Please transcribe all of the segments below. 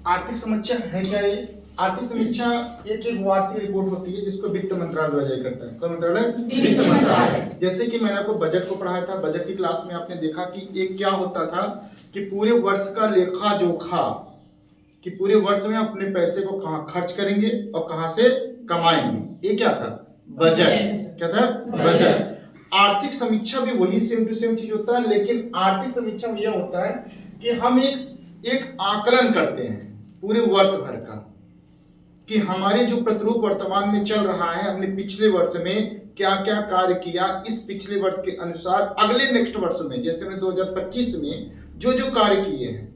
आर्थिक समीक्षा है क्या? ये आर्थिक समीक्षा एक वार्षिक रिपोर्ट होती है जिसको वित्त मंत्रालय द्वारा जारी करता है। कौन मंत्रालय? वित्त मंत्रालय। जैसे कि मैंने आपको बजट को पढ़ाया था, बजट की क्लास में आपने देखा कि एक क्या होता था कि पूरे वर्ष का लेखा जोखा, कि पूरे वर्ष में अपने पैसे को कहाँ खर्च करेंगे और कहाँ से कमाएंगे, ये क्या था? बजट। क्या था? बजट। आर्थिक समीक्षा भी वही सेम टू सेम चीज होता है, लेकिन आर्थिक समीक्षा में यह होता है कि हम एक आकलन करते हैं पूरे वर्ष भर का, कि हमारे जो प्रतिरूप वर्तमान में चल रहा है, हमने पिछले वर्ष में क्या क्या कार्य किया, इस पिछले वर्ष के अनुसार अगले नेक्स्ट वर्ष में, जैसे हमने 2025 में जो जो कार्य किए हैं,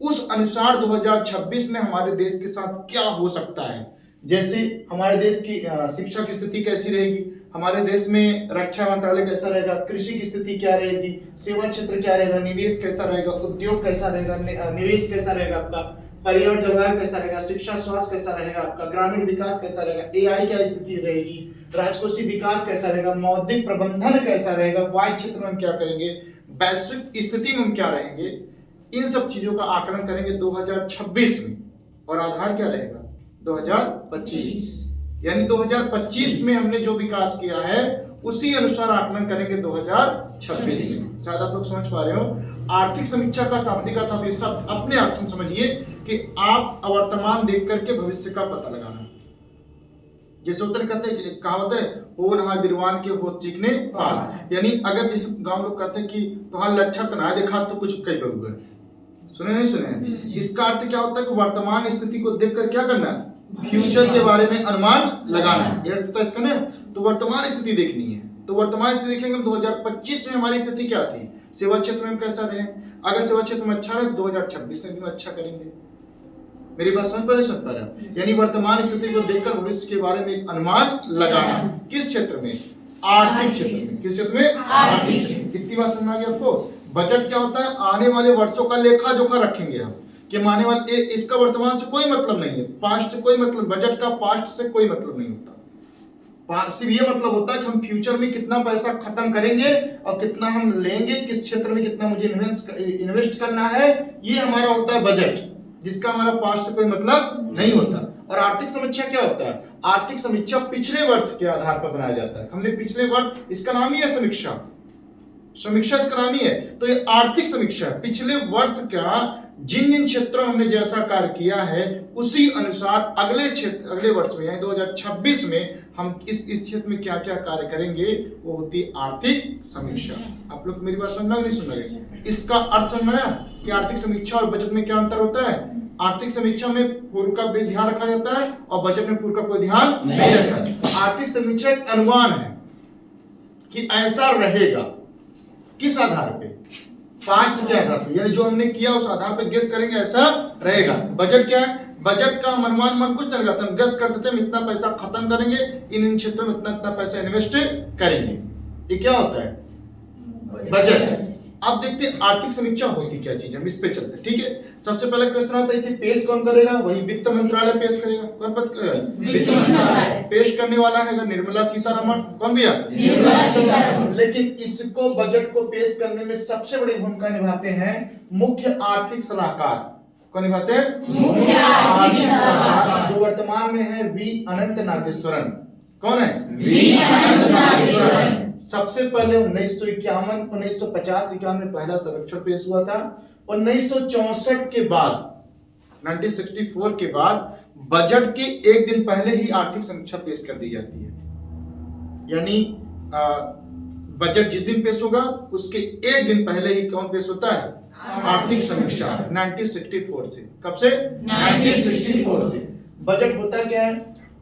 उस अनुसार 2026 में हमारे देश के साथ क्या हो सकता है। जैसे हमारे देश की शिक्षा की स्थिति कैसी रहेगी, हमारे देश में रक्षा मंत्रालय कैसा रहेगा, कृषि की स्थिति क्या रहेगी, सेवा क्षेत्र क्या रहेगा, निवेश कैसा रहेगा, उद्योग कैसा रहेगा, निवेश कैसा रहेगा आपका, पर्यावरण जलवायु कैसा रहेगा, शिक्षा स्वास्थ्य कैसा रहेगा आपका, ग्रामीण विकास कैसा रहेगा, एआई क्या स्थिति रहेगी, राजकोषीय विकास कैसा रहेगा, मौद्रिक प्रबंधन कैसा रहेगा, वायु क्षेत्र में हम क्या करेंगे, वैश्विक स्थिति में हम क्या रहेंगे, इन सब चीजों का आकलन करेंगे 2026 में। और आधार क्या रहेगा? 2025। यानी 2025 में हमने जो विकास किया है उसी अनुसार आकलन करेंगे 2026 में। शायद आप लोग समझ पा रहे हो। आर्थिक समीक्षा का शाब्दिक अर्थ आप ये शब्द अपने अर्थ में समझिए कि आप वर्तमान देख करके भविष्य का पता लगाना। जैसे उत्तर कहते हैं कि कहावत है, हो नहा बिरवान के हो चिकने पाल। यानी अगर जिस गांव लोग कहते हैं कि तुम्हारा लक्षण तो ना देखा तो कुछ कई बउआ, सुने नहीं सुने, इसका अर्थ क्या होता है कि वर्तमान स्थिति को देखकर क्या करना है, फ्यूचर के बारे में अनुमान लगाना है। ये अर्थ तो इसका ना, तो वर्तमान स्थिति देखनी है। तो वर्तमान स्थिति देखेंगे हम 2025 में हमारी स्थिति क्या थी, सेवा क्षेत्र में हम कैसा रहे, अगर सेवा क्षेत्र में अच्छा रहे 2026 में भी अच्छा करेंगे। मेरी बात समझ पा रहे हैं? यानी वर्तमान स्थिति को देखकर भविष्य के बारे में एक अनुमान लगाना। किस क्षेत्र में? आर्थिक क्षेत्र में। किस क्षेत्र में? आर्थिक क्षेत्र। इतनी बात समझ आ गई आपको? बजट क्या होता है? आने वाले वर्षों का लेखा जोखा रखेंगे हम, कि आने वाले इसका वर्तमान से कोई मतलब नहीं है, पास्ट से कोई मतलब, बजट का पास्ट से कोई मतलब नहीं होता। सिर्फ ये मतलब होता है कि हम फ्यूचर में कितना पैसा खत्म करेंगे और कितना हम लेंगे, किस क्षेत्र में कितना मुझे इन्वेस्ट करना है, ये हमारा होता है बजट, जिसका हमारा पास्ट से कोई मतलब नहीं होता। और आर्थिक समीक्षा क्या होता है? आर्थिक समीक्षा पिछले वर्ष के आधार पर बनाया जाता है। हमने पिछले वर्ष, इसका नाम ही है समीक्षा, समीक्षा इसका नाम ही है। तो ये आर्थिक समीक्षा है, पिछले वर्ष का जिन जिन क्षेत्रों में हमने जैसा कार्य किया है उसी अनुसार अगले वर्ष में यानी 2026 में हम इस क्षेत्र में क्या क्या कार्य करेंगे, वो होती है आर्थिक समीक्षा। आप लोग मेरी बात समझना नहीं सुन रहे? इसका अर्थ समझ आया कि आर्थिक समीक्षा और बजट में क्या अंतर होता है? आर्थिक समीक्षा में पूर्व का भी ध्यान रखा जाता है और बजट में पूर्व का कोई ध्यान नहीं रखा। आर्थिक समीक्षा एक अनुमान है कि ऐसा रहेगा, किस आधार पे? पास्ट के आधार पे, यानी जो हमने किया उस आधार पे गेस करेंगे ऐसा रहेगा। बजट क्या है? बजट का अनुमान मन कुछ नहीं रहता, हम गेस कर देते हैं इतना पैसा खत्म करेंगे, इन क्षेत्रों में इतना पैसा इन्वेस्ट करेंगे। ये क्या होता है? बजट। अब देखते हैं आर्थिक समीक्षा होती क्या चीज है, हम इस पे चलते हैं। ठीक है, सबसे पहला क्वेश्चन आता है इसे पेश कौन करेगा? वही वित्त मंत्रालय पेश करेगा। कौन पद करेगा? वित्त मंत्रालय। पेश करने वाला है निर्मला सीतारमण। कौन भैया? निर्मला सीतारमण। लेकिन इसको बजट को पेश करने में सबसे बड़ी भूमिका निभाते हैं मुख्य आर्थिक सलाहकार। कौन निभाते हैं? मुख्य आर्थिक सलाहकार, जो वर्तमान में है वी अनंत नागेश्वरन। कौन है? वी अनंत नागेश्वरन। सबसे पहले 1951, 1950-51 में पहला सर्वेक्षण पेश हुआ था। 1964 के बाद, 1964 के बाद बजट के एक दिन पहले ही आर्थिक समीक्षा पेश कर दी जाती है। यानी बजट जिस दिन पेश होगा उसके एक दिन पहले ही कौन पेश होता है? आर्थिक समीक्षा। 1964 से। कब से? 1964 से। बजट होता क्या है?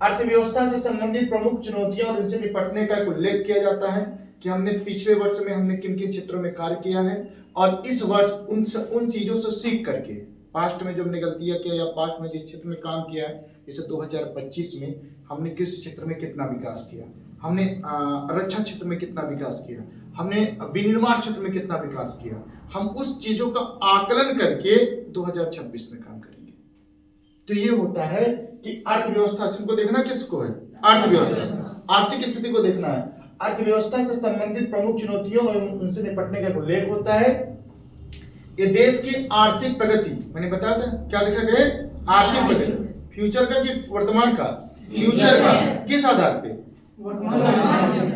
अर्थव्यवस्था से संबंधित प्रमुख चुनौतियां और उनसे निपटने का उल्लेख किया जाता है कि हमने पिछले वर्ष में हमने किन किन क्षेत्रों में कार्य किया है और इस वर्ष उन चीजों से सीख करके पास्ट में जो हमने गलतियां किया या पास्ट में जिस क्षेत्र में काम किया है, जैसे 2025 में हमने किस क्षेत्र में कितना विकास किया, हमने रक्षा क्षेत्र में कितना विकास किया, हमने विनिर्माण क्षेत्र में कितना विकास किया, हम उस चीजों का आकलन करके 2026 में काम करेंगे। तो ये होता है कि अर्थव्यवस्था को देखना किसको है? अर्थव्यवस्था। आर्थिक स्थिति को देखना है। अर्थव्यवस्था से संबंधित प्रमुख चुनौतियों और उनसे निपटने का उल्लेख होता है। ये देश की आर्थिक प्रगति, मैंने बताया था क्या लिखा गया, आर्थिक प्रगति, फ्यूचर का कि वर्तमान का, फ्यूचर का, किस आधार पे,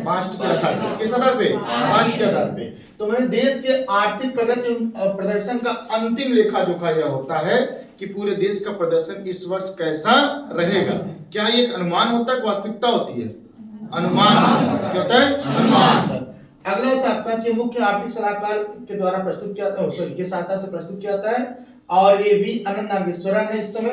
पास्ट के आधार पे, किस आधार पे, पास्ट के आधार पे। तो मैंने देश के आर्थिक प्रगति प्रदर्शन का अंतिम लेखा जोखा यह होता है कि पूरे देश का प्रदर्शन इस वर्ष कैसा रहेगा। क्या ये एक अनुमान होता है, वास्तविकता होती है, अनुमान होता है, क्या होता है, अनुमान होता है। अगला होता है आपका कि मुख्य आर्थिक सलाहकार के द्वारा प्रस्तुत किया, के सहायता से प्रस्तुत किया जाता है, और ये भी अनंत नागेश्वरन है। इस समय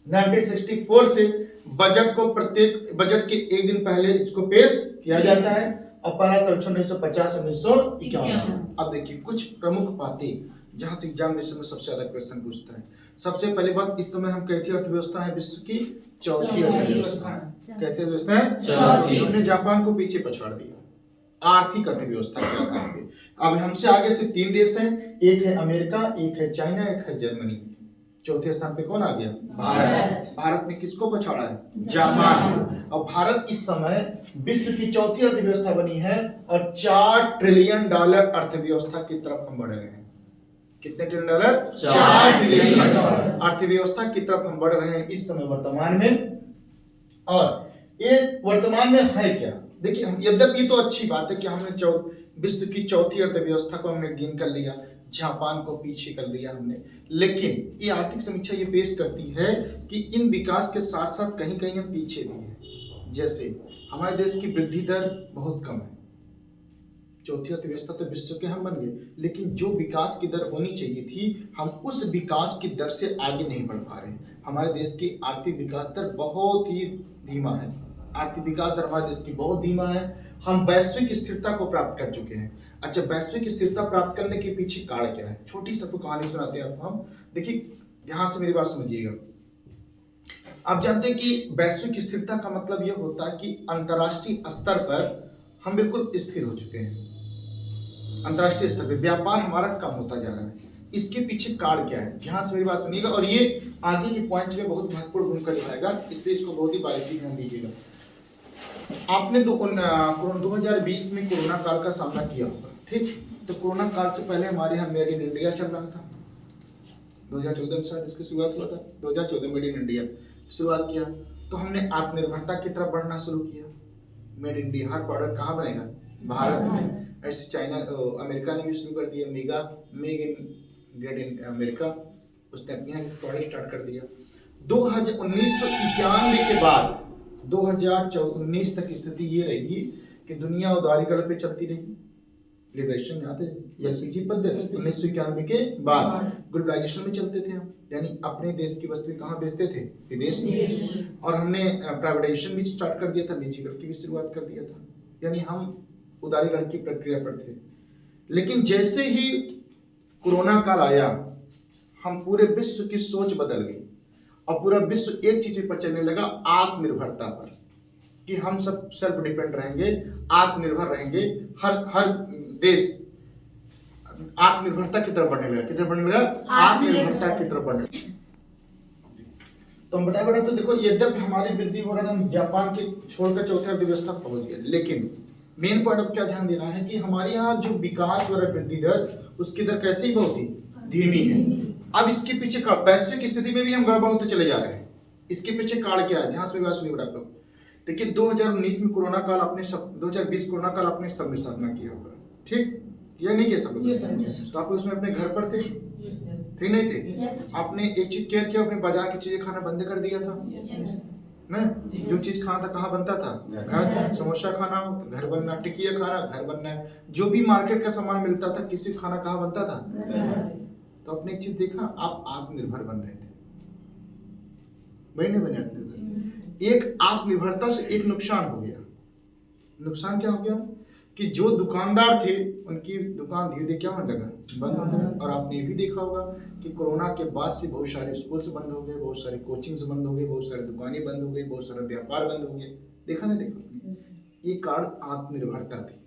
1964 से बजट को प्रत्येक बजट के एक दिन पहले इसको पेश किया जाता है, और पहला सर्वेक्षण 1950-1951। अब देखिए कुछ प्रमुख बातें जहां से एग्जामिनेशन में सबसे ज्यादा क्वेश्चन पूछता है। सबसे पहली बात, इस समय हम कैसी अर्थव्यवस्था है, विश्व की चौथी अर्थव्यवस्था। कैसी अर्थव्यवस्था है, चौथी। हमने जापान को पीछे पछाड़ दिया आर्थिक अर्थव्यवस्था के आधार पे। अब हमसे आगे से 3 देश हैं, एक है अमेरिका, एक है चाइना, एक है जर्मनी। चौथे स्थान पे कौन आ गया, भारत। भारत ने किसको पछाड़ा है, जापान। और भारत इस समय विश्व की चौथी अर्थव्यवस्था बनी है, और $4 ट्रिलियन अर्थव्यवस्था की तरफ हम बढ़ रहे हैं। कितने ट्रिलियन डॉलर, 4 ट्रिलियन अर्थव्यवस्था की तरफ हम बढ़ रहे हैं इस समय वर्तमान में। और ये वर्तमान में है क्या, देखिए हम, यद्यपि तो अच्छी बात है कि हमने विश्व की चौथी अर्थव्यवस्था को हमने गेन कर लिया, जापान को पीछे कर दिया हमने, लेकिन ये आर्थिक समीक्षा ये पेश करती है कि इन विकास के साथ साथ कहीं कहीं हम पीछे भी हैं। जैसे हमारे देश की वृद्धि दर बहुत कम है, चौथी अर्थव्यवस्था तो विश्व के हम बन गए, लेकिन जो विकास की दर होनी चाहिए थी हम उस विकास की दर से आगे नहीं बढ़ पा रहे। हमारे देश की आर्थिक विकास दर बहुत ही धीमा है, आर्थिक विकास दर हमारे देश की बहुत धीमा है। हम वैश्विक स्थिरता को प्राप्त कर चुके हैं। अच्छा, वैश्विक स्थिरता प्राप्त करने के पीछे कारण क्या है, छोटी सी आपको कहानी सुनाते हैं आपको हम। देखिए ध्यान से मेरी बात समझिएगा। आप जानते हैं कि वैश्विक स्थिरता का मतलब यह होता है कि अंतर्राष्ट्रीय स्तर पर हम बिल्कुल स्थिर हो चुके हैं। अंतर्राष्ट्रीय स्तर पर व्यापार हमारा कम होता जा रहा है। इसके पीछे कारण क्या है, ध्यान से मेरी बात सुनिएगा, और ये आगे के पॉइंट में बहुत महत्वपूर्ण भूमिका निभाएगा, इसलिए इसको बहुत ही बारीकी ध्यान दीजिएगा। आपने 2020 में कोरोना काल का सामना किया होगा, ठीक। तो कोरोना काल से पहले हमारे यहाँ मेड इन इंडिया चल रहा था। 2014 में शायद इसकी शुरुआत हुआ था, 2014 मेड इन इंडिया शुरुआत किया, तो हमने आत्मनिर्भरता की तरफ बढ़ना शुरू किया। Made in India, her product कहाँ बनेगा, भारत में। ऐसे चाइना, अमेरिका ने भी शुरू कर दिया, make in great in America, उसने अपने यहाँ प्रोडक्ट स्टार्ट कर दिया। 1991 के बाद 2019 तक स्थिति ये रही कि दुनिया उदारीकरण पे चलती रही, लिबरेशन याद है, एलपीजी पद्धति 1991 के बाद ग्लोबलाइजेशन में चलते थे हम, यानी अपने देश की वस्तुएं कहाँ बेचते थे, विदेश में। और हमने प्राइवेटाइजेशन भी स्टार्ट कर दिया था, निजीकरण की भी शुरुआत कर दिया था, यानी हम उदारीकरण की प्रक्रिया पर थे। लेकिन जैसे ही कोरोना काल आया, हम पूरे विश्व की सोच बदल गई, और पूरा विश्व एक चीज पर चलने लगा, आत्मनिर्भरता पर, कि हम सब सेल्फ डिपेंड रहेंगे, आत्मनिर्भर रहेंगे। हर देश आत्मनिर्भरता की तरफ बढ़ने लगा, किधर बढ़ने लगा, आत्मनिर्भरता की तरफ बढ़ने लगा। तो हम बताए तो देखो, यद्यपि हमारी वृद्धि हो रहा था, हम जापान के छोड़कर चौथे अर्थव्यवस्था पहुंच गए, लेकिन मेन पॉइंट अब क्या ध्यान देना है कि हमारे यहाँ जो विकास हो रहा है, वृद्धि दर, उसकी दर कैसी बहुत ही धीमी है। अब इसके पीछे वैश्विक स्थिति में भी हम गड़बड़ होते चले जा रहे हैं। इसके पीछे कारण क्या है, ध्यान से बात सुनिए आप लोग। देखिए 2019 में कोरोना काल आपने 2020 कोरोना काल आपने सब में सामना किया होगा, ठीक, या नहीं किया सब लोग? तो आप उसमें अपने घर पर थे, थे नहीं थे? आपने एक चीज केयर किया, अपने बाजार की चीजें खाना बंद कर दिया था ना। जो चीज खाना था कहाँ बनता था, घर। समोसा खाना हो तो घर बनना, टिकिया खाना घर बनना है, जो भी मार्केट का सामान मिलता था, किसी खाना कहाँ बनता था, तो आपने एक चीज देखा, आप आत्मनिर्भर बन रहे थे, बने आत्मनिर्भर। एक आत्मनिर्भरता से एक नुकसान हो गया। नुकसान क्या हो गया कि जो दुकानदार थे उनकी दुकान धीरे धीरे क्या होने लगा, बंद हो गया। और आपने ये भी देखा होगा कि कोरोना के बाद से बहुत सारे स्कूल बंद हो गए, बहुत सारे कोचिंग्स बंद हो गए, बहुत सारी दुकानें बंद हो गई, बहुत सारा व्यापार बंद हो गया। देखा नहीं देखा, ये कारण आत्मनिर्भरता थी।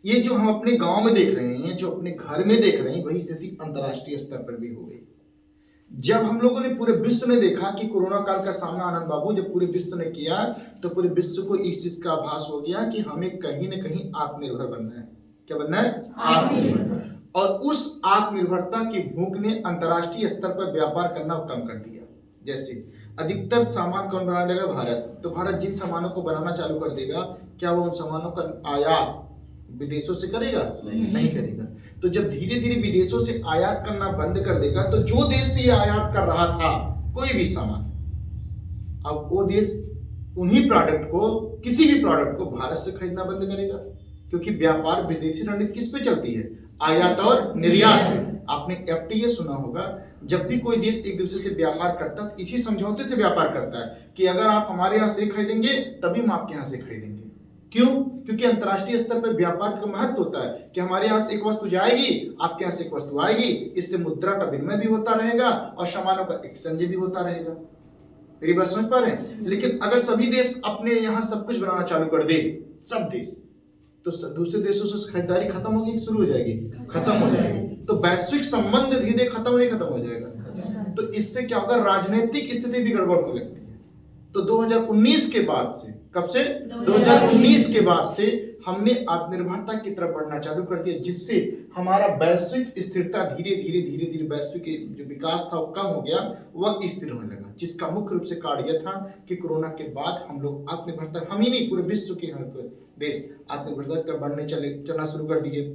ये जो हम अपने गांव में देख रहे हैं, जो अपने घर में देख रहे हैं, वही स्थिति अंतर्राष्ट्रीय स्तर पर भी हो गई। जब हम लोगों ने, पूरे विश्व ने देखा कि कोरोना काल का सामना, आनंद बाबू, जब पूरे विश्व ने किया, तो पूरे विश्व को इस चीज का आभास हो गया कि हमें कहीं न कहीं आत्मनिर्भर बनना है। क्या बनना है, आत्मनिर्भर। और उस आत्मनिर्भरता की भूख ने अंतर्राष्ट्रीय स्तर पर व्यापार करना कम कर दिया। जैसे अधिकतर सामान कौन बनाने लगा? भारत। तो भारत जिन सामानों को बनाना चालू कर देगा, क्या वो उन सामानों का आयात विदेशों से करेगा? नहीं करेगा। तो जब धीरे धीरे विदेशों से आयात करना बंद कर देगा, तो जो देश से ये आयात कर रहा था कोई भी सामान, अब वो देश उन्हीं प्रोडक्ट को, किसी भी प्रोडक्ट को भारत से खरीदना बंद करेगा, क्योंकि व्यापार विदेशी रणनीति किस पे चलती है? आयात और निर्यात पे। आपने एफटीए सुना होगा। जब भी कोई देश एक दूसरे से व्यापार करता है, इसी समझौते से व्यापार करता है कि अगर आप हमारे यहाँ से खरीदेंगे तभी हम आपके यहाँ से खरीदेंगे। क्यों? क्योंकि अंतर्राष्ट्रीय स्तर पर व्यापार का महत्व होता है कि हमारे यहाँ से एक वस्तु जाएगी, आपके यहाँ से एक वस्तु आएगी, इससे मुद्रा का विनिमय भी होता रहेगा और सामानों का एक्सचेंज भी होता रहेगा। मेरी बात समझ पा रहे हैं? लेकिन अगर सभी देश अपने यहाँ सब कुछ बनाना चालू कर दे, सब देश, तो दूसरे देशों से खरीदारी खत्म होगी कि शुरू हो जाएगी? खत्म हो जाएगी। तो वैश्विक संबंध धीरे धीरे खत्म हो जाएगा। तो इससे क्या होगा? राजनीतिक स्थिति भी गड़बड़ होने लगती है। तो 2019 के बाद से, कब से? 2019 के बाद से हमने आत्मनिर्भरता की तरफ बढ़ना चालू कर दिया, जिससे हमारा वैश्विक स्थिरता धीरे धीरे वैश्विक जो विकास था वो कम हो गया, वह स्थिर होने लगा। जिसका मुख्य रूप से कारण यह था कि कोरोना के बाद हम लोग आत्मनिर्भरता, हम ही नहीं पूरे विश्व के हर देश आत्मनिर्भरता की तरफ बढ़ने चलना शुरू कर दिए।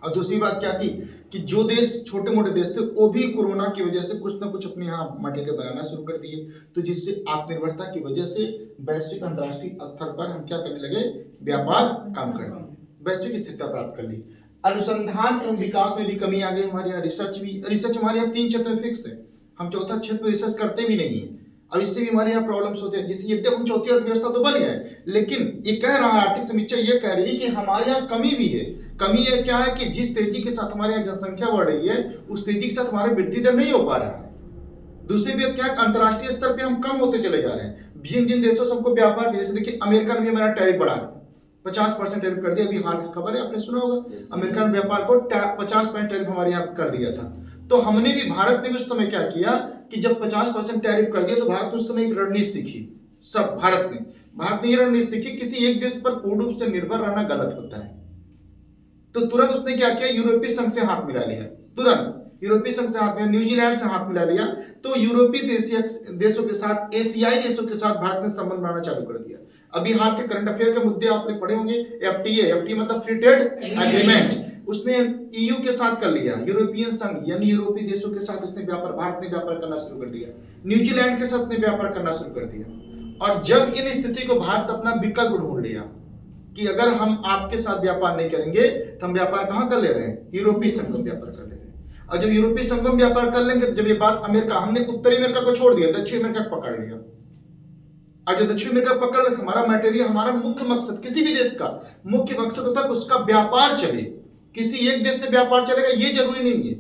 और दूसरी बात क्या थी कि जो देश छोटे मोटे देश थे वो भी कोरोना की वजह से कुछ ना कुछ अपने यहाँ मटेरियल बनाना शुरू कर दिए, तो जिससे आत्मनिर्भरता की वजह से वैश्विक अंतर्राष्ट्रीय स्तर पर हम क्या करने लगे? व्यापार काम करने, वैश्विक स्थिरता प्राप्त कर ली। अनुसंधान एवं विकास में भी कमी आ गई। हमारे यहाँ रिसर्च हमारे यहाँ 3 क्षेत्र में फिक्स है, हम चौथा क्षेत्र में रिसर्च करते भी नहीं है। अब इससे भी हमारे यहाँ प्रॉब्लम्स होते हैं। जैसे यद्यप हम चौथी अर्थव्यवस्था तो बन गए, लेकिन ये कह रहा है आर्थिक समीक्षा, ये कह रही है कि हमारे यहाँ कमी भी है। कमी है क्या है कि जिस तेजी के साथ हमारे यहाँ जनसंख्या बढ़ रही है, उस तेजी के साथ हमारे वृद्धि दर नहीं हो पा रहा है। दूसरी बात क्या है, अंतर्राष्ट्रीय स्तर पे हम कम होते चले जा रहे हैं। जिन देशों से हमको व्यापार, जैसे देखिए अमेरिका ने भी हमारा टैरिफ बढ़ा 50% टैरिफ कर दिया। अभी हाल की खबर है, आपने सुना होगा, अमेरिका ने व्यापार को 50% टैरिफ हमारे यहाँ कर दिया था। तो हमने भी, भारत ने भी उस समय क्या किया कि जब 50% टैरिफ कर दिया, तो भारत उस समय एक रणनीति सीखी। सब भारत ने ये रणनीति सीखी, किसी एक देश पर पूर्ण रूप से निर्भर रहना गलत होता है। तो तुरंत उसने क्या किया? यूरोपीय संघ से हाथ मिला लिया। तुरंत यूरोपीय संघ से हाथ मिला, न्यूजीलैंड से हाथ मिला लिया। तो यूरोपीय देशों के साथ, एशियाई देशों के साथ भारत ने संबंध बनाना चालू कर दिया। अभी हाल के करंट अफेयर के मुद्दे आपने पढ़े होंगे। एफटीए मतलब फ्री ट्रेड एग्रीमेंट, उसने ईयू के साथ कर लिया। यूरोपियन संघ यानी यूरोपीय देशों के साथ उसने भारत ने व्यापार करना शुरू कर दिया। न्यूजीलैंड के साथ ने व्यापार करना शुरू कर दिया। और जब इन स्थिति को भारत अपना विकल्प ढूंढ लिया कि अगर हम आपके साथ व्यापार नहीं करेंगे तो हम व्यापार कहां कर ले रहे हैं? यूरोपीय संघ में व्यापार कर ले रहे हैं। और जब यूरोपीय संघ में व्यापार कर लेंगे, तो जब ये बात अमेरिका, हमने उत्तरी अमेरिका को छोड़ दिया, दक्षिण अमेरिका को पकड़ लिया। अब जो दक्षिण अमेरिका पकड़ ले, हमारा मटेरियल, हमारा मुख्य मकसद, किसी भी देश का मुख्य मकसद होता है कि उसका व्यापार चले। किसी एक देश से व्यापार चलेगा ये जरूरी नहीं है,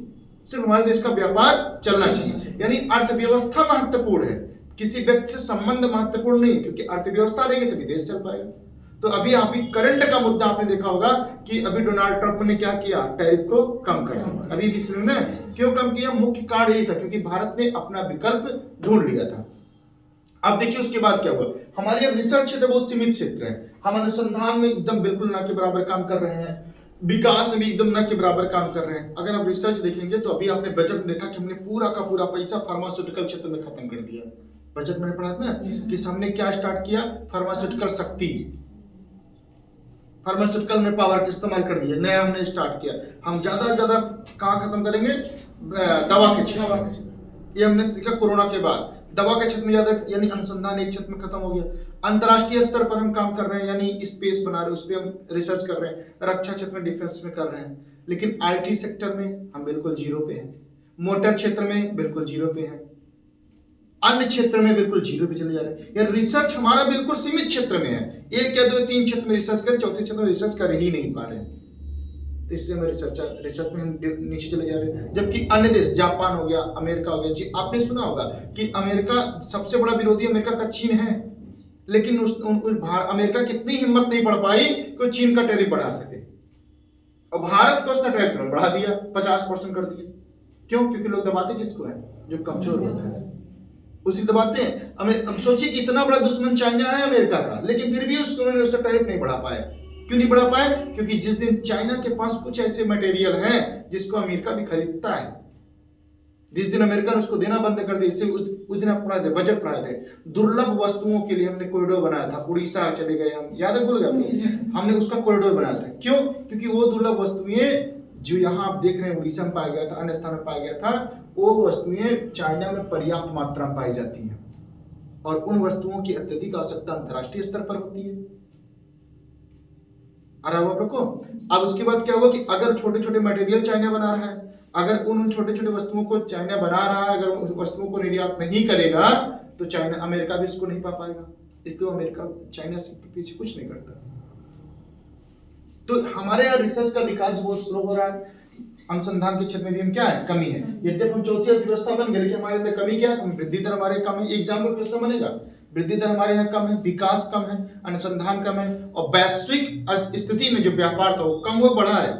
सिर्फ हमारे देश का व्यापार चलना चाहिए। यानी अर्थव्यवस्था महत्वपूर्ण है, किसी व्यक्ति से संबंध महत्वपूर्ण नहीं है, क्योंकि अर्थव्यवस्था रहेगी तभी देश चल पाएगा। तो अभी करंट का मुद्दा आपने देखा होगा कि अभी डोनाल्ड ट्रंप ने क्या किया? टैरिफ को कम कर दिया। अभी भी सुनो ना, क्यों कम किया? मुख्य कारण यही था क्योंकि भारत ने अपना विकल्प ढूंढ लिया था। अब देखिए उसके बाद क्या हुआ। हमारे यहाँ रिसर्च क्षेत्र बहुत सीमित क्षेत्र है, हम अनुसंधान में एकदम बिल्कुल ना के बराबर काम कर रहे हैं, विकास में भी एकदम ना के बराबर काम कर रहे हैं। अगर आप रिसर्च देखेंगे तो अभी आपने बजट में देखा कि हमने पूरा का पूरा पैसा फार्मास्यूटिकल क्षेत्र में खत्म कर दिया। बजट में पढ़ा था ना कि हमने क्या स्टार्ट किया? फार्मास्यूटिकल शक्ति, फार्मास्यूटिकल में पावर का इस्तेमाल कर दिया, नया हमने स्टार्ट किया। हम ज्यादा कहाँ खत्म करेंगे? दवा के क्षेत्र। ये हमने सीखा कोरोना के बाद। दवा के क्षेत्र में ज्यादा, यानी अनुसंधान एक क्षेत्र में खत्म हो गया। अंतरराष्ट्रीय स्तर पर हम काम कर रहे हैं, यानी स्पेस बना रहे हैं, उस पर हम रिसर्च कर रहे हैं। रक्षा क्षेत्र में, डिफेंस में कर रहे हैं। लेकिन आईटी सेक्टर में हम बिल्कुल जीरो पे हैं। मोटर क्षेत्र में बिल्कुल जीरो पे हैं। अन्य क्षेत्र में बिल्कुल जीरो पे चले जा रहे हैं। यार रिसर्च हमारा बिल्कुल सीमित क्षेत्र में है। 1 या 2 या 3 क्षेत्र में रिसर्च कर, चौथे क्षेत्र में रिसर्च कर ही नहीं पा रहे हैं। तो इससे हमें रिसर्च में हम नीचे चले जा रहे हैं। जबकि अन्य देश, जापान हो गया, अमेरिका हो गया, जी आपने सुना होगा कि अमेरिका सबसे बड़ा विरोधी अमेरिका का चीन है, लेकिन अमेरिका कितनी हिम्मत नहीं पड़ पाई कि चीन का टैरिफ बढ़ा सके, और भारत को उसका टैरिफ बढ़ा दिया, 50% कर दिया। क्यों? क्योंकि लोग दबाते किसको है? जो कमजोर होता है उसी दबाते हैं। अब सोचिए कि इतना बड़ा दुश्मन चाइना है अमेरिका का, लेकिन फिर भी उसका टैरिफ नहीं बढ़ा पाए। क्यों नहीं बढ़ा पाए? क्योंकि जिस दिन चाइना के पास कुछ ऐसे मटेरियल हैं जिसको अमेरिका भी खरीदता है, जिस दिन अमेरिका ने उसको देना बंद कर दिया, इससे उस दिन आप पढ़ाए थे, बजट पढ़ाए थे, दुर्लभ वस्तुओं के लिए हमने कॉरिडोर बनाया था, उड़ीसा चले गए हम, याद है, भूल गए? हमने उसका कॉरिडोर बनाया था। क्यों? क्योंकि वो दुर्लभ वस्तुएं जो यहाँ आप देख रहे हैं उड़ीसा में पाया गया था, अन्य स्थानों में पाया गया था, वो वस्तुएं चाइना में पर्याप्त मात्रा में पाई जाती हैं और उन वस्तुओं की अत्यधिक आवश्यकता अंतर्राष्ट्रीय स्तर पर होती है। अब उसके बाद क्या हुआ कि अगर छोटे छोटे मटेरियल चाइना बना रहा है, अगर उन छोटे छोटे वस्तुओं को चाइना बना रहा है, अगर उन वस्तुओं को निर्यात नहीं करेगा तो चाइना, अमेरिका भी इसको नहीं पा पाएगा, इसलिए अमेरिका चाइना से पीछे कुछ नहीं करता। तो हमारे यहाँ रिसर्च का विकास बहुत स्लो हो रहा है, अनुसंधान के क्षेत्र में भी हम क्या है, कमी है। यद्यपि हम चौथी अर्थव्यवस्था बन गए, लेकिन हमारे अंदर कमी क्या है, वृद्धि दर हमारे कम है। एग्जाम में प्रश्न बनेगा, वृद्धि दर हमारे यहाँ कम है, विकास कम है, अनुसंधान कम है, और वैश्विक स्थिति में जो व्यापार था वो कम हुआ, बढ़ा है,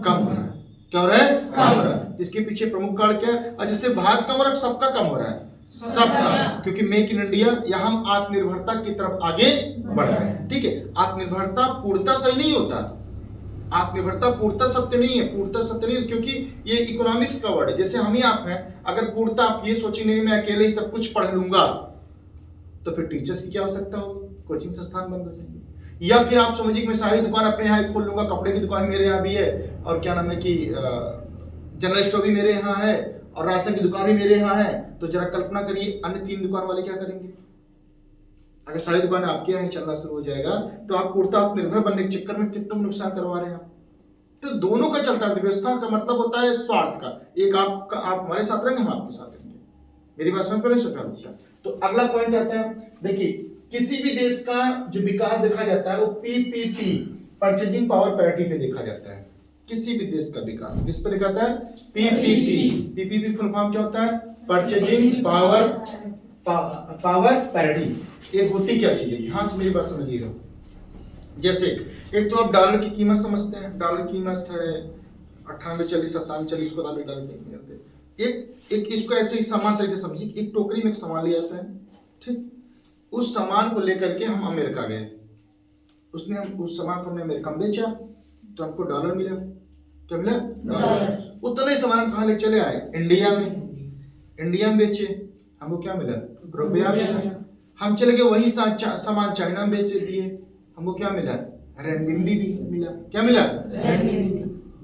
कम हो रहा है। क्या हो रहा है? कम हो रहा है। इसके पीछे प्रमुख कारण क्या है? और जिससे भारत कम हो रहा है, सबका कम हो रहा है, सबका, क्योंकि मेक इन इंडिया या हम आत्मनिर्भरता की तरफ आगे बढ़ रहे हैं। ठीक है, आत्मनिर्भरता पूर्णता सही नहीं होता, आत्मनिर्भरता पूर्णता सत्य नहीं है, पूर्णता सत्य नहीं है, क्योंकि ये इकोनॉमिक्स का वर्ड है। जैसे हम ही आप हैं, अगर पूर्णता आप ये सोचेंगे नहीं मैं अकेले ही सब कुछ पढ़ लूंगा, तो फिर टीचर्स की क्या आवश्यकता होगी, कोचिंग संस्थान बंद हो जाएंगे। या फिर आप समझिए कि मैं सारी दुकान अपने यहाँ खोल लूंगा, कपड़े की दुकान मेरे यहाँ भी है, और क्या नाम है कि जनरल स्टोर भी मेरे यहाँ है, और राशन की दुकान भी मेरे यहाँ है, तो जरा कल्पना करिए अन्य 3 दुकान वाले क्या करेंगे। अगर सारी दुकानें आपके यहाँ चलना शुरू हो जाएगा तो आप पूर्णतः आत्मनिर्भर बनने के चक्कर में कितना नुकसान करवा रहे हैं आप। तो दोनों का चलता अर्थव्यवस्था का मतलब होता है स्वार्थ का, एक आप हमारे साथ रहेंगे, हम आपके साथ रहेंगे। मेरी बात समझ पड़े सुन। तो अगला पॉइंट आता है, देखिए किसी भी देश का जो विकास देखा जाता है वो पीपीपी, परचेजिंग पावर पैरिटी पे देखा जाता है। किसी भी देश का विकास किस पे देखा जाता है? पीपीपी। पीपीपी फुल फॉर्म क्या होता है? Purchasing power parity. ये होती क्या चीज है, यहां से मेरी बात समझिएगा। जैसे एक तो आप डॉलर की कीमत समझते हैं, डॉलर की कीमत है 98, 40, 97, 40 को डॉलर की कीमत है। एक इसको ऐसे ही समान तरीके से समझिए, एक टोकरी में एक सामान लिया जाता है, ठीक, उस सामान को लेकर के हम अमेरिका गए, उसने हम उस सामान को हमने अमेरिका में बेचा तो हमको डॉलर मिला। क्या मिला? डॉलर। उतना ही सामान कहाँ ले चले आए? इंडिया में बेचे, हमको क्या मिला? रुपया मिला। हम चले गए वही सामान चाइना में बेच दिए, हमको क्या मिला? रेनमिंबी भी मिला। क्या मिला?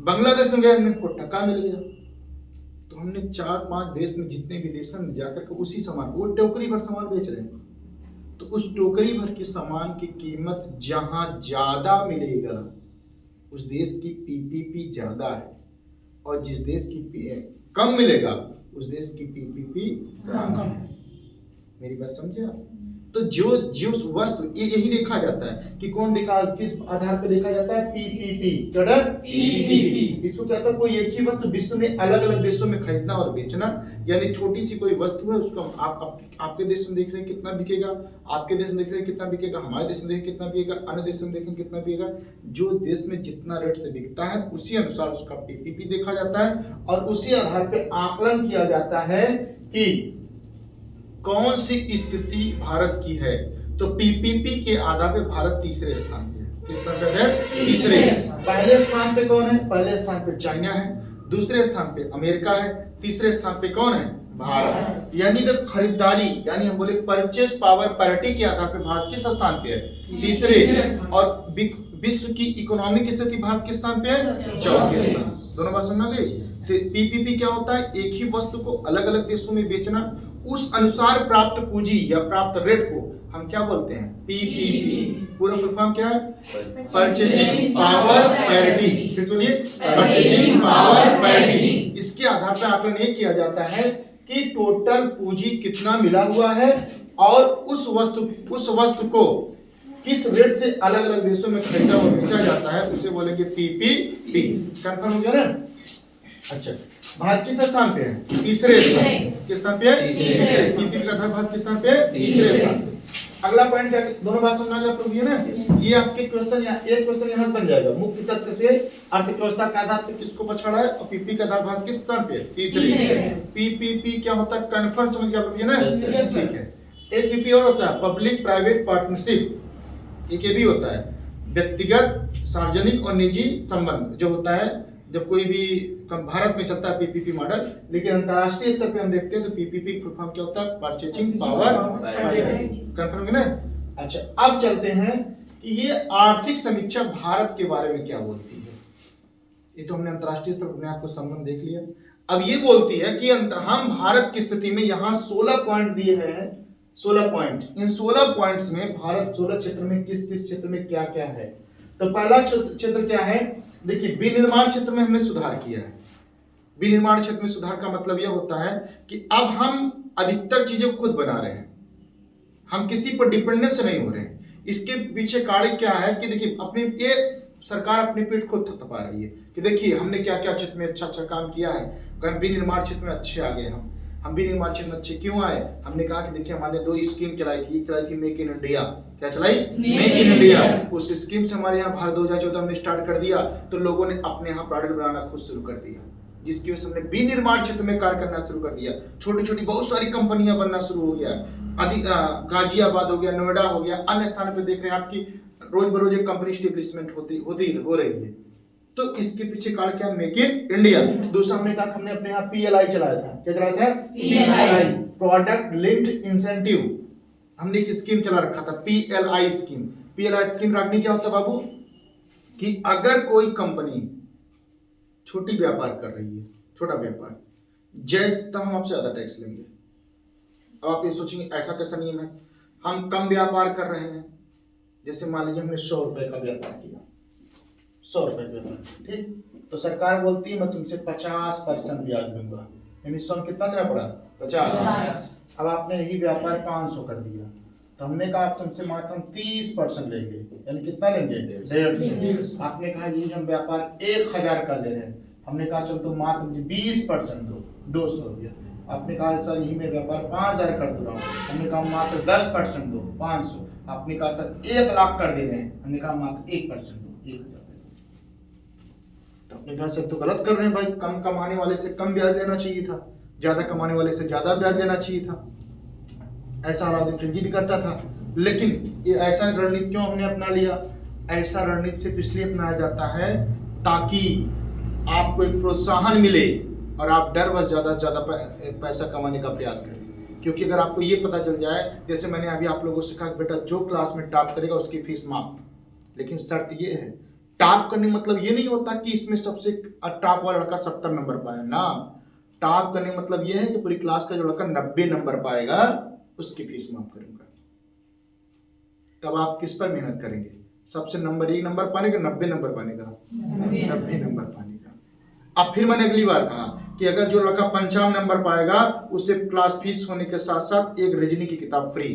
बांग्लादेश में गए, हमको टका मिल गया। तो हमने 4-5 देश में जितने भी देश में जाकर के उसी सामान, वो टोकरी भर सामान बेच रहे हैं, तो उस टोकरी भर के सामान की कीमत जहां ज्यादा मिलेगा उस देश की पीपीपी ज्यादा है, और जिस देश की कम मिलेगा उस देश की पीपीपी कम है। मेरी बात समझे आप? तो जो वस्तु यही देखा जाता है कि कौन देखा, किस आधार पर देखा जाता है? पीपीपी। इसको क्या होता है? कोई एक ही वस्तु विश्व में अलग अलग देशों में खरीदना और बेचना, यानी छोटी सी कोई वस्तु है उसको आपके देश में देख रहे हैं कितना बिकेगा, आपके देश में देख रहे हैं कितना बिकेगा, हमारे देश में देख कितना बिकेगा, अन्य देश में देखें कितना बिकेगा। जो देश में जितना रेट से बिकता है उसी अनुसार उसका पीपीपी देखा जाता है, और उसी आधार पर आकलन किया जाता है कि कौन सी स्थिति भारत की है। तो पीपीपी के आधार पे भारत तीसरे स्थान पे है। किस स्थान पे है? तीसरे। पहले स्थान पे कौन है? पहले स्थान पे चाइना है, दूसरे स्थान पे अमेरिका है, तीसरे स्थान पे कौन है? भारत। यानी कि खरीदारी, यानी हम बोले परचेस पावर पैरिटी के आधार पे भारत किस स्थान पे है? तीसरे। और विश्व की इकोनॉमिक स्थिति भारत किस स्थान पे है? चौथे स्थान। दोनों बात समझ गई? तो पीपीपी क्या होता है? एक ही वस्तु को अलग अलग देशों में बेचना, उस अनुसार प्राप्त पूंजी या प्राप्त रेट को हम क्या बोलते हैं? पीपीपी। पूरा फुल फॉर्म क्या है? Purchasing power parity. फिर सुनिए, परचेजिंग पावर पैरिटी। इसके आधार पर आकलन ये किया जाता है कि टोटल पूंजी कितना मिला हुआ है, और उस वस्तु को किस रेट से अलग अलग देशों में खरीदा और बेचा जाता है, उसे बोलेंगे पीपीपी। कंफर्म हो गया ना? अच्छा, भारत किस स्थान पे है? तीसरे स्थान। किस स्थान पे है? तीसरे। पीपीपी का आधार भारत किस स्थान पे है? तीसरे स्थान। अगला पॉइंट क्या, दोनों बात समझ आ गई है ना? ये आपके क्वेश्चन एक क्वेश्चन यहाँ बन जाएगा। मुख्य तथ्य से अर्थव्यवस्था का आधार पे किसको पछाड़ा है, और पीपीपी का आधार भारत किस स्थान पे है? तीसरे। पीपीपी क्या होता है? कन्फर्म समझ गया आप ना? ठीक है। एक पीपी और होता है पब्लिक प्राइवेट पार्टनरशिप, एक ये भी होता है। व्यक्तिगत, सार्वजनिक और निजी संबंध जो होता है जब कोई भी भारत में चलता है पीपीपी मॉडल, लेकिन अंतरराष्ट्रीय स्तर पे हम देखते हैं तो पीपीपी फुल फॉर्म क्या होता है? Purchasing power पाइवरिटी। कंफर्म है ना? अच्छा, अब चलते हैं कि ये आर्थिक समीक्षा भारत के बारे में क्या बोलती है। ये तो हमने अंतरराष्ट्रीय स्तर पर अपने आप को संबंध देख लिया। अब ये बोलती है कि हम भारत की स्थिति में यहाँ 16 पॉइंट दिए हैं, 16 पॉइंट। इन 16 पॉइंट्स में भारत 16 क्षेत्र में किस किस क्षेत्र में क्या क्या है। तो पहला क्षेत्र क्या है? देखिए, विनिर्माण क्षेत्र में हमने सुधार किया है। विनिर्माण क्षेत्र में सुधार का मतलब यह होता है कि अब हम अधिकतर चीजें खुद बना रहे हैं, हम किसी पर डिपेंडेंस नहीं हो रहे हैं। इसके पीछे कारण क्या है कि देखिए, अपनी ये सरकार अपनी पीठ खुद थपथपा रही है कि देखिए हमने क्या क्या क्षेत्र में अच्छा अच्छा काम किया है। हम विनिर्माण क्षेत्र में अच्छे आ गए। हम विनिर्माण क्षेत्र में अच्छे क्यों आए? हमने कहा कि देखिए हमने 2 स्कीम चलाई थी। एक चलाई थी मेक इन इंडिया। क्या चलाई? Make in India. उस स्कीम से हमारे यहाँ भारत 2014 में स्टार्ट कर दिया तो लोगों ने अपने यहाँ प्रोडक्ट बनाना खुद शुरू कर दिया, जिसकी वजह से हमने विनिर्माण क्षेत्र में कार्य करना शुरू कर दिया। छोटी छोटी बहुत सारी कंपनियां बनना शुरू हो गया। गाजियाबाद हो गया, नोएडा हो गया, अन्य स्थानों पे देख रहे हैं आपकी रोज बरोज एक कंपनी स्टेब्लिशमेंट हो रही है। तो इसके पीछे कारण क्या? Make in India. दूसरा हमने कहा हमने अपने यहाँ पीएलआई चलाया था। क्या चलाया था? PLI, product linked incentive. हमने एक स्कीम चला रखा था, पीएलआई स्कीम। पीएलआई स्कीम रखनी क्या होता बाबू कि अगर कोई कंपनी छोटी व्यापार कर रही है, छोटा व्यापार, जैसे तब हम आपसे ज्यादा टैक्स लेंगे। अब आप ये सोचेंगे ऐसा कैसा नियम है? हम कम व्यापार कर रहे हैं, जैसे मान लीजिए हमने 100 रुपए का व्यापार किया, 100 रुपए का व्यापार, ठीक, तो सरकार बोलती है मैं तुमसे 50% ब्याज दूंगा। यानी 100 में कितना देना पड़ा? 50। अब आपने यही व्यापार 500 कर दिया तो हमने कहा तुमसे मात्र 30% लेंगे, यानी कितना लेंगे? 150। आपने कहा ये हम व्यापार 1000 का ले रहे हैं, हमने कहा चलो तुम मात्र मुझे 20% दो, 200 रुपया। आपने कहा सर यही मैं व्यापार 5000 कर दे रहा हूँ, हमने कहा मात्र 10% दो, 500। आपने कहा सर 1 लाख कर दे रहे हैं, हमने कहा मात्र 1% दो, 1000। तो आपने कहा सर तो गलत कर रहे हैं भाई, कम कमाने वाले से कम ब्याज लेना चाहिए था, ज्यादा कमाने वाले से ज्यादा ब्याज लेना चाहिए था। ऐसा अलाउद्दीन खिलजी भी करता था। लेकिन ये ऐसा रणनीति क्यों हमने अपना लिया? ऐसा रणनीति सिर्फ इसलिए अपनाया जाता है ताकि आपको एक प्रोत्साहन मिले और आप डर बस ज्यादा से ज्यादा पैसा कमाने का प्रयास करें। क्योंकि अगर आपको ये पता चल जाए, जैसे मैंने अभी आप लोगों से कहा बेटा जो क्लास में टॉप करेगा उसकी फीस माफ, लेकिन शर्त ये है टॉप करने मतलब ये नहीं होता कि इसमें सबसे टॉप वाला लड़का 70 नंबर पाए ना। टॉप करने मतलब ये है कि पूरी क्लास का जो लड़का 90 नंबर पाएगा उसकी फीस माफ करूंगा। तब आप किस पर मेहनत करेंगे? सबसे नंबर 1 नंबर पाने का, 90 नंबर पाने का, 90 नंबर पाने का। अब फिर मैंने अगली बार कहा कि अगर जो लड़का 55 नंबर पाएगा उसे क्लास फीस होने के साथ साथ एक रीजनिंग की किताब फ्री।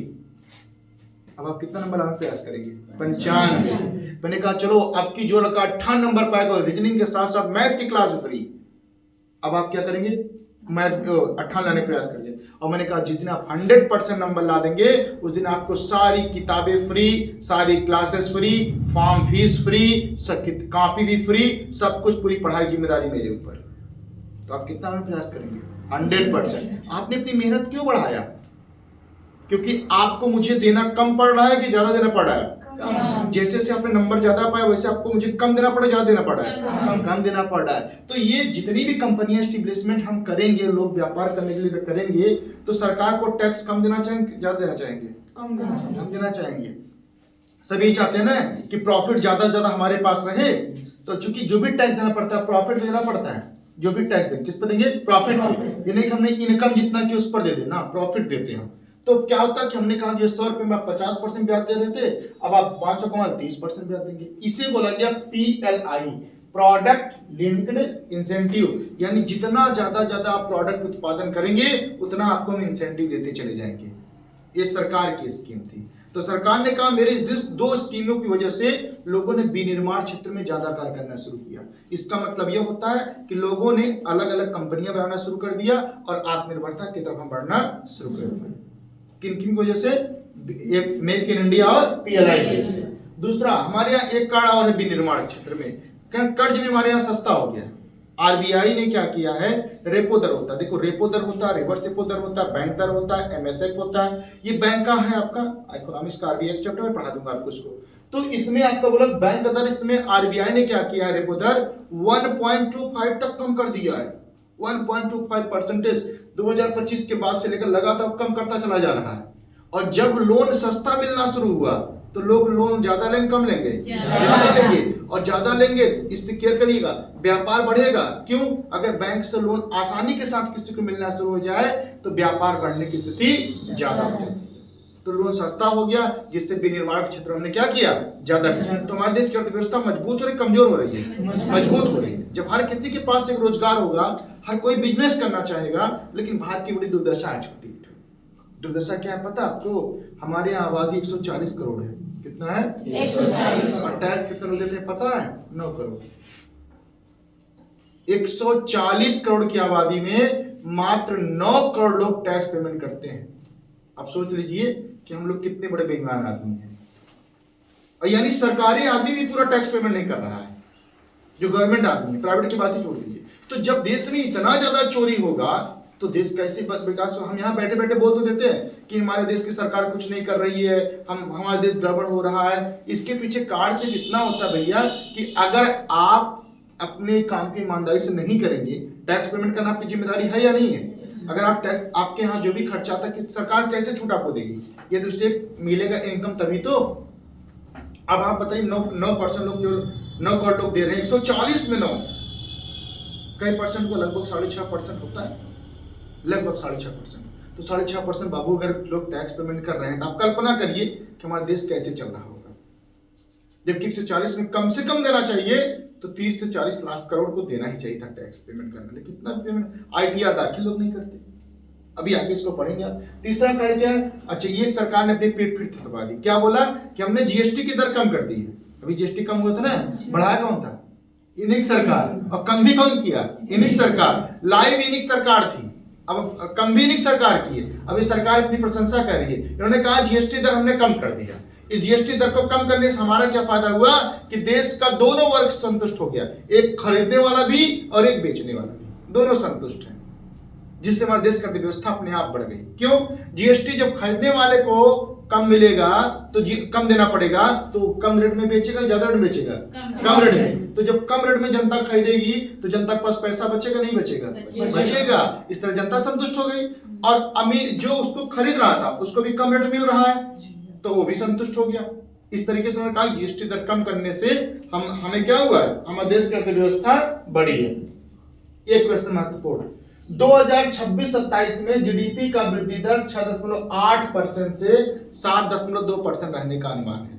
अब आप कितना नंबर लाने का प्रयास करेंगे? 95। मैंने कहा चलो अब की जो लड़का 58 नंबर पाएगा रीजनिंग के साथ साथ मैथ की क्लास फ्री। अब आप क्या करेंगे? मैथ 58 लाने का प्रयास करेंगे। और मैंने कहा जिस दिन आप 100% नंबर ला देंगे उस दिन आपको सारी किताबें फ्री, सारी classes free, form fees free, copy भी फ्री, सब कुछ, पूरी पढ़ाई जिम्मेदारी मेरे ऊपर। तो आप कितना प्रयास करेंगे? 100%। आपने अपनी मेहनत क्यों बढ़ाया? क्योंकि आपको मुझे देना कम पड़ रहा है कि ज्यादा देना पड़ रहा है? जैसे जैसे आपने नंबर ज्यादा पाया वैसे आपको मुझे कम देना पड़ा, ज्यादा देना पड़ा है? कम देना पड़ रहा है। तो ये जितनी भी कंपनियां एस्टेब्लिशमेंट हम करेंगे, लोग व्यापार करने के लिए करेंगे, तो सरकार को टैक्स कम देना चाहेंगे, ज्यादा देना चाहेंगे? कम देना चाहेंगे। सभी चाहते हैं ना कि प्रॉफिट ज्यादा से ज्यादा हमारे पास रहे। तो चूंकि जो भी टैक्स देना पड़ता है प्रॉफिट देना पड़ता है, जो भी टैक्स देंगे किस पर देंगे? प्रॉफिट। ये नहीं कि हमने इनकम जितना की उस पर दे देना, प्रॉफिट देते हैं। तो क्या होता है कि हमने कहा कि 100 रुपए में आप 50% ब्याज दे रहे थे, अब आप 500 कमा 30% ब्याज देंगे। इसे बोला गया पीएलआई, प्रोडक्ट लिंक्ड इंसेंटिव। यानी जितना ज्यादा आप प्रोडक्ट उत्पादन करेंगे उतना आपको हम इंसेंटिव देते चले जाएंगे। ये सरकार की स्कीम थी। तो सरकार ने कहा मेरे इस 2 स्कीमों की वजह से लोगों ने विनिर्माण क्षेत्र में ज्यादा कार्य करना शुरू किया। इसका मतलब यह होता है कि लोगों ने अलग अलग कंपनियां बनाना शुरू कर दिया और आत्मनिर्भरता की तरफ हम बढ़ना शुरू कर दिया। किन किन की वजह से? मेक इन इंडिया और पीएलआई की वजह से। दूसरा हमारे यहाँ एक कार्ड और है विनिर्माण क्षेत्र में, कर्ज भी हमारे यहाँ सस्ता हो गया। आरबीआई ने क्या किया है? रेपो दर होता है, देखो रेपो दर होता है, रिवर्स रेपो दर होता है, बैंक दर होता है, एमएसएफ होता है। ये बैंक का है आपका इकोनॉमिक्स का आरबीआई चैप्टर में पढ़ा दूंगा आपको इसको। तो इसमें आपका बोला बैंक का दर, इसमें आरबीआई ने क्या किया है, रेपो दर 1.25 तक कम कर दिया है। 1.25% 2025 के बाद से लेकर लगातार कम करता चला जा रहा है। और जब लोन सस्ता मिलना शुरू हुआ तो लोग लोन ज्यादा लेंगे कम लेंगे, ज्यादा लेंगे, और ज्यादा लेंगे इससे केयर करिएगा, व्यापार बढ़ेगा। क्यों? अगर बैंक से लोन आसानी के साथ किसी को मिलना शुरू हो जाए तो व्यापार बढ़ने की स्थिति ज्यादा हो जाती है। तो लोन सस्ता हो गया, जिससे विनिर्माण क्षेत्र हमने क्या किया, ज्यादा किया। तो हमारे देश की अर्थव्यवस्था मजबूत हो रही, कमजोर हो रही है, मजबूत हो रही है। जब हर किसी के पास एक रोजगार होगा, हर कोई बिजनेस करना चाहेगा, लेकिन भारत की बड़ी दुर्दशा है। छोटी दुर्दशा क्या है पता आपको? हमारे यहाँ आबादी 140 करोड़ है। कितना है? 140। और टैक्स कितना लोग देते हैं पता है? 9 करोड़। 140 करोड़ की आबादी में मात्र 9 करोड़ लोग टैक्स पेमेंट करते हैं। आप सोच लीजिए कि हम लोग कितने बड़े बेईमान आदमी हैं। और यानी सरकारी आदमी भी पूरा टैक्स पेमेंट नहीं कर रहा है, जो गवर्नमेंट आदमी है। प्राइवेट की बात ही छोड़ दीजिए। तो जब देश में इतना ज्यादा चोरी होगा तो देश कैसे विकास हो? हम यहाँ बैठे बैठे बोल तो देते हैं कि हमारे देश की सरकार कुछ नहीं कर रही है, हमारा देश गड़बड़ हो रहा है। इसके पीछे कार्ड से इतना होता है भैया कि अगर आप अपने काम की ईमानदारी से नहीं करेंगे, टैक्स पेमेंट करना आपकी जिम्मेदारी है या नहीं है? अगर आप टैक्स, आपके यहाँ जो भी खर्चा आता है कि सरकार कैसे छूट आपको देगी? यदि उसे मिलेगा इनकम तभी तो। अब आप बताइए 9% लोग, जो 9 करोड़ लोग दे रहे हैं, 140 में 9, कई परसेंट को लगभग 6.5% होता है, लगभग 6.5%। तो 6.5% बाबू अगर लोग टैक्स पेमेंट कर रहे हैं तो आप कल्पना करिए कि हमारा देश कैसे चल रहा होगा। जबकि 140 में कम से कम देना चाहिए तो 30 से 40 लाख करोड़ को देना ही चाहिए था टैक्स पेमेंट करने, लेकिन कितना पेमेंट, आईटीआर दाखिल लोग नहीं करते। अभी आगे इसको पढ़ेंगे आप। तीसरा कार्य क्या है? अच्छा, ये सरकार ने अपनी पेट फिर थपा दी। क्या बोला कि हमने जीएसटी की दर कम कर दी है। अभी जीएसटी कम हुआ था ना, बढ़ाया कौन था? इन्हीं सरकार। और कम भी कौन किया? इन्हीं सरकार। लाइव इन्हीं सरकार थी, अब कम भी नहीं सरकार की है। अब ये सरकार अपनी प्रशंसा कर रही है। इन्होंने कहा जीएसटी दर हमने कम कर दिया। इस जीएसटी दर को कम करने से हमारा क्या फायदा हुआ कि देश का दोनों वर्ग संतुष्ट हो गया, एक खरीदने वाला भी और एक बेचने वाला भी, दोनों संतुष्ट हैं, जिससे हमारे देश की अर्थव्यवस्था अपने आप बढ़ गई। क्यों? जीएसटी जब खरीदने वाले को कम मिलेगा तो कम देना पड़ेगा, तो कम रेट में बेचेगा, ज्यादा रेट में बेचेगा, कम रेट में। तो जब कम रेट में जनता खरीदेगी तो जनता के पास पैसा बचेगा, नहीं बचेगा? बचेगा। इस तरह जनता संतुष्ट हो गई, और अमीर जो उसको खरीद रहा था उसको भी कम रेट मिल रहा है, तो वो भी संतुष्ट हो गया। इस तरीके से उन्होंने कहा जीएसटी दर कम करने से हमें क्या हुआ? हमारे देश की अर्थव्यवस्था बढ़ी है। एक क्वेश्चन महत्वपूर्ण, 2026-27 में जीडीपी का वृद्धि दर 6.8% से 7.2% रहने का अनुमान है।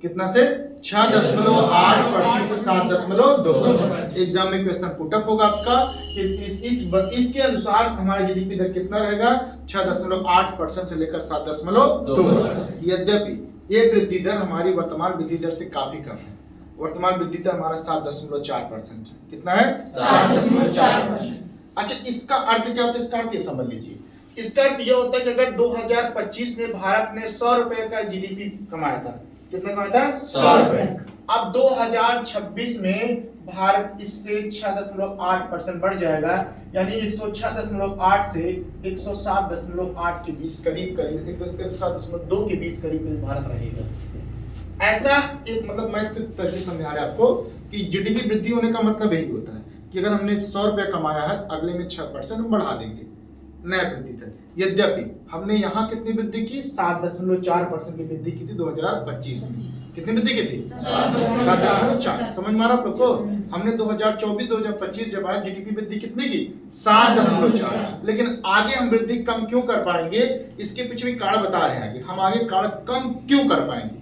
कितना से? 6.8% से 7.2%। एग्जाम में क्वेश्चन पुटअप होगा आपका कि इसके अनुसार हमारा जीडीपी दर कितना रहेगा? 6.8% से लेकर 7.2%। यद्यपि ये वृद्धि दर हमारी वर्तमान वृद्धि दर से काफी कम है। वर्तमान वृद्धि दर हमारा 7.4% है। कितना है? 7.4%। अच्छा, इसका अर्थ क्या होता है? इसका अर्थ ये समझ लीजिए। इसका अर्थ यह होता है कि अगर 2025 में भारत ने 100 रुपए का जीडीपी कमाया था, कितना कमाया था? 100 रुपए। अब 2026 में भारत इससे 6.8% बढ़ जाएगा, यानी 106.8 से 107.8 के बीच करीब 107.2 के बीच करीब भारत रहेगा। ऐसा एक मतलब मैं तरीके समझा रहा आपको कि जीडीपी वृद्धि होने का मतलब यही होता है कि अगर हमने 100 रुपया कमाया है, अगले में 6% हम बढ़ा देंगे, नया वृद्धि तक। यद्यपि हमने यहाँ कितनी वृद्धि की? 7.4% की वृद्धि की थी 2025 में। कितनी वृद्धि की थी? 7.4। समझ में आ रहा आप लोग को? हमने 2024-2025 जब आया जीडीपी वृद्धि कितनी की? 7.4। लेकिन आगे हम वृद्धि कम क्यों कर पाएंगे? इसके पीछे भी कारण बता रहे हैं। हम आगे कारण कम क्यों कर पाएंगे?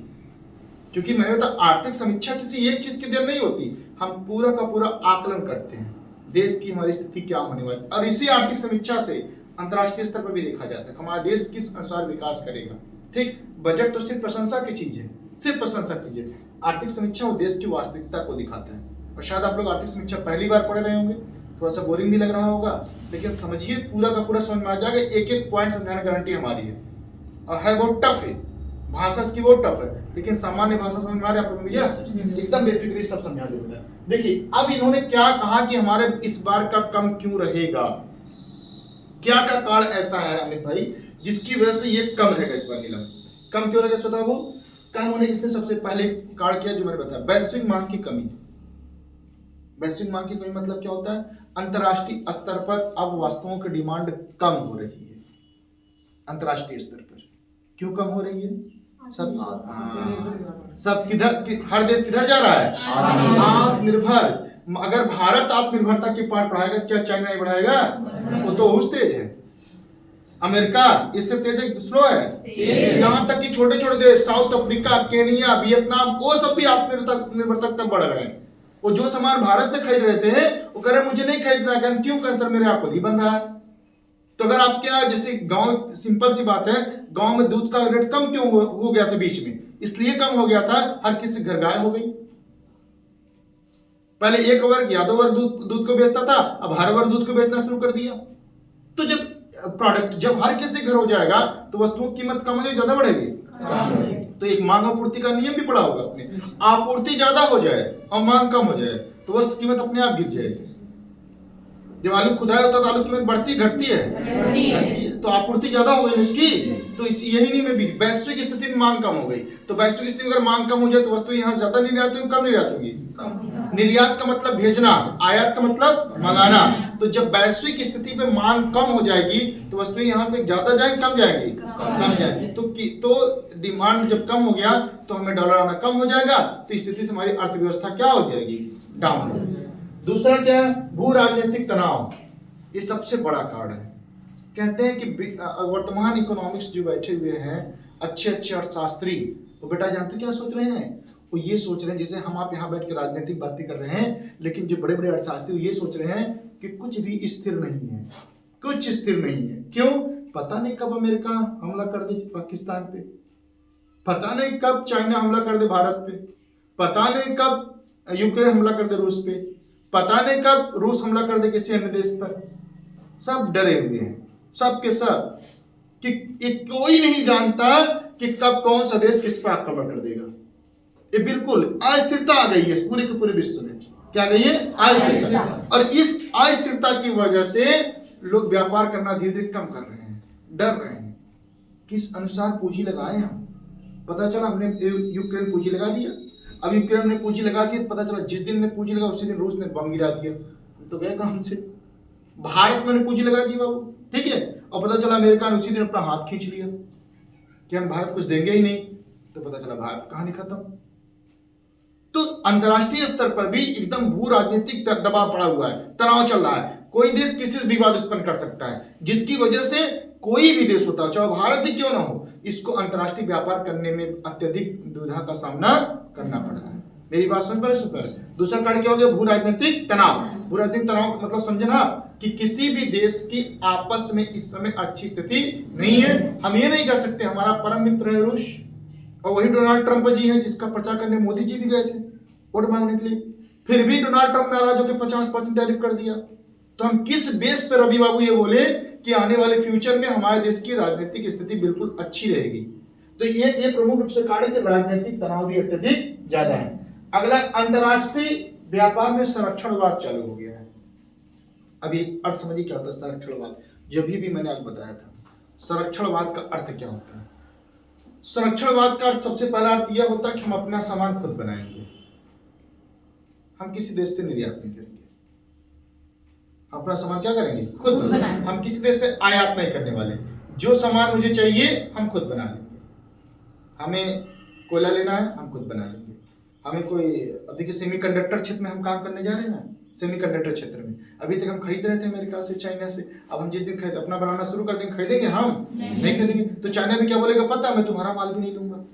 क्योंकि मैंने बताया आर्थिक समीक्षा किसी एक चीज की देन नहीं होती, हम पूरा का पूरा आकलन करते हैं देश की हमारी स्थिति क्या होने वाली, और इसी आर्थिक समीक्षा से अंतर्राष्ट्रीय स्तर पर भी देखा जाता है हमारा देश किस अनुसार विकास करेगा। ठीक, बजट तो सिर्फ प्रशंसा की चीज है, सिर्फ प्रशंसा की चीज है। आर्थिक समीक्षा वो देश की वास्तविकता को दिखाता है। और शायद आप लोग आर्थिक समीक्षा पहली बार पढ़ रहे होंगे, थोड़ा सा बोरिंग भी लग रहा होगा, लेकिन समझिए पूरा का पूरा समझ में आ जाएगा। एक एक पॉइंट समझाने की गारंटी हमारी है, और है बहुत टफ है, भाषा की बहुत टफ है, लेकिन सामान्य भाषा समझ में आ रही है आप लोग भैया? एकदम बेफिक्री सब समझा दूंगा। देखिए अब इन्होंने क्या कहा कि हमारे इस बार का कम क्यों रहेगा, क्या का कारण ऐसा है अमित भाई जिसकी वजह से ये कम रहेगा इस बार नीलम? कम क्यों रहेगा स्वतः वो? कम होने किसने सबसे पहले कार्ड किया, जो मैंने बताया, वैश्विक मांग की कमी। वैश्विक मांग की कमी मतलब क्या होता है, अंतरराष्ट्रीय स्तर पर अब वस्तुओं की डिमांड कम हो रही है। अंतरराष्ट्रीय स्तर पर क्यों कम हो रही है? सब हर देश किधर जा रहा है? आत्मनिर्भर। अगर भारत आत्मनिर्भरता की पाठ पढ़ाएगा, क्या चाइना नहीं बढ़ाएगा? वो तो उस तेज है। अमेरिका इससे तेज है, स्लो है। यहाँ तक कि छोटे छोटे देश, साउथ अफ्रीका, केनिया, वियतनाम, वो सब भी आत्मनिर्भरता तक बढ़ रहे हैं। वो जो सामान भारत से खरीद रहे थे, वो कह रहे मुझे नहीं खरीदना है। क्यों? सर मेरे यहाँ खुद ही बन रहा है। तो अगर आपके यहाँ जैसे गांव, सिंपल सी बात है, गांव में दूध का रेट कम क्यों हो गया था बीच में? इसलिए कम हो गया था, हर किसी घर गाय हो गई। पहले एक वर्ग यादव वर्ग दूध को बेचता था, अब हर वर्ग दूध को बेचना शुरू कर दिया। तो जब प्रोडक्ट जब हर किसी घर हो जाएगा, तो वस्तुओं की कीमत कम हो जाएगी, ज्यादा बढ़ेगी। तो एक मांग और पूर्ति का नियम भी पड़ा होगा अपने। आपूर्ति ज्यादा हो जाए और मांग कम हो जाए, तो वस्तु कीमत अपने आप गिर जाएगी। जब आलू खुदाई होता है तो आलू की कीमत बढ़ती घटती है, तो आपूर्ति ज्यादा हो गई उसकी। तो यही नहीं में भी वैश्विक स्थिति में मांग कम हो गई। तो वैश्विक स्थिति में अगर मांग कम हो जाए, तो वस्तु यहाँ ज्यादा निर्यात होगी, कम निर्यात होगी। निर्यात का मतलब भेजना, आयात का मतलब मंगाना। तो जब वैश्विक स्थिति पे मांग कम हो जाएगी, तो वस्तु यहाँ से ज्यादा जाएंगी, कम जाएंगी, कम जाएंगी। तो डिमांड जब कम हो गया, तो हमें डॉलर आना कम हो जाएगा। तो इस स्थिति से हमारी अर्थव्यवस्था क्या हो जाएगी? डाउन। दूसरा क्या है? भू राजनीतिक तनाव। ये सबसे बड़ा कार्ड है। कहते हैं कि वर्तमान इकोनॉमिक्स जो बैठे हुए हैं, अच्छे अच्छे अर्थशास्त्री, वो बेटा जानते क्या सोच रहे हैं? वो ये सोच रहे हैं, जैसे हम आप यहाँ बैठ के राजनीतिक बातें कर रहे हैं, लेकिन जो बड़े बड़े अर्थशास्त्री ये सोच रहे हैं कि कुछ भी स्थिर नहीं है, कुछ स्थिर नहीं है। क्यों? पता नहीं कब अमेरिका हमला कर दे पाकिस्तान पे, पता नहीं कब चाइना हमला कर दे भारत पे, पता नहीं कब यूक्रेन हमला कर दे रूस पे, पता नहीं कब रूस हमला कर दे किसी अन्य देश पर। सब डरे हुए हैं, सब के सब, कि कोई नहीं जानता कि कब कौन सा देश किस पर आक्रमण कर देगा। ये बिल्कुल अस्थिरता आ गई है पूरे के पूरे विश्व में। क्या गई है? अस्थिरता। और इस अस्थिरता की वजह से लोग व्यापार करना धीरे धीरे कम कर रहे हैं, डर रहे हैं। किस अनुसार पूंजी लगाए हम? पता चला हमने यूक्रेन पूंजी लगा दिया। अब यूक्रेन ने पूंजी लगा दी, पता चला जिस दिन ने पूंजी लगा उसी दिन रूस ने बम गिरा दिया। तो गए काम से। भारत में पूंजी लगा दी बाबू, ठीक है, और पता चला अमेरिका ने उसी दिन अपना हाथ खींच लिया कि हम भारत कुछ देंगे ही नहीं। तो पता चला भारत कहानी खत्म। तो अंतरराष्ट्रीय स्तर पर भी एकदम भू राजनीतिक दबाव पड़ा हुआ है, तनाव चल रहा है। कोई देश किसी से विवाद उत्पन्न कर सकता है, जिसकी वजह से कोई भी देश होता, चाहे भारत ही क्यों ना हो, इसको अंतरराष्ट्रीय व्यापार करने में अत्यधिक दुविधा का सामना करना पड़ रहा है। मेरी बात समझ पा रहे? दूसरा कार्ड क्या हो गया? भू राजनीतिक तनाव। भू राजनीतिक तनाव का मतलब समझे ना, कि किसी भी देश की आपस में इस समय अच्छी स्थिति नहीं है। हम ये नहीं कर सकते, हमारा परम मित्र है रूस, और वही डोनाल्ड ट्रंप जी हैं, जिसका प्रचार करने मोदी जी भी गए थे वोट मांगने के लिए। फिर भी डोनाल्ड ट्रंप नाराज होकर 50% टैरिफ कर दिया। तो हम किस बेस पर रवि बाबू ये बोले कि आने वाले फ्यूचर में हमारे देश की राजनीतिक स्थिति बिल्कुल अच्छी रहेगी? तो ये प्रमुख रूप से कार्ड है कि राजनीतिक तनाव भी अत्यधिक ज्यादा है। अगला, अंतरराष्ट्रीय व्यापार में संरक्षणवाद चालू हो गया है। अभी अर्थ समझिए क्या होता है संरक्षणवाद। जब भी मैंने आपको बताया था संरक्षणवाद का अर्थ क्या होता है। संरक्षणवाद का सबसे पहला अर्थ यह होता है कि हम अपना सामान खुद बनाएंगे, हम किसी देश से निर्यात नहीं करेंगे। अपना सामान क्या करेंगे? खुद बनाएंगे। हम किसी देश से आयात नहीं करने वाले। जो सामान मुझे चाहिए हम खुद बना लेंगे। हमें कोयला लेना है, हम खुद बना लेंगे। हमें कोई, अब देखिए सेमीकंडक्टर क्षेत्र में हम काम करने जा रहे हैं ना, सेमीकंडक्टर क्षेत्र में अभी तक हम खरीद रहे थे अमेरिका से, चाइना से। अब हम जिस दिन खरीद अपना बनाना शुरू कर देंगे, खरीदेंगे हम? नहीं खरीदेंगे। तो चाइना भी क्या बोलेगा पता, मैं तुम्हारा माल भी नहीं लूंगा,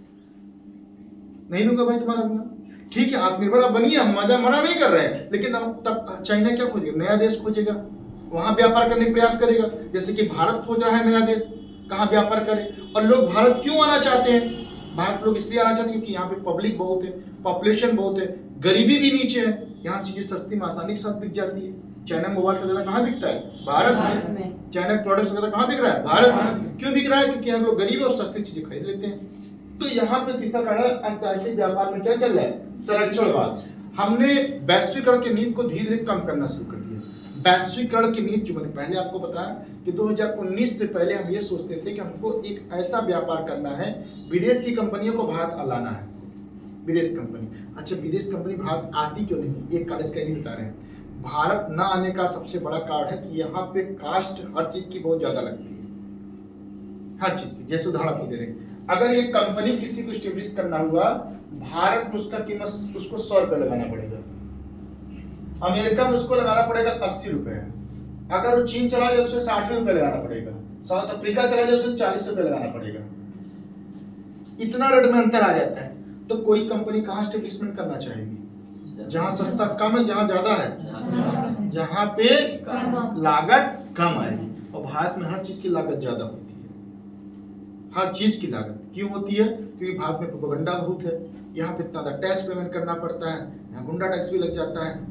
नहीं लूंगा भाई तुम्हारा माल। ठीक है, आत्मनिर्भर आप बनिए, हम मना नहीं कर रहे हैं, लेकिन तब चाइना क्या खोजेगा? नया देश खोजेगा, वहां व्यापार करने का प्रयास करेगा। जैसे कि भारत खोज रहा है नया देश, कहाँ व्यापार करे। और लोग भारत क्यों आना चाहते हैं? भारत लोग इसलिए आना चाहते हैं क्योंकि यहाँ पे पब्लिक बहुत है, पॉपुलेशन बहुत है, गरीबी भी नीचे है, यहाँ चीजें सस्ती में आसानी के साथ बिक जाती है। चाइना मोबाइल से ज्यादा कहाँ बिकता है? भारत में। चाइना प्रोडक्ट से ज्यादा कहाँ बिक रहा है? भारत में। क्यों बिक रहा है? क्योंकि हम लोग गरीब है और सस्ती चीजें खरीद लेते हैं। तो यहाँ पे तीसरा कार्ड है, अंतर्राष्ट्रीय व्यापार में क्या चल रहा है? संरक्षणवाद। हमने वैश्वीकरण की नीति को धीरे धीरे कम करना शुरू कर दिया। वैश्वीकरण की नीति जो बनी, पहले आपको बताया कि 2019 से पहले हम ये सोचते थे कि हमको एक ऐसा व्यापार करना है, विदेश की कंपनियों को भारत लाना है, विदेश कंपनी। अच्छा, विदेश कंपनी भारत आती क्यों नहीं? एक कारण इसका नहीं बता रहे हैं। भारत न आने का सबसे बड़ा कारण है कि यहाँ पे कास्ट हर चीज की बहुत ज्यादा लगती है, हर चीज की। जैसे उदाहरण आपको दे रहे हैं, अगर ये कंपनी किसी को स्टेब्लिश करना हुआ, भारत में उसका कीमत उसको 100 रुपए लगाना पड़ेगा, अमेरिका में उसको लगाना पड़ेगा 80 रुपए, अगर वो चीन चला जाए उसे 60 रुपए लगाना पड़ेगा, साउथ अफ्रीका चला जाए उसे 40 रुपए लगाना पड़ेगा। इतना रेट में अंतर आ जाता है। तो कोई कंपनी कहाँ स्टेब्लिशमेंट करना चाहेगी? जहां सस्ता कम है, जहां ज्यादा है, जहां पे लागत कम आएगी। और भारत में हर चीज की लागत ज्यादा होती है, हर चीज की लागत क्यों होती है? क्योंकि भारत में प्रोपेगेंडा बहुत है, यहाँ पे इतना टैक्स पेमेंट करना पड़ता है, यहाँ गुंडा टैक्स भी लग जाता है,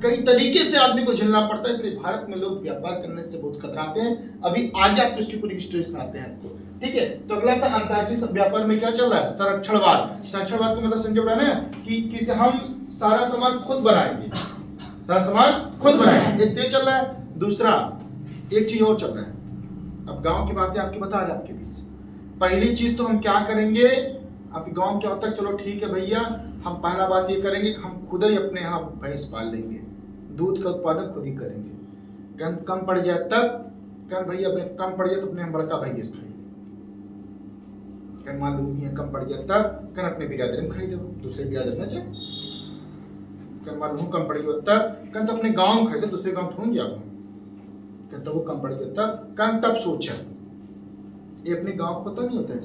कई तरीके से आदमी को झेलना पड़ता है। इसलिए भारत में लोग व्यापार करने से बहुत कतराते हैं। अभी आज आपको उसकी पूरी हिस्ट्री सुनाते हैं आपको, ठीक है? तो अगला था अंतर्राष्ट्रीय व्यापार में क्या चल रहा है? संरक्षणवाद। संरक्षणवाद का मतलब समझ रहा है ना कि हम सारा सामान खुद बनाएंगे, सारा सामान खुद बनाएंगे, एक तो चल रहा है। दूसरा एक चीज और चल रहा है, अब गांव की बातें आपकी बता रहे आपके बीच। पहली चीज तो हम क्या करेंगे, आपके गांव में क्या होता है, चलो ठीक है भैया, हम पहला बात ये करेंगे कि हम खुद ही अपने यहाँ भैंस पाल लेंगे, दूध का उत्पादन खुद ही करेंगे। गंद कम पड़ जाए तब कह भैया, अपने कम पड़ जाए तो अपने हम बड़का भैंस खाइए, मान लो कि कम पड़ जाए तब कन अपने बिरादरी में खाई दो, दूसरे बिरादरी में जाओ। कन मान लो कम पड़ गया तब कन तो अपने गांव में खाई दो, दूसरे गांव थोड़ी जाओ। कहता वो कम पड़ गया तब कन तब सोचा, ये अपने गांव को तो नहीं होता है।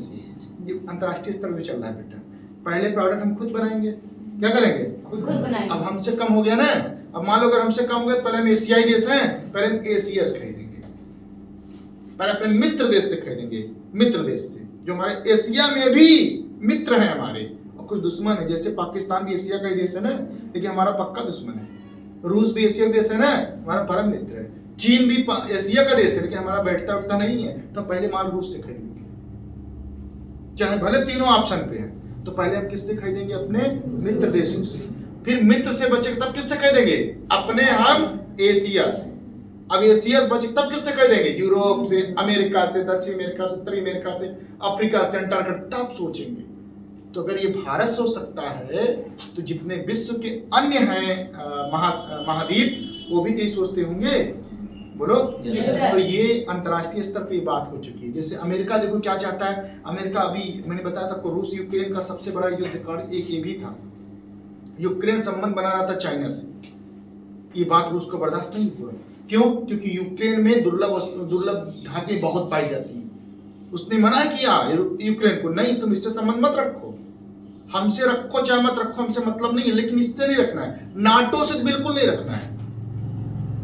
ये अंतर्राष्ट्रीय स्तर पे चल रहा है बेटा। पहले प्रोडक्ट हम खुद बनाएंगे, क्या करेंगे? खुद बनाएंगे। अब हमसे कम हो गया ना, अब मान लो अगर हमसे कम हो गया, पहले हम एशियाई देश हैं, पहले हम एशिया से खरीदेंगे, पहले अपने मित्र देश से खरीदेंगे, मित्र देश से जो हमारे एशिया में भी मित्र हैं हमारे, और कुछ दुश्मन है। जैसे पाकिस्तान भी एशिया का ही देश है ना, लेकिन हमारा पक्का दुश्मन है। रूस भी एशिया का देश है ना, हमारा परम मित्र है। चीन भी एशिया का देश है, लेकिन हमारा बैठता उठता नहीं है। तो पहले माल रूस से खरीदेंगे, चाहे भले तीनों ऑप्शन पे है। तो पहले हम किससे खरीदेंगे? अपने मित्र देशों से। फिर मित्र से बचे तब किससे खरीदेंगे? अपने हम एशिया से। अब एशिया से बचे तब किससे खरीदेंगे? यूरोप से, अमेरिका से, दक्षिण अमेरिका से, उत्तरी अमेरिका से, अफ्रीका से, अंटार्कटिका, तब सोचेंगे। तो अगर ये भारत सोच सकता है तो जितने विश्व के अन्य हैं महाद्वीप, वो भी यही सोचते होंगे, बोलो। तो ये अंतर्राष्ट्रीय स्तर पे बात हो चुकी है। जैसे अमेरिका देखो क्या चाहता है। अमेरिका, अभी मैंने बताया था आपको, रूस यूक्रेन का सबसे बड़ा युद्ध कांड एक ये भी था, यूक्रेन संबंध बना रहा था चाइना से। ये बात रूस को बर्दाश्त नहीं हुआ। क्यों? क्योंकि यूक्रेन में दुर्लभ धातुएं बहुत पाई जाती है। उसने मना किया यूक्रेन को, नहीं तुम इससे संबंध मत रखो, हमसे रखो चाहे मत रखो, हमसे मतलब नहीं है, लेकिन इससे नहीं रखना है, नाटो से बिल्कुल नहीं रखना है,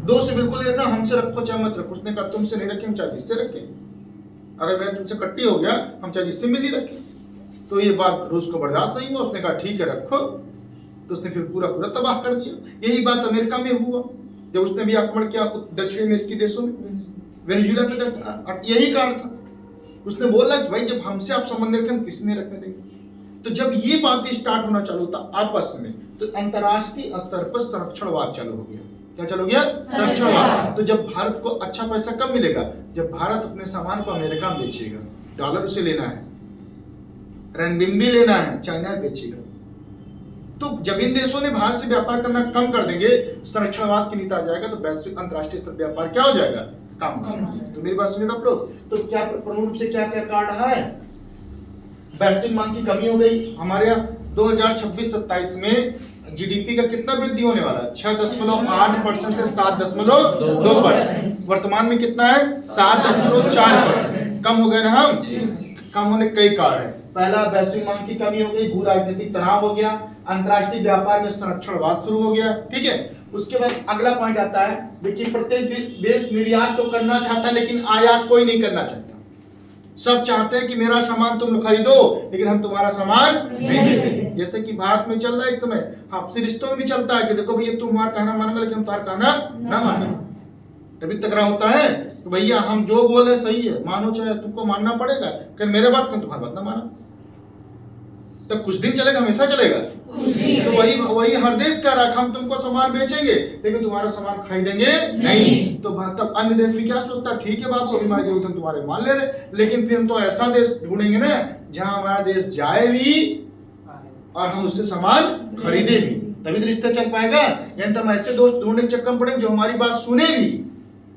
दो से बिल्कुल नहीं रखना, हमसे रखो चाहे मत रखो। उसने कहा तुमसे नहीं रखें, हम चाहे जिससे रखें, अगर मेरा तुमसे कट्टी हो गया हम चाहे जिससे मिल ही रखें। तो ये बात रूस को बर्दाश्त नहीं हुआ, उसने कहा ठीक है रखो। तो उसने फिर पूरा तबाह कर दिया। यही बात अमेरिका में हुआ जब उसने भी आक्रमण किया दक्षिण अमेरिकी देशों में, वेनेजुएला में। यही कारण था, उसने बोला कि भाई जब हमसे आप संबंध रखें किसी ने रखने देंगे। तो जब ये बातें स्टार्ट होना चालू था आपस में, तो अंतर्राष्ट्रीय स्तर पर संरक्षणवाद चालू हो गया। क्या चालू हो गया? संरक्षणवाद। तो जब भारत को अच्छा पैसा कब मिलेगा? जब भारत अपने सामान को अमेरिका में बेचेगा, डॉलर उसे लेना है, रेनबिम्बी लेना है, चाइना बेचेगा। तो जब इन देशों ने भारत से व्यापार करना कम कर देंगे, संरक्षणवाद की नीति आ जाएगा, तो वैश्विक अंतर्राष्ट्रीय स्तर व्यापार क्या हो जाएगा? कम। तो मेरी बात सुनिए आप लोग। तो क्या प्रमुख रूप से क्या क्या कारण रहा है? वैश्विक मांग की कमी हो गई। हमारे यहाँ 2026-27 में जीडीपी का कितना वृद्धि होने वाला है? 6.8% से 7.2%। वर्तमान में कितना है? 7.4%। कम हो गए ना हम? कम होने कई कारण है। पहला, वैश्विक मांग की कमी हो गई, भू राजनीतिक तनाव हो गया, अंतर्राष्ट्रीय व्यापार में संरक्षणवाद शुरू हो गया, ठीक है। उसके बाद अगला पॉइंट आता है, देखिए प्रत्येक देश निर्यात तो करना चाहता है, लेकिन आयात कोई नहीं करना चाहता। सब चाहते हैं कि मेरा सामान तुम खरीदो, लेकिन हम तुम्हारा सामान नहीं खरीदेंगे। जैसे कि भारत में चल रहा है इस समय, आपसे रिश्तों में भी चलता है कि देखो भैया तुम हमारा कहना मानोगे, लेकिन हम तुम्हारा कहना ना माने। तभी तकरार होता है तो भैया हम जो बोल रहे सही है, मानो चाहे तुमको मानना पड़ेगा, लेकिन मेरे बात क्यों तुम्हारी बात ना मानो। तो कुछ दिन चलेगा, हमेशा चलेगा? तो वही हर देश कह रहा है, हम तुमको सामान बेचेंगे लेकिन तुम्हारा सामान खरीदेंगे नहीं। तो तब अन्य देश भी क्या सोचता, ठीक है बाबू, अभी हमारे हम तुम्हारे माल ले रहे, लेकिन फिर हम तो ऐसा देश ढूंढेंगे ना जहां हमारा देश जाए भी और हम उससे सामान खरीदे भी, तभी तो रिश्ता चल पाएगा। यानी तो हम ऐसे दोस्त ढूंढने के चक्कर में पड़ेंगे जो हमारी बात सुने भी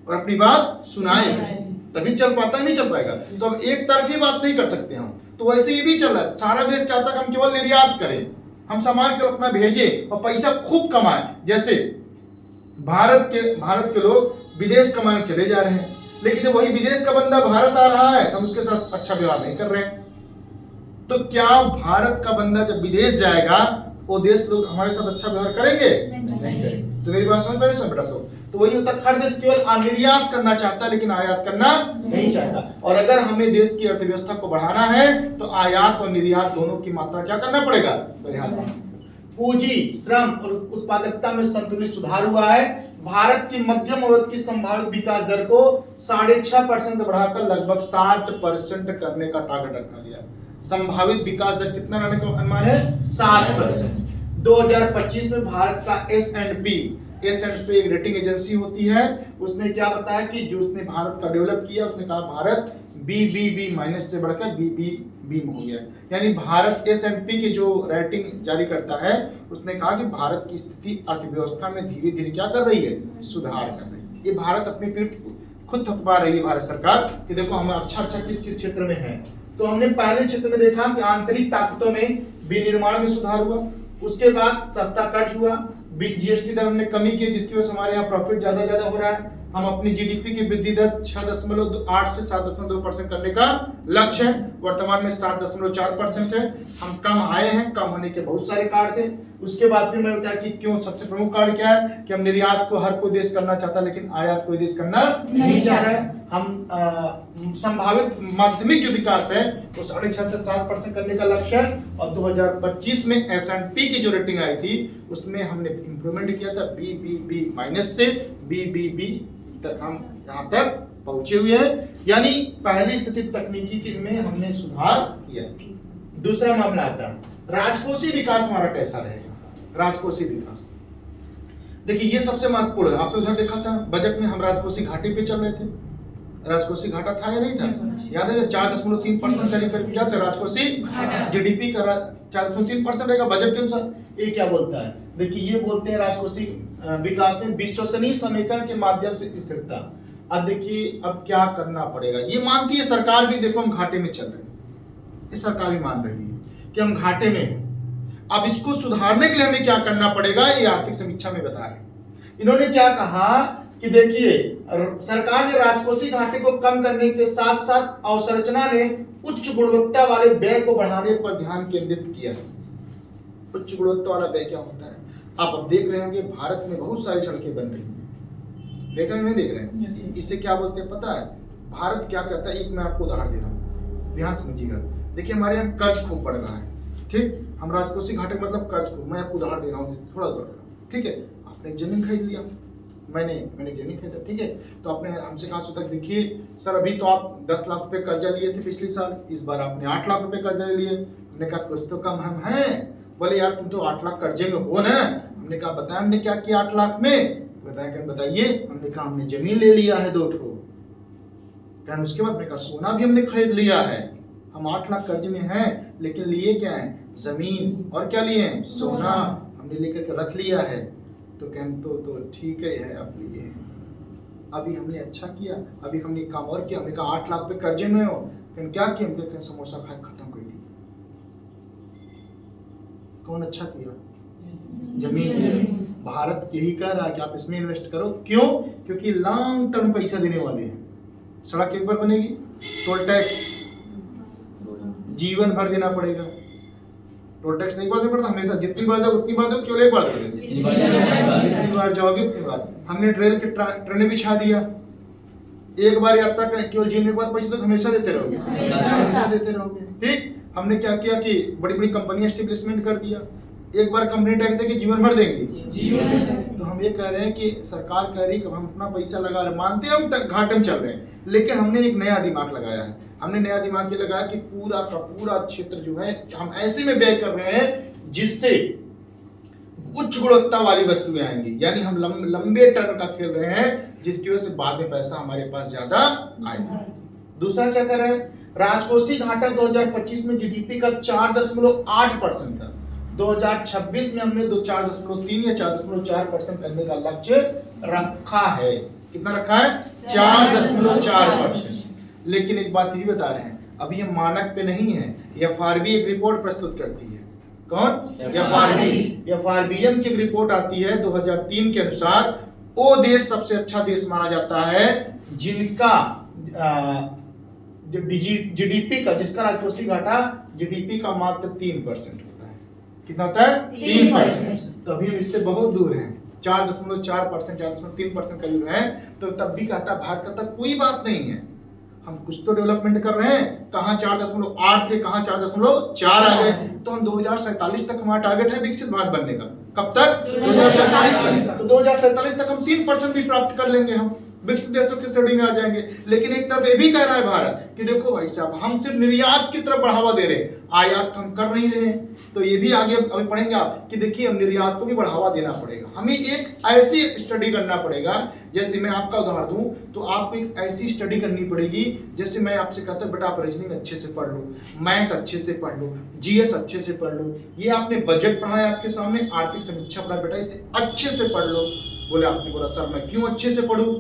और अपनी बात सुनाए भी, तभी चल पाता है, नहीं चल पाएगा। तो अब एक तरफी बात नहीं कर सकते हम। तो वैसे ये भी चल रहा है, सारा देश चाहता है कि हम केवल निर्यात करें, हम सामान केवल अपना भेजें और पैसा खूब कमाएं। जैसे भारत के लोग विदेश कमाने चले जा रहे हैं, लेकिन जब वही विदेश का बंदा भारत आ रहा है तो हम उसके साथ अच्छा व्यवहार नहीं कर रहे हैं। तो क्या भारत का बंदा जब विदेश जाएगा वो देश लोग हमारे साथ अच्छा व्यवहार करेंगे? नहीं करेंगे। तो मेरी बात समझ पा रहे हो बेटा? तो वही होता है, हर देश केवल निर्यात करना चाहता है लेकिन आयात करना नहीं चाहता। और अगर हमें देश की अर्थव्यवस्था को बढ़ाना है तो आयात और निर्यात दोनों की मात्रा क्या करना पड़ेगा? पूंजी, श्रम और उत्पादकता में संतुलित सुधार हुआ है। भारत की मध्यम अवधि की संभावित विकास दर को 6.5% से बढ़ाकर लगभग 7% करने का टारगेट रखा गया। संभावित विकास दर कितना रहने का अनुमान है? 7%। 2025 में भारत का S&P एक रेटिंग एजेंसी होती है, उसने क्या बताया कि जो उसने भारत का डेवलप किया, उसने कहा भारत BBB माइनस से बढ़कर BBB में हो गया। यानी भारत S&P की जो रेटिंग जारी करता है, उसने कहा कि भारत की स्थिति अर्थव्यवस्था में धीरे धीरे क्या कर रही है? सुधार कर रही है। ये भारत अपनी पीठ खुद थपथपा रही है भारत सरकार कि देखो हम अच्छा किस किस क्षेत्र में है। तो हमने पहले क्षेत्र में देखा कि आंतरिक ताकतों में विनिर्माण में सुधार हुआ, उसके बाद सस्ता कर्ज हुआ, GST दर हमने कमी की जिसकी वजह से हमारे यहाँ प्रॉफिट ज्यादा हो रहा है। हम अपनी GDP की वृद्धि दर 6.8 से 7.2% करने का लक्ष्य है, वर्तमान में 7.4% है। हम कम आए हैं, कम होने के बहुत सारे कारण थे। उसके बाद फिर मैंने बताया कि क्यों सबसे प्रमुख कारण क्या है कि हम निर्यात को हर कोई देश करना चाहता है लेकिन आयात कोई देश करना नहीं चाह रहा है। हम संभावित माध्यमिक जो विकास है वो 6.5 से 7% करने का लक्ष्य है। और 2025 में S&P की जो रेटिंग आई थी उसमें हमने इंप्रूवमेंट किया था, BBB माइनस से BBB तक हम यहाँ तक पहुंचे हुए हैं। यानी पहली स्थिति तकनीकी में हमने सुधार किया। दूसरा मामला आता है राजकोषीय विकास हमारा कैसा रहेगा? राजकोषीय विकास देखिए ये सबसे महत्वपूर्ण है। आपने उधर देखा था बजट में हम राजकोषीय घाटे पे चल रहे थे, राजकोषीय घाटा था या नहीं था? याद है 4.3% करीब क्या था राजकोषीय GDP का 4.3% रहेगा बजट के अनुसार। ये क्या बोलता है? देखिए ये बोलते हैं राजकोषीय विकास में विश्वसनीय समेकन के माध्यम से स्थिरता। अब देखिए अब क्या करना पड़ेगा, ये मानती है सरकार भी, देखो हम घाटे में चल रहे हैं, ये सरकार भी मान रही है कि हम घाटे में हैं। अब इसको सुधारने के लिए हमें क्या करना पड़ेगा, ये आर्थिक समीक्षा में बता रहे हैं। इन्होंने क्या कहा कि देखिए सरकार ने राजकोषीय घाटे को कम करने के साथ साथ अवसंरचना में उच्च गुणवत्ता वाले व्यय को बढ़ाने पर ध्यान केंद्रित किया है। उच्च गुणवत्ता वाला व्यय क्या होता है? आप अब देख रहे होंगे भारत में बहुत सारी सड़कें बन रही हैं, देख रहे हैं नहीं देख रहे हैं? इसे क्या बोलते हैं पता है? भारत क्या कहता है, एक मैं आपको उदाहरण दे रहा हूँ, ध्यान समझिएगा। देखिए हमारे यहाँ कर्ज खूब बढ़ रहा है, ठीक, हम राजकोषीय घाटे मतलब कर्ज खूब, मैं आपको उदाहरण दे रहा हूँ थोड़ा ठीक है। आपने एक जमीन खरीद लिया, मैंने जमीन खरीदा, ठीक है, तो आपने हमसे कहा सुधा देखिए सर अभी तो आप 10 लाख रुपए कर्जा लिए थे पिछले साल, इस बार आपने 8 लाख रुपए कर्जा लिए। हमने कहा कुछ तो कम हम हैं। बोले यार तुम तो 8 लाख कर्जे में हो ना। हमने कहा बताया हमने क्या किया 8 लाख में? बताइए। हमने कहा हमने जमीन ले लिया है 2 ठो। क्या उसके बाद मैंने कहा सोना भी हमने खरीद लिया है। हम 8 लाख कर्ज में हैं लेकिन लिए क्या है? जमीन, और क्या लिए हैं? सोना हमने लेकर के रख लिया है। तो कहते तो ठीक है अब लिए हैं, अभी हमने अच्छा किया, अभी हमने काम और किया। हमने कहा 8 लाख रुपए कर्जे में हो, फिर क्या किया? हमने समोसा खाए खत्म कर दी। कौन अच्छा किया? जमीन। भारत यही कह रहा है कि आप इसमें इन्वेस्ट करो। क्यों? क्योंकि लॉन्ग टर्म पैसा देने वाले हैं। सड़क एक बार बनेगी, टोल टैक्स जीवन भर देना पड़ेगा। टोल टैक्स एक बार देना पड़ता, हमेशा जितनी बार जाओ उतनी बार दो, केवल एक बार दो, जितनी बार जाओगे उतनी बार। हमने रेल के ट्रेनें बिछा दिया, एक बार यात्रा करें केवल जीवन में एक बार पैसे तो हमेशा देते रहोगे, हमेशा देते रहोगे। ठीक, हमने क्या किया कि बड़ी बड़ी कंपनियां एस्टेब्लिशमेंट कर दिया, एक बार कंपनी टैक्स देके जीवन भर देंगी। तो हम ये कह रहे हैं कि सरकार कह रही है कि हम अपना पैसा लगा रहे, मानते हैं हम घाटे में चल रहे हैं, लेकिन हमने एक नया दिमाग लगाया है। हमने नया दिमाग ये लगाया कि पूरा का पूरा क्षेत्र जो है हम ऐसे में व्यय कर रहे हैं जिससे उच्च गुणवत्ता वाली वस्तुएं आएंगी, यानी हम लंबे टर्म का खेल रहे हैं जिसकी वजह से बाद में पैसा हमारे पास ज्यादा आएगा। दूसरा क्या कर रहे हैं, राजकोषीय घाटा 2025 में जीडीपी का 4.8% था। 2026 में हमने 4.3 या 4.4% करने का लक्ष्य रखा है। कितना रखा है? 4.4%। लेकिन एक बात ये बता रहे हैं, अब ये मानक पे नहीं है, एफआरबी एक रिपोर्ट प्रस्तुत करती है। कौन? एफआरबीएम की एक रिपोर्ट आती है 2003 के अनुसार, वो देश सबसे अच्छा देश माना जाता है जिनका जीडीपी का, जिसका राजकोषीय घाटा जीडीपी का मात्र 3% होता है। कितना होता है? 3%। तो अभी हम इससे बहुत दूर हैं, 4.4%, 4.3% करीब है। तो तब भी कहता भारत का तब कोई बात नहीं है, हम कुछ तो डेवलपमेंट कर रहे हैं। कहां 4.8 थे, कहां 4.4 आ गए। तो हम 2047 तक हमारा टारगेट है विकसित भारत बनने का। कब तक? 2047 तक। तो 2047 तक हम 3% भी प्राप्त कर लेंगे, हम विकसित देशों की श्रेणी में आ जाएंगे। लेकिन एक तरफ ये भी कह रहा है भारत कि देखो भाई साहब, हम सिर्फ निर्यात की तरफ बढ़ावा दे रहे हैं, आयात हम कर नहीं रहे हैं। तो ये भी आगे अभी पढ़ेंगे आप कि देखिए हम निर्यात को भी बढ़ावा देना पड़ेगा। हमें एक ऐसी स्टडी करना पड़ेगा, जैसे मैं आपका उदाहरण दूं तो आपको एक ऐसी स्टडी करनी पड़ेगी, जैसे मैं आपसे कहता हूं बेटा आप रीजनिंग अच्छे से पढ़ लो, मैथ अच्छे से पढ़ लो, जीएस अच्छे से पढ़ लो। ये आपने बजट पढ़ा है आपके सामने, आर्थिक समीक्षा पढ़ा, बेटा इसे अच्छे से पढ़ लो। बोले, आपने बोला सर मैं क्यों अच्छे से पढ़ूं?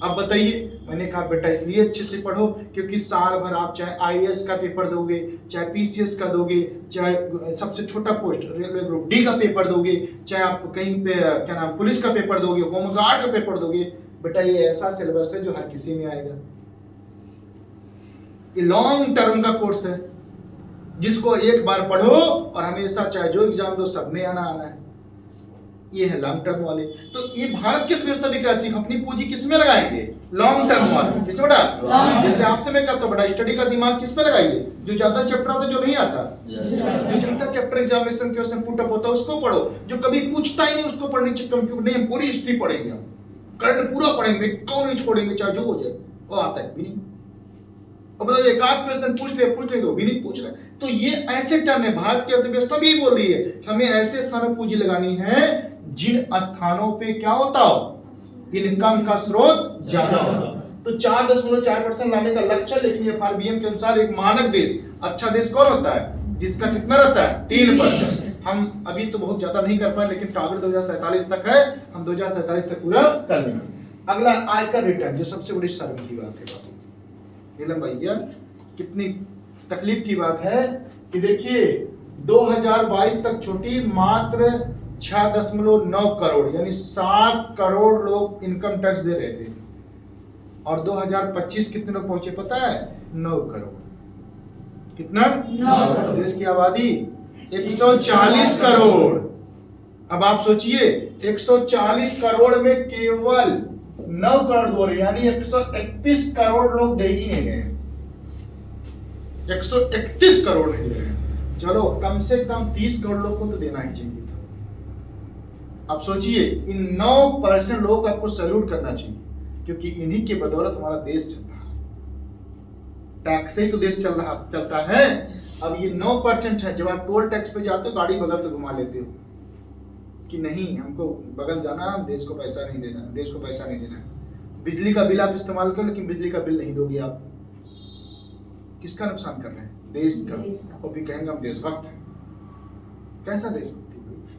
अब बताइए। मैंने कहा बेटा इसलिए अच्छे से पढ़ो क्योंकि साल भर आप चाहे आईएएस का पेपर दोगे, चाहे पीसीएस का दोगे, चाहे सबसे छोटा पोस्ट रेलवे ग्रुप डी का पेपर दोगे, चाहे आप कहीं पे क्या नाम पुलिस का पेपर दोगे, होमगार्ड का पेपर दोगे, बेटा ये ऐसा सिलेबस है जो हर किसी में आएगा। ये लॉन्ग टर्म का कोर्स है जिसको एक बार पढ़ो और हमेशा चाहे जो एग्जाम दो सब में आना है। ये है लॉन्ग टर्म वाले। तो ये भारत की अर्थव्यवस्था भी कहती है अपनी पूंजी किसमें लगाएंगे? लॉन्ग टर्म वाले। किसमें बेटा? जैसे आपसे मैं कहता हूं बेटा स्टडी का दिमाग किस पे लगाइए? जो ज्यादा चैप्टर आता जो नहीं आता, जो ज्यादा चैप्टर एग्जामिनेशन के क्वेश्चन पुट अप होता है उसको पढ़ो। जो कभी पूछता ही नहीं उसको पढ़ने की कंप्यूटर नहीं, हम पूरी हिस्ट्री पढ़ेंगे, हम करंट पूरा पढ़ेंगे, कौन नहीं छोड़ेंगे चाहे जो हो जाए। वो आता है भी नहीं। अब बताइए एक आध क्वेश्चन पूछ ले तो भी नहीं पूछ रहे। तो ये ऐसे टर्म है, भारत की अर्थव्यवस्था भी बोल रही है कि हमें ऐसे स्थानों पूंजी लगानी है जिन स्थानों पे क्या होता हो, इनकम का स्रोत ज्यादा होगा। तो 4.4% लाने का लक्ष्य। लेकिन एफआरबीएम के अनुसार एक मानक देश, अच्छा देश कौन होता है? जिसका कितना रहता है? 3%। हम अभी तो बहुत ज्यादा नहीं कर पाए, लेकिन टारगेट 2047 तक है, हम 2047 तक पूरा कर लेंगे। अगला आयकर रिटर्न, जो सबसे बड़ी शर्म की बात है। नीलम भैया कितनी तकलीफ की बात है कि देखिए 2022 तक छोटी मात्र 6.9 करोड़ यानी 7 करोड़ लोग इनकम टैक्स दे रहे थे, और 2025 कितने लोग पहुंचे पता है? 9 करोड़। कितना? 9 करोड़। देश की आबादी 140 करोड़। अब आप सोचिए 140 करोड़ में केवल 9 करोड़ दो रहे, यानी 131 करोड़ लोग दे ही नहीं गए। 131 करोड़ नहीं दे रहे। चलो कम से कम 30 करोड़ लोग को तो देना ही चाहिए था। अब सोचिए इन 9% लोगों को आपको सैल्यूट करना चाहिए, क्योंकि इन्हीं के बदौलत हमारा देश चल रहा है। टैक्स से ही तो देश चलता है। अब ये 9% है। जब आप टोल टैक्स पे जाते हो गाड़ी बगल से घुमा लेते हो कि नहीं हमको बगल जाना, देश को पैसा नहीं देना, देश को पैसा नहीं देना। बिजली का बिल आप इस्तेमाल करो, लेकिन बिजली का बिल नहीं दोगे आप। किसका नुकसान कर रहे हैं? देश का। और भी कहेंगे हम देशभक्त हैं। कैसा देशभक्ति?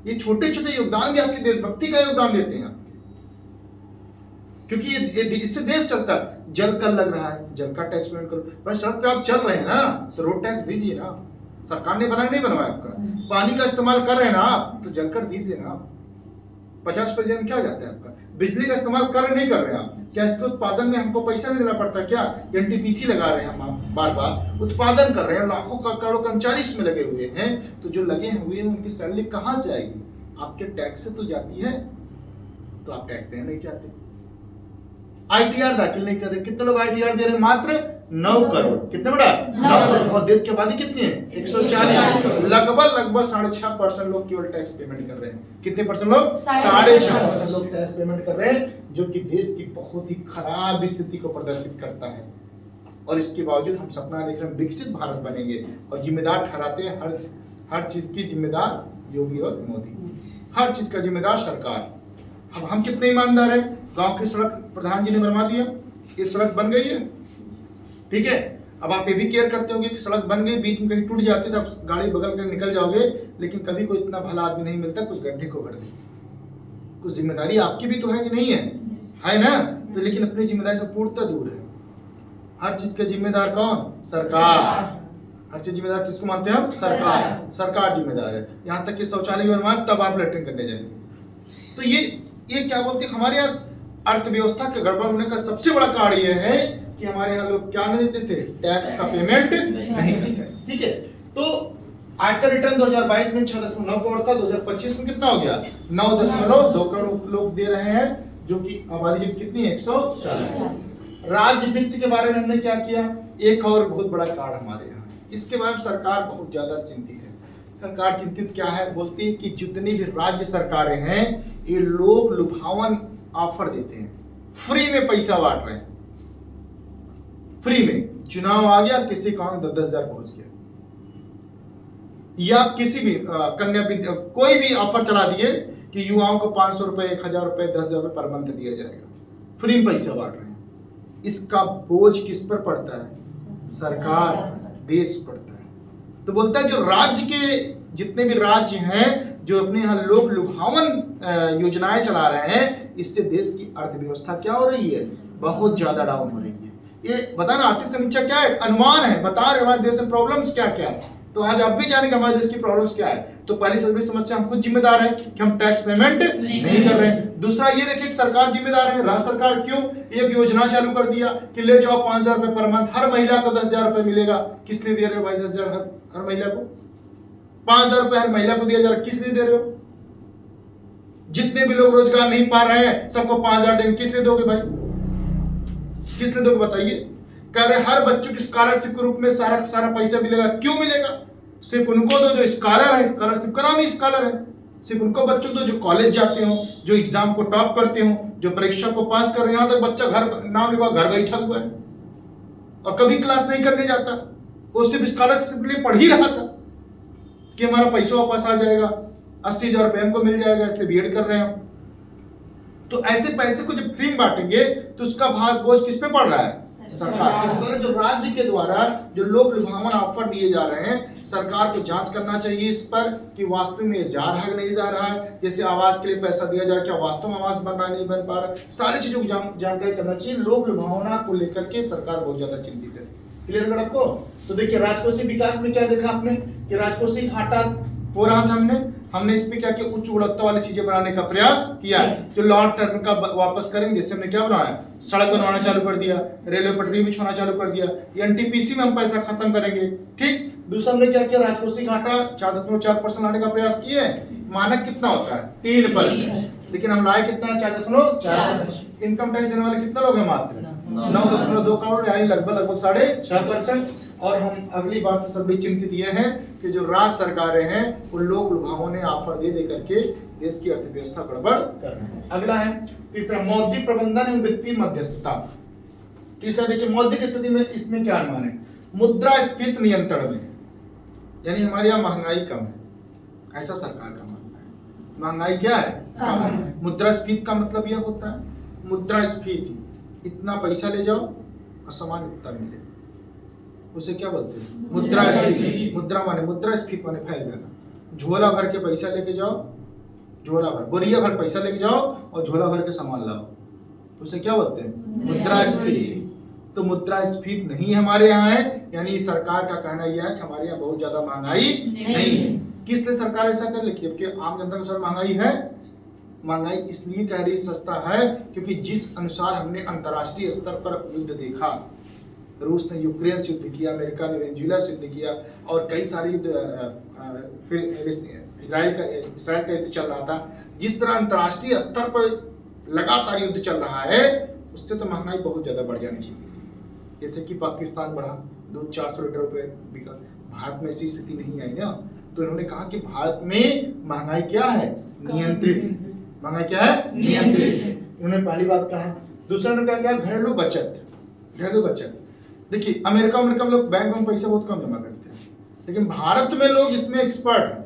ये छोटे छोटे योगदान भी आपकी देशभक्ति का योगदान देते हैं आपके, क्योंकि ये इससे देश चलता है। जल कर लग रहा है, जल का टैक्स पेमेंट करो। भाई सड़क पे आप चल रहे हैं ना, तो रोड टैक्स दीजिए ना, सरकार ने बनाया नहीं बनवाया आपका। पानी का इस्तेमाल कर रहे हैं ना आप, तो जल कर दीजिए ना। 50% क्या हो जाता है आपका? बिजली का इस्तेमाल कर रहे नहीं कर रहे हैं आप, क्या इसके उत्पादन में हमको पैसा नहीं देना पड़ता क्या? एनटीपीसी लगा रहे हैं हम, बार बार उत्पादन कर रहे हैं, लाखों करोड़ों कर्मचारी इसमें लगे हुए हैं। तो जो लगे हुए हैं उनकी सैलरी कहां से आएगी? आपके टैक्स से तो जाती है। तो आप टैक्स देना नहीं चाहते, आईटीआर दाखिल नहीं कर रहे। कितने लोग आईटीआर दे रहे हैं? मात्र 9 करोड़। कितने बड़ा? 9 करोड़। और देश की आबादी कितनी है? 140। लगभग 6.5% लोग केवल टैक्स पेमेंट कर रहे हैं। कितने परसेंट लोग? 6.5% लोग टैक्स पेमेंट कर रहे हैं, जो कि देश की बहुत ही खराब स्थिति को प्रदर्शित करता है। और इसके बावजूद हम सपना देख रहे हैं विकसित भारत बनेंगे, और जिम्मेदार ठहराते हैं हर चीज की जिम्मेदार योगी और मोदी, हर चीज का जिम्मेदार सरकार। अब हम कितने ईमानदार हैं, गांव की सड़क प्रधान जी ने बनवा दिया, ये सड़क बन गई है, ठीक है। अब आप ये भी केयर करते होंगे कि सड़क बन गई, बीच में कहीं टूट जाती तो आप गाड़ी बगल कर निकल जाओगे, लेकिन कभी कोई इतना भला आदमी नहीं मिलता कुछ गड्ढे को भर दे। कुछ जिम्मेदारी आपकी भी तो है कि नहीं है ना। तो लेकिन अपनी जिम्मेदारी से पूर्णतः दूर है। हर चीज का जिम्मेदार कौन? सरकार। हर चीज जिम्मेदार किसको मानते हैं हम? सरकार। सरकार जिम्मेदार है। यहाँ तक कि शौचालय बनवाए तब आप लैट्रिन करने जाएंगे। तो ये क्या बोलते हैं, हमारे यहाँ अर्थव्यवस्था के गड़बड़ होने का सबसे बड़ा कारण ये है कि हमारे यहाँ लोग क्या नहीं देते थे, टैक्स का पेमेंट नहीं करते, ठीक है। तो आयकर रिटर्न 2022 में 6.9 करोड़ था, 2025 में कितना हो गया? 9.2 करोड़ लोग दे रहे हैं, जो कि आबादी जब कितनी है? 140। राज्य वित्त के बारे में हमने क्या किया? एक और बहुत बड़ा कारण हमारे यहाँ, इसके बारे में सरकार बहुत ज्यादा चिंतित है। सरकार चिंतित क्या है? बोलती है कि जितनी भी राज्य सरकारें हैं ये लोग लुभावन ऑफर देते हैं, फ्री में पैसा बांट रहे हैं, फ्री में। चुनाव आ गया, किसी का 10,000 पहुंच गया, या किसी भी कन्या विद्या कोई भी ऑफर चला दिए कि युवाओं को 500 रुपए, 1,000 रुपए, 10,000 रुपए पर मंथ दिया जाएगा, फ्री में पैसा बांट रहे हैं। इसका बोझ किस पर पड़ता है? सरकार, देश पड़ता है। तो बोलता है जो राज्य के जितने भी राज्य हैं जो अपने यहाँ लोग लुभावन योजनाएं चला रहे हैं, इससे देश की अर्थव्यवस्था क्या हो रही है? बहुत ज्यादा डाउन हो रही है। ये बताना आर्थिक समीक्षा क्या है? अनुमान है, बता रहे हमारे देश में प्रॉब्लम्स क्या क्या है। तो आज आप भी जानेंगे हमारे देश की प्रॉब्लम्स क्या है। तो पहली सबसे समस्या हम खुद जिम्मेदार हैं कि हम टैक्स पेमेंट नहीं कर रहे हैं। दूसरा ये देखिए सरकार जिम्मेदार है। राज्य सरकार क्यों? एक योजना चालू कर दिया कि ले जाओ 5,000 रुपए पर मंथ, हर महिला को 10,000 रुपए मिलेगा। किस लिए दे रहे हो भाई 10,000 हर महिला को? 5,000 रुपए हर महिला को दिया जा रहा है, किस लिए दे रहे हो? जितने भी लोग रोजगार नहीं पा रहे हैं सबको 5,000 देंगे, किस लिए दोगे भाई? किस लिए दोगे बताइए? कह रहे हर बच्चों की स्कॉलरशिप के रूप में सारा पैसा मिलेगा। क्यों मिलेगा? सिर्फ उनको दो जो स्कॉलर है, स्कॉलरशिप का नाम ही स्कॉलर है। सिर्फ उनको बच्चों को जो कॉलेज जाते हो, जो एग्जाम को टॉप करते हो, जो परीक्षा को पास कर रहे हैं। यहाँ तक बच्चा घर नाम लिखवा घर बैठा हुआ है और कभी क्लास नहीं करने जाता, वो सिर्फ स्कॉलरशिप के लिए पढ़ ही रहा था कि हमारा पैसा वापस आ जाएगा, 80,000 रुपए हमको मिल जाएगा, इसलिए बीएड कर रहे हैं। तो ऐसे पैसे को जब फ्री में बांटेंगे तो उसका भाग बोझ किस पे पड़ रहा है? सरकार के द्वारा। जो राज्य के द्वारा जो लोग लुभावन ऑफर दिए जा रहे हैं, सरकार को जांच करना चाहिए इस पर कि वास्तव में ये जा रहा है नहीं जा रहा है। जैसे आवास के लिए पैसा दिया जा रहा है, क्या वास्तव में आवास बन रहा है नहीं बन पा रहा, सारी चीजों की जानकारी करना चाहिए। लोग लुभावना को लेकर के सरकार बहुत ज्यादा चिंतित है। क्लियर अगर आपको? तो देखिए राजकोषीय विकास में क्या देखा आपने कि राजकोषीय घाटा हो रहा था। हमने इस पे क्या किया? उच्च गुणवत्ता वाली चीजें बनाने का प्रयास किया। जो लॉन्ग टर्म का वापस करेंगे, जैसे हमने क्या बनाया? सड़क बनवाना चालू कर दिया, रेलवे पटरी बिछाना चालू कर दिया, एनटीपीसी में हम पैसा खत्म करेंगे, ठीक। दूसरा हमने क्या किया? राजकोषीय घाटा 4.4% लाने का प्रयास किए। मानक कितना होता है? 3%, लेकिन हम लाए कितना? 4.4%। इनकम टैक्स देने वाले कितने लोग हैं? मात्र 9.2 करोड़, यानी लगभग 6.5%। और हम अगली बात से सभी चिंतित ये हैं कि जो राज्य सरकारें हैं वो लोग लुभावने ऑफर दे करके देश की अर्थव्यवस्था गड़बड़ कर रहे हैं। अगला है तीसरा, मौद्रिक प्रबंधन एवं वित्तीय मध्यस्थता। तीसरा देखिए मौद्रिक स्थिति में इसमें क्या अनुमान है? मुद्रास्फीति नियंत्रण में, यानी हमारे यहाँ महंगाई कम है, ऐसा सरकार का मानना है। महंगाई क्या है? कम है। मुद्रास्फीति का मतलब यह होता है, मुद्रास्फीति इतना पैसा ले जाओ और सामान उतना मिले, उसे क्या बोलते हैं? मुद्रास्फीति। मुद्रास्फीति माने फैल जाना। झोला भर के पैसा लेके जाओ, झोला भर बोरिया भर पैसा लेके जाओ और झोला भर के सामान लाओ, उसे क्या बोलते हैं? मुद्रास्फीति। तो मुद्रास्फीति नहीं हमारे यहाँ है, यानी सरकार का कहना यह है कि हमारे यहाँ बहुत ज्यादा महंगाई नहीं है। किस लिए सरकार ऐसा कर रही है? क्योंकि आम जनता के अनुसार महंगाई है। महंगाई इसलिए कह रही सस्ता है क्योंकि जिस अनुसार हमने अंतर्राष्ट्रीय स्तर पर युद्ध देखा, रूस ने यूक्रेन से युद्ध किया, अमेरिका ने वेनेजुएला से युद्ध किया और कई सारे युद्ध, फिर इजराइल का युद्ध चल रहा था। जिस तरह अंतर्राष्ट्रीय स्तर पर लगातार युद्ध चल रहा है, उससे तो महंगाई बहुत ज्यादा बढ़ जानी चाहिए थी। जैसे कि पाकिस्तान बढ़ा, दूध 400 लीटर रुपए बिका, भारत में ऐसी स्थिति नहीं आई ना। तो इन्होंने कहा कि भारत में महंगाई क्या है? नियंत्रित। महंगाई क्या है? नियंत्रित। इन्होंने पहली बात कहा। दूसरा ने क्या? घरेलू बचत। घरेलू बचत देखिए अमेरिका में लोग बैंक में पैसा बहुत कम जमा करते हैं, लेकिन भारत में लोग इसमें एक्सपर्ट हैं।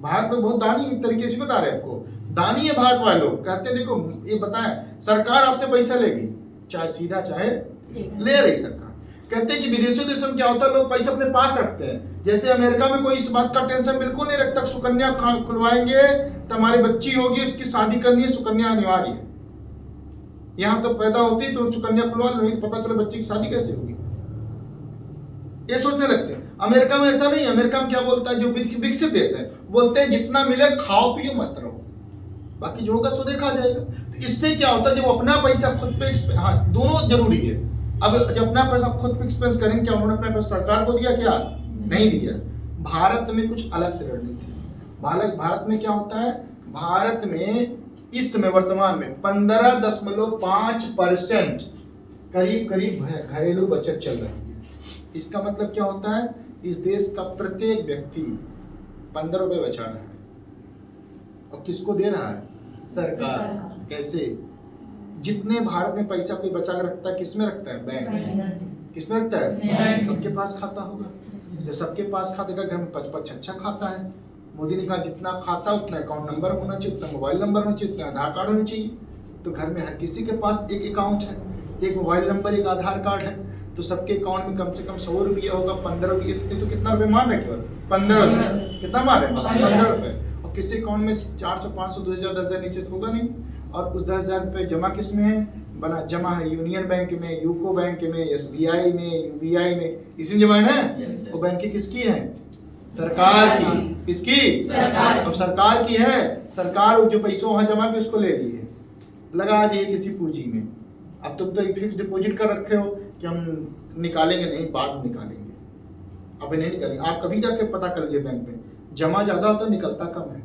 भारत लोग बहुत दानी तरीके से बता रहे हैं आपको, दानी है भारत वाले लोग। कहते हैं देखो ये बताएं, सरकार आपसे पैसा लेगी, चाहे सीधा चाहे ले रही सरकार। कहते हैं कि विदेशों देशों में क्या होता है, लोग पैसा अपने पास रखते हैं। जैसे अमेरिका में कोई इस बात का टेंशन बिल्कुल नहीं रखता, सुकन्या खुलवाएंगे तो हमारी बच्ची होगी, उसकी शादी करनी है, सुकन्या अनिवार्य है। यहाँ तो पैदा होती है तो सुकन्या खुलवा लो, नहीं तो पता चले बच्ची की शादी कैसे होगी, ये सोचने लगते हैं। अमेरिका में ऐसा नहीं है। अमेरिका में क्या बोलता है, जो विकसित देश है, बोलते हैं जितना मिले खाओ पियो मस्त रहो, बाकी जो होगा सो देखा जाएगा। तो इससे क्या होता है, जब अपना पैसा खुद पे, हाँ दोनों जरूरी है। अब जब अपना पैसा खुद पे एक्सपेंस करेंगे, क्या उन्होंने अपना पैसा सरकार को दिया, क्या नहीं दिया। भारत में कुछ अलग से रणनीति है। भारत में क्या होता है, भारत में इस समय वर्तमान में 15.5% करीब घरेलू बचत चल रही है। इसका मतलब क्या होता है, इस देश का प्रत्येक व्यक्ति 15 रुपए बचा रहा है, और किसको दे रहा है, सरकार। कैसे, जितने भारत में पैसा कोई बचा कर रखता है, किसमें रखता है, बैंक में। किसमें रखता है, सबके पास खाता होगा, सबके पास खाते का घर में 55 खाता है। मोदी ने कहा जितना खाता उतना अकाउंट नंबर होना चाहिए, उतना मोबाइल नंबर होना चाहिए, उतना आधार कार्ड होना चाहिए। तो घर में हर किसी के पास एक अकाउंट है, एक मोबाइल नंबर, एक आधार कार्ड है। तो सबके अकाउंट में कम से कम 100 रुपया होगा, 15 रुपये, तो कितना रुपये मान रहे, केवल 15 रुपये, कितना मान रहे, 15 रुपये। और किसी अकाउंट में 400, 500, 2000, 10,000 नीचे होगा नहीं। और उस 10,000 रुपये जमा किस में है, बना जमा है यूनियन बैंक में, यूको बैंक में, SBI में, UBI में, इसी में जमा है ना। वो बैंक किसकी है, सरकार की। किसकी, सरकार। अब सरकार की है, सरकार जो पैसों वहां जमा के उसको ले लिए, लगा दिए किसी पूंजी में। अब तुम तो एक फिक्स डिपॉजिट कर रखे हो कि हम निकालेंगे नहीं, बाद में निकालेंगे, अब नहीं निकालेंगे। आप कभी जाके पता कर लीजिए, बैंक में जमा ज्यादा होता है, निकलता कम है।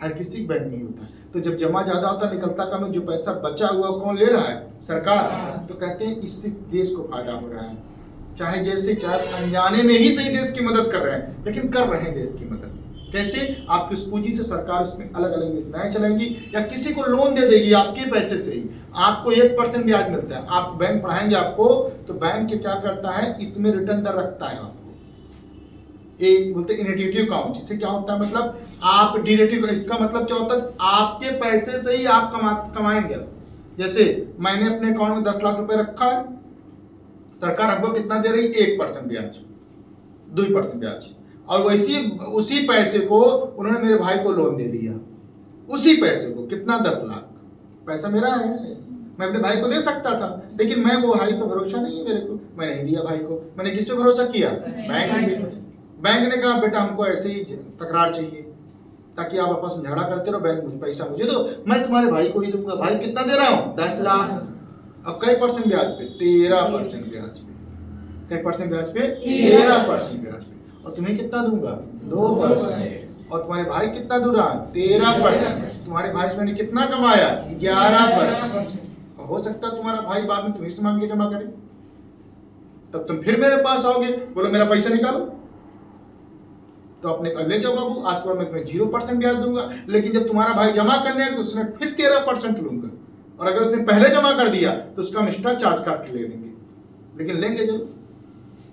हर किसी बैंक नहीं होता। तो जब जमा ज्यादा होता है, निकलता कम है, जो पैसा बचा हुआ कौन ले रहा है, सरकार। तो कहते हैं इससे देश को फायदा हो रहा है। चाहे जैसे चाहे अनजाने में ही सही देश की मदद कर रहे हैं, लेकिन कर रहे हैं देश की मदद। कैसे, आपकी उस पूंजी से सरकार उसमें अलग अलग योजनाएं चलाएंगी, या किसी को लोन दे देगी आपके पैसे से ही। आपको 1% ब्याज मिलता है, आप बैंक पढ़ाएंगे आपको, तो बैंक क्या करता है, इसमें रिटर्न दर रखता है आपको। ये बोलते हैं इनडेटिव अकाउंट। इससे क्या होता है, मतलब आप डिरेटिव, इसका मतलब क्या होता है, आपके पैसे से ही आप कमाएंगे। जैसे मैंने अपने अकाउंट में 10 लाख रुपए रखा है, सरकार हमको कितना दे रही, 1% ब्याज, 2% ब्याज। और वैसी उसी पैसे को उन्होंने मेरे भाई को लोन दे दिया, उसी पैसे को, कितना, 10 लाख। पैसा मेरा है, मैं अपने भाई को दे सकता था, लेकिन मैं, वो भाई पे भरोसा नहीं है मेरे को, मैं नहीं दिया भाई को। मैंने किस पे भरोसा किया, बैंक पे। बैंक ने कहा बेटा हमको ऐसे ही तकरार चाहिए, ताकि आप आपस में झगड़ा करते रहो, बैंक मुझे पैसा मुझे दो, मैं तुम्हारे भाई को ही दूंगा। भाई कितना दे रहा हूँ, 10 लाख। अब कई % ब्याज पे, 13% ब्याज पे। कई % ब्याज पे, 13% ब्याज पे। और तुम्हें कितना दूंगा, 2%। और तुम्हारे भाई कितना दूंगा, 13%। तुम्हारे भाई से मैंने कितना कमाया, 11%। हो सकता है तुम्हारा भाई बाद में तुम्हें से मांग के जमा करे, तब तुम फिर मेरे पास आओगे, बोलो मेरा पैसा निकालो, तो अपने ले जाओ बाबू, आज के बाद मैं तुम्हें 0% ब्याज दूंगा। लेकिन जब तुम्हारा भाई जमा करने है तो उसमें फिर 13% लूंगा, और अगर उसने पहले जमा कर दिया तो उसका हम एक्स्ट्रा चार्ज काट ले लेंगे, लेकिन लेंगे जरूर।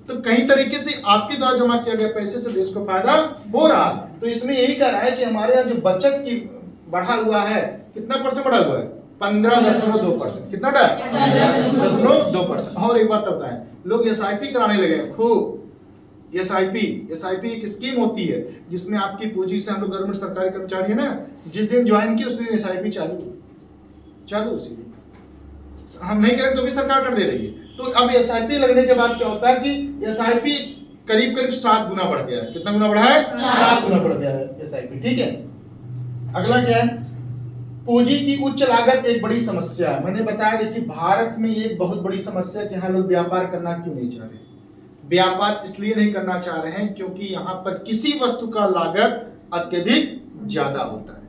तो कई तरीके से आपके द्वारा जमा किया गया पैसे से देश को फायदा हो रहा। तो इसमें यही कह रहा है कि हमारे यहाँ जो बचत की बढ़ा हुआ है, कितना % बढ़ा हुआ है, 15.2%। कितना बढ़ा, 15.2%। और एक बात बताएं, लोग SIP कराने लगे हैं खूब। SIP एक स्कीम होती है जिसमें आपकी पूंजी से, हम लोग गवर्नमेंट सरकारी कर्मचारी है ना, जिस दिन ज्वाइन किए उस दिन SIP चालू उसी दिन। हम नहीं करें तो भी सरकार कर दे रही है। तो अब SIP लगने के बाद क्या होता है कि SIP करीब 7 गुना बढ़ गया है। कितना गुना बढ़ा है, 7 गुना बढ़ गया है SIP। ठीक है, अगला क्या है, पूंजी की उच्च लागत एक बड़ी समस्या है। मैंने बताया देखिए भारत में ये बहुत बड़ी समस्या है कि यहाँ लोग व्यापार करना क्यों नहीं चाह रहे। व्यापार इसलिए नहीं करना चाह रहे हैं क्योंकि यहाँ पर किसी वस्तु का लागत अत्यधिक ज्यादा होता है,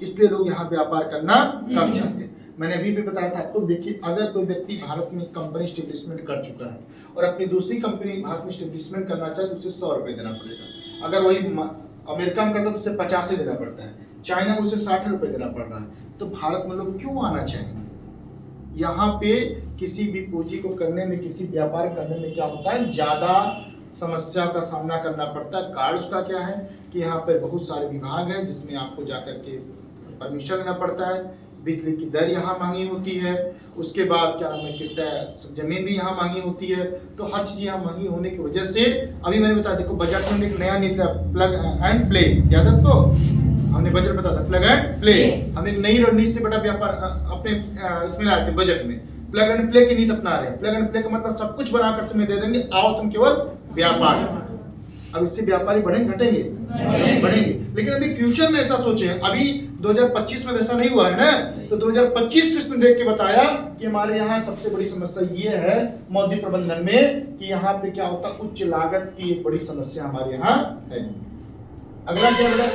इसलिए लोग यहाँ व्यापार करना कम चाहते हैं। मैंने अभी भी बताया था आपको, देखिए अगर कोई व्यक्ति भारत में कंपनी स्टेब्लिशमेंट कर चुका है और अपनी दूसरी कंपनी भारत में स्टेब्लिशमेंट करना चाहे तो उसे 100 रुपए देना पड़ेगा। अगर वही अमेरिका में करता तो उसे 50 ही देना पड़ता है, चाइना में उसे 60 रुपए देना पड़ रहा है। तो भारत में लोग क्यों आना चाहेंगे, यहाँ पे किसी भी पूंजी को करने में, किसी व्यापार करने में क्या होता है, ज्यादा समस्या का सामना करना पड़ता है। कारण उसका क्या है कि यहाँ पर बहुत सारे विभाग हैं जिसमें आपको जाकर के परमिशन लेना पड़ता है, बिजली की दर यहाँ मांगी होती है, उसके बाद क्या नाम है कि जमीन भी यहाँ मांगी होती है। तो हर चीज यहाँ मांगी होने की वजह से अभी मैंने बताया, देखो बजट में एक नया नीति प्लग एंड प्ले, याद है आपको, हमने बजट बताया था प्लग एंड प्ले। हम एक नई रणनीति से बड़ा व्यापार अपने इसमें लाए थे, बजट में प्लग एंड प्ले की नीति अपना रहे हैं। प्लग एंड प्ले का मतलब सब कुछ बनाकर तुम्हें दे देंगे, आओ तुम केवल व्यापार। अब इससे व्यापारी बढ़ेंगे घटेंगे? बढ़ेंगे। लेकिन अभी फ्यूचर में ऐसा सोचे, अभी 2025 में ऐसा नहीं हुआ है ना, तो 2025 को इसने देख के बताया कि हमारे यहाँ सबसे बड़ी समस्या ये है मौद्रिक प्रबंधन में कि यहाँ पे क्या होता है, उच्च लागत की एक बड़ी समस्या हमारे यहाँ है। अगला क्या बोला,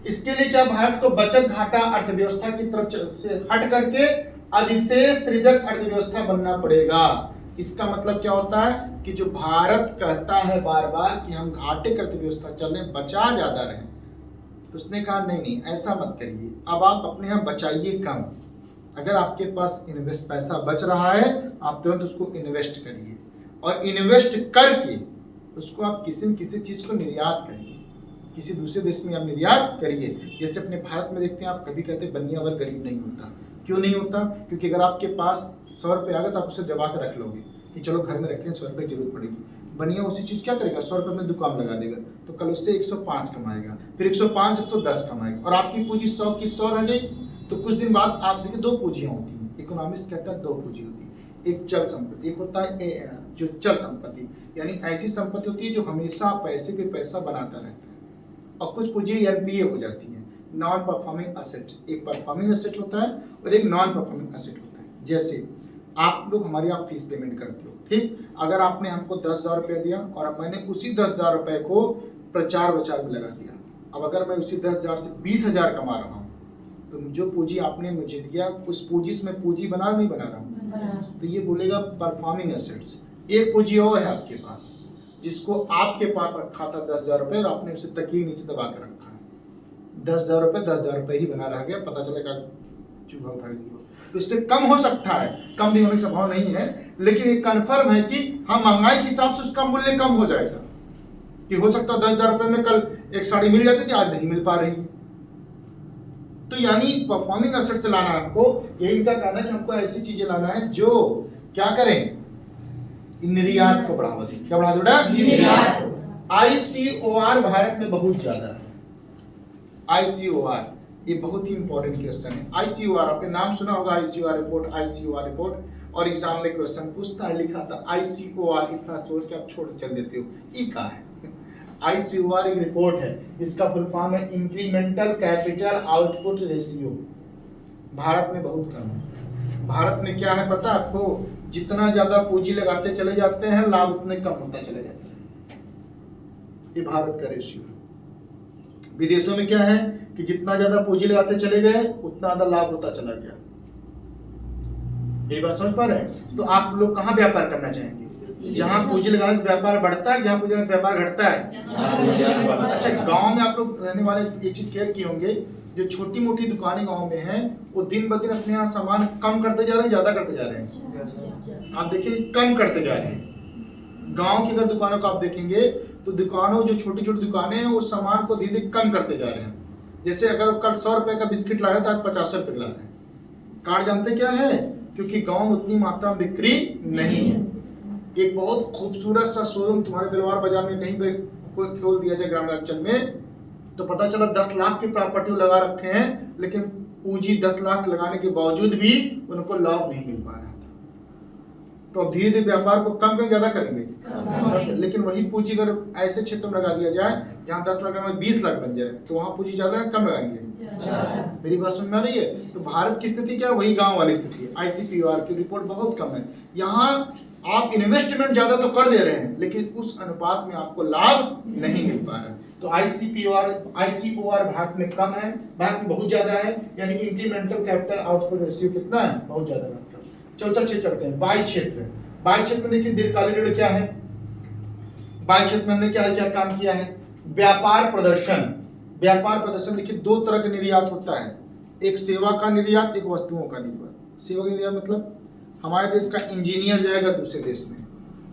इसके लिए क्या भारत को बचत घाटा अर्थव्यवस्था की तरफ से हट करके अधिशेष सृजक अर्थव्यवस्था बनना पड़ेगा। इसका मतलब क्या होता है कि जो भारत कहता है बार बार कि हम घाटे की अर्थव्यवस्था चले, बचा ज्यादा रहे, तो उसने कहा नहीं ऐसा मत करिए, अब आप अपने यहाँ बचाइए कम। अगर आपके पास इन्वेस्ट पैसा बच रहा है, आप तुरंत उसको इन्वेस्ट करिए, और इन्वेस्ट करके उसको आप किसी न किसी चीज को निर्यात करिए, किसी दूसरे देश में आप निर्यात करिए। जैसे अपने भारत में देखते हैं, आप कभी कहते हैं बनिया वर्ग गरीब नहीं होता। क्यों नहीं होता? क्योंकि अगर आपके पास 100 रुपये आ गए तो आप उसे दबा कर रख लोगे कि चलो घर में रखें, 100 रुपये जरूरत पड़ेगी। बनिया उसी चीज क्या करेगा, 100 रुपये में दुकान लगा देगा, तो कल उससे 105 कमाएगा, फिर 105 से 110 कमाएगा, और आपकी पूंजी 100 की 100 रह गई। तो कुछ दिन बाद आप देखिए दो पूंजियां होती हैं, इकोनॉमिस्ट कहता है दो पूंजी होती है, एक चल संपत्ति, एक होता है जो चल संपत्ति, यानी ऐसी संपत्ति होती है जो हमेशा पैसे पे पैसा बनाता रहता है, और कुछ पूंजी एनपीए हो जाती है, नॉन परफॉर्मिंग एसेट। एक परफॉर्मिंग एसेट होता है और एक नॉन परफॉर्मिंग एसेट होता है। जैसे आप लोग हमारे यहाँ फीस पेमेंट करते हो, ठीक, अगर आपने हमको 10,000 रुपया दिया और मैंने उसी 10,000 रुपये को प्रचार वचार में लगा दिया, अब अगर मैं उसी 10,000 से 20,000 कमा रहा हूँ, तो जो पूंजी आपने मुझे दिया उस पूंजी से मैं पूंजी बना नहीं बना रहा हूँ, तो ये बोलेगा परफॉर्मिंग एसेट्स। एक पूंजी और है आपके पास जिसको आपके पास रखा था 10,000 रुपये, और आपने उसे तकिए नीचे दबा कर रखा है, 10,000 रुपये 10,000 रुपये ही बना रह गया, पता चलेगा चूहा उठा लिया। तो इससे कम हो सकता है, कम भी होने की संभावना नहीं है, लेकिन एक कन्फर्म है कि हाँ महंगाई के हिसाब से उसका मूल्य कम हो जाएगा। कि हो सकता है 10,000 रुपये में कल एक साड़ी मिल जाती थी, आज नहीं मिल पा रही। तो यानी परफॉर्मिंग एसेट से लाना हमको, यही इनका कहना है कि हमको ऐसी चीजें लाना है जो क्या करें, निर्यात को बढ़ावा दें। क्या बढ़ा देगा? निर्यात। आईसीओआर भारत में बहुत ज्यादा है। आईसीओआर ये बहुत ही इंपॉर्टेंट क्वेश्चन है। आईसीओआर आपने नाम सुना होगा, आईसीओआर रिपोर्ट, आईसीओआर रिपोर्ट, और एग्जाम में क्वेश्चन पूछता है, लिखा था आईसीओआर, इतना सोच के आप छोड़ चल देते हो, ये क्या है? आईसीओआर एक रिपोर्ट है, इसका फुल फॉर्म है incremental capital output ratio. Bharat में बहुत कम है। भारत में क्या है पता आपको, जितना ज्यादा पूंजी लगाते चले जाते हैं, लाभ उतने कम होता चले जाता है। ये भारत का रेशियो। विदेशों में क्या है कि जितना ज्यादा पूंजी लगाते चले गए उतना ज्यादा लाभ होता चला गया। ये बात समझ पा रहे हैं? तो आप लोग कहाँ व्यापार करना चाहेंगे? जहाँ पूंजी लगाने से व्यापार बढ़ता है, जहाँ पूंजी लगाने से व्यापार घटता है। अच्छा, गांव में आप लोग रहने वाले एक चीज केयर किए होंगे, जो छोटी मोटी दुकानें गांव में हैं, वो दिन ब दिन अपने यहाँ सामान कम करते जा रहे हैं, ज्यादा करते जा रहे हैं। आप देखिए कम करते जा रहे हैं। गांव की अगर दुकानों को आप देखेंगे तो दुकानों जो छोटी छोटी दुकानें हैं, वो सामान को धीरे धीरे कम करते जा रहे हैं। जैसे अगर कल 100 रुपए का बिस्किट ला रहे थे, आज 50 रुपए ला रहे हैं। कारण जानते क्या है? क्योंकि गांव में उतनी मात्रा में बिक्री नहीं है। एक बहुत खूबसूरत सा शोरूम तुम्हारे गलवार बाजार में कहीं पे खोल दिया जाए ग्रामीणांचल में, तो पता चला 10 लाख की प्रॉपर्टी लगा रखे हैं, लेकिन पूंजी 10 लाख लगाने के बावजूद भी उनको लाभ नहीं मिल पा रहा था। तो अब धीरे धीरे व्यापार को कम कम ज्यादा करेंगे, लेकिन वही पूंजी अगर ऐसे क्षेत्र में लगा दिया जाए जहाँ 10 लाख में 20 लाख बन जाए, तो वहाँ पूंजी ज्यादा कम लगाएंगे। मेरी बात समझ में आ रही है? तो भारत की स्थिति क्या है? वही गांव वाली स्थिति है। आईसीपीओआर की रिपोर्ट बहुत कम है। यहाँ आप इन्वेस्टमेंट ज्यादा तो कर दे रहे हैं, लेकिन उस अनुपात में आपको लाभ नहीं मिल पा रहा है। तो आईसीओआर भारत में कम है, भारत में बहुत ज्यादा है। यानी इंक्रीमेंटल कैपिटल आउटपुट रेशियो कितना है? बहुत ज्यादा है। चौथा क्षेत्र चलते हैं, बाह्य क्षेत्र। बाह्य क्षेत्र में देखिए दीर्घकालीन ऋण क्या है। बाह्य क्षेत्र में हमने क्या काम किया है? व्यापार प्रदर्शन। व्यापार प्रदर्शन देखिए दो तरह का निर्यात होता है, एक सेवा का निर्यात, एक वस्तुओं का निर्यात। सेवा का निर्यात मतलब हमारे देश का इंजीनियर जाएगा दूसरे देश में,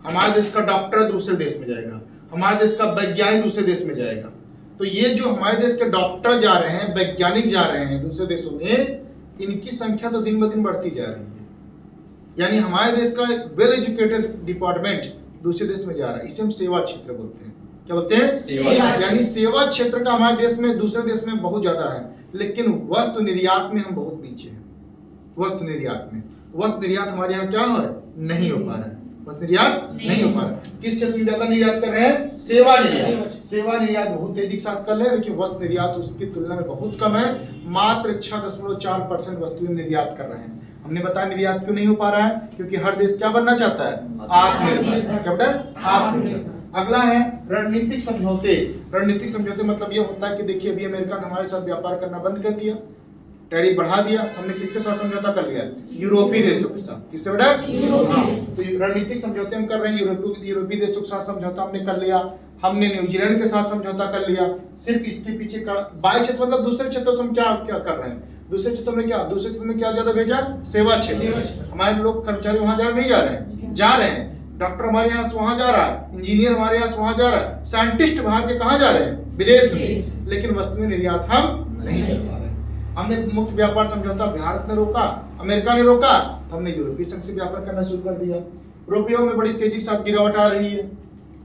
हमारे देश का डॉक्टर दूसरे देश में जाएगा, हमारे देश का वैज्ञानिक दूसरे देश में जाएगा। तो ये जो हमारे देश के डॉक्टर जा रहे हैं, वैज्ञानिक जा रहे हैं दूसरे देशों में, इनकी संख्या तो दिन ब दिन बढ़ती जा रही है। यानी हमारे देश का वेल एजुकेटेड डिपार्टमेंट दूसरे देश में जा रहा है। इसे हम सेवा क्षेत्र बोलते हैं। क्या बोलते हैं? सेवा। यानी सेवा क्षेत्र का हमारे देश में दूसरे देश में बहुत ज्यादा है, लेकिन वस्तु निर्यात में हम बहुत नीचे हैं। वस्तु निर्यात में, वस्तु निर्यात हमारे यहाँ क्या हो नहीं हो पा रहा है, वस्तु निर्यात नहीं हो पा रहा है। किस क्षेत्र में ज्यादा निर्यात कर रहे हैं? सेवा निर्यात। सेवा निर्यात बहुत तेजी के साथ कर रहे हैं, लेकिन वस्तु निर्यात उसकी तुलना में बहुत कम है। मात्र 6.4% वस्तुएं निर्यात कर रहे हैं। हमने बताया निर्यात क्यों नहीं हो पा रहा है, क्योंकि हर देश क्या बनना चाहता है? आत्मनिर्भर। क्या बेटा? आत्मनिर्भर। अगला है रणनीतिक समझौते। रणनीतिक समझौते मतलब ये होता है कि देखिए अभी अमेरिका ने हमारे साथ व्यापार करना बंद कर दिया, टैरिफ बढ़ा दिया। हमने किसके साथ समझौता कर लिया? यूरोपीय देशों के साथ। किससे बेटा? तो रणनीतिक समझौते हम कर रहे हैं। यूरोपीय देशों के साथ समझौता हमने कर लिया। हमने न्यूजीलैंड के साथ समझौता कर लिया। सिर्फ इसके पीछे का 22 क्षेत्र मतलब दूसरे क्षेत्रों से हम क्या क्या कर रहे हैं? दूसरे क्षेत्रों में क्या? दूसरे क्षेत्र में क्या ज्यादा भेजा? सेवा क्षेत्र। हमारे लोग कर्मचारी वहां जा नहीं जा रहे हैं? जा रहे हैं। डॉक्टर हमारे यहाँ से वहां जा रहा है, इंजीनियर हमारे यहाँ से वहां जा रहा है, साइंटिस्ट वहां के कहाँ जा रहे हैं? विदेश में। लेकिन वस्तुएं निर्यात हम नहीं कर पा रहे। हमने मुक्त व्यापार समझौता भारत ने रोका, अमेरिका ने रोका, तो हमने यूरोपीय संघ से व्यापार करना शुरू कर दिया। रुपयों में बड़ी तेजी के साथ गिरावट आ रही है।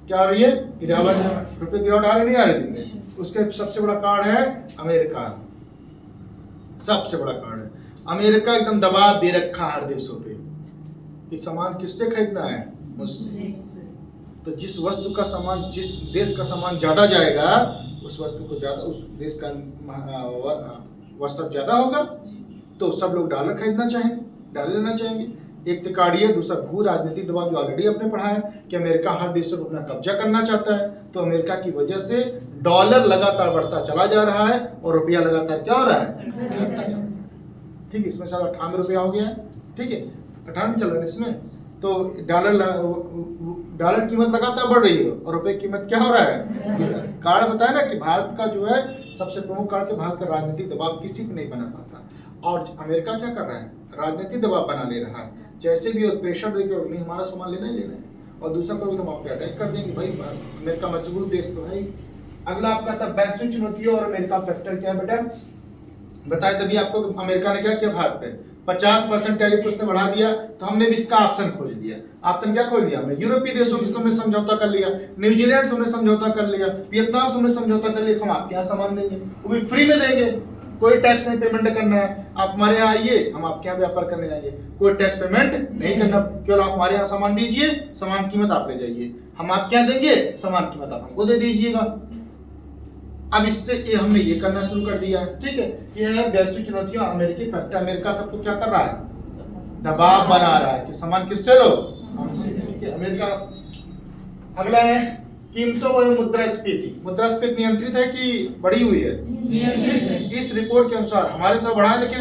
क्या आ रही है? गिरावट। रुपये गिरावट आ रही नहीं आ रही दिन? उसके सबसे बड़ा कारण है अमेरिका। सबसे बड़ा कारण है अमेरिका। एकदम दबाव दे रखा हर देशों पे कि सामान किससे खरीदना है? मुझसे। तो जिस वस्तु का सामान, जिस देश का सामान ज्यादा जाएगा, उस वस्तु को ज्यादा, उस देश का वस्त्र ज्यादा होगा, तो सब लोग डॉलर खरीदना चाहेंगे, डॉलर लेना चाहेंगे। एक तिकाड़िया, दूसरा भू राजनीतिक दबाव जो ऑलरेडी आपने पढ़ा है कि अमेरिका हर देशों को अपना कब्जा करना चाहता है। तो अमेरिका की वजह से डॉलर लगातार बढ़ता चला जा रहा है और रुपया लगातार क्या हो रहा है? घटता चला जा रहा है। ठीक है, इसमें शायद 98 रुपया हो गया है। ठीक है, 98 चल रहा है इसमें। तो डॉलर कीमत लगातार बढ़ रही है और रुपए की कीमत क्या हो रहा है? कारण बताया ना कि भारत का जो है सबसे प्रमुख कारण कि भारत का राजनीतिक दबाव किसी पे नहीं बना पाता। और अमेरिका क्या कर रहा है? राजनीतिक दबाव बना ले रहा है। जैसे भी प्रेशर देकर नहीं हमारा सामान लेना ही लेना है, और दूसरा कोई हम आप पे अटैक कर देंगे। भाई अमेरिका मजबूत देश तो है। अगला आपका था वैश्विक चुनौतियों और अमेरिका फैक्टर। क्या है बेटा? बताए तभी आपको अमेरिका ने क्या किया भारत पे? 50% टैरिफ उसने बढ़ा दिया। तो हमने भी इसका ऑप्शन खोज लिया। ऑप्शन क्या खोज लिया हमने? यूरोपीय देशों के सामने समझौता कर लिया, न्यूजीलैंड से हमने समझौता कर लिया, वियतनाम से हमने समझौता कर लिया। हम आपके यहाँ सामान देंगे, वो भी फ्री में देंगे, कोई टैक्स नहीं पेमेंट करना है। आप हमारे यहाँ आइए, हम आपके यहाँ व्यापार करने आएंगे, कोई टैक्स पेमेंट नहीं करना। केवल आप हमारे यहाँ सामान दीजिए, सामान कीमत आप ले जाइए, हम आपके यहाँ देंगे, सामान कीमत आप हमको दे दीजिएगा। अब इससे ये हमने ये करना शुरू कर दिया है। ठीक है, ये है वैश्विक चुनौतियां, अमेरिकी फैक्टर। अमेरिका सबको क्या कर रहा है? दबाव बना रहा है कि सामान किससे लो? हमसे। ठीक है, अमेरिका। अगला है कीमतों व मुद्रास्फीति। मुद्रास्फीति नियंत्रित है कि बढ़ी हुई है? इस रिपोर्ट के अनुसार हमारे साथ बढ़ा है, लेकिन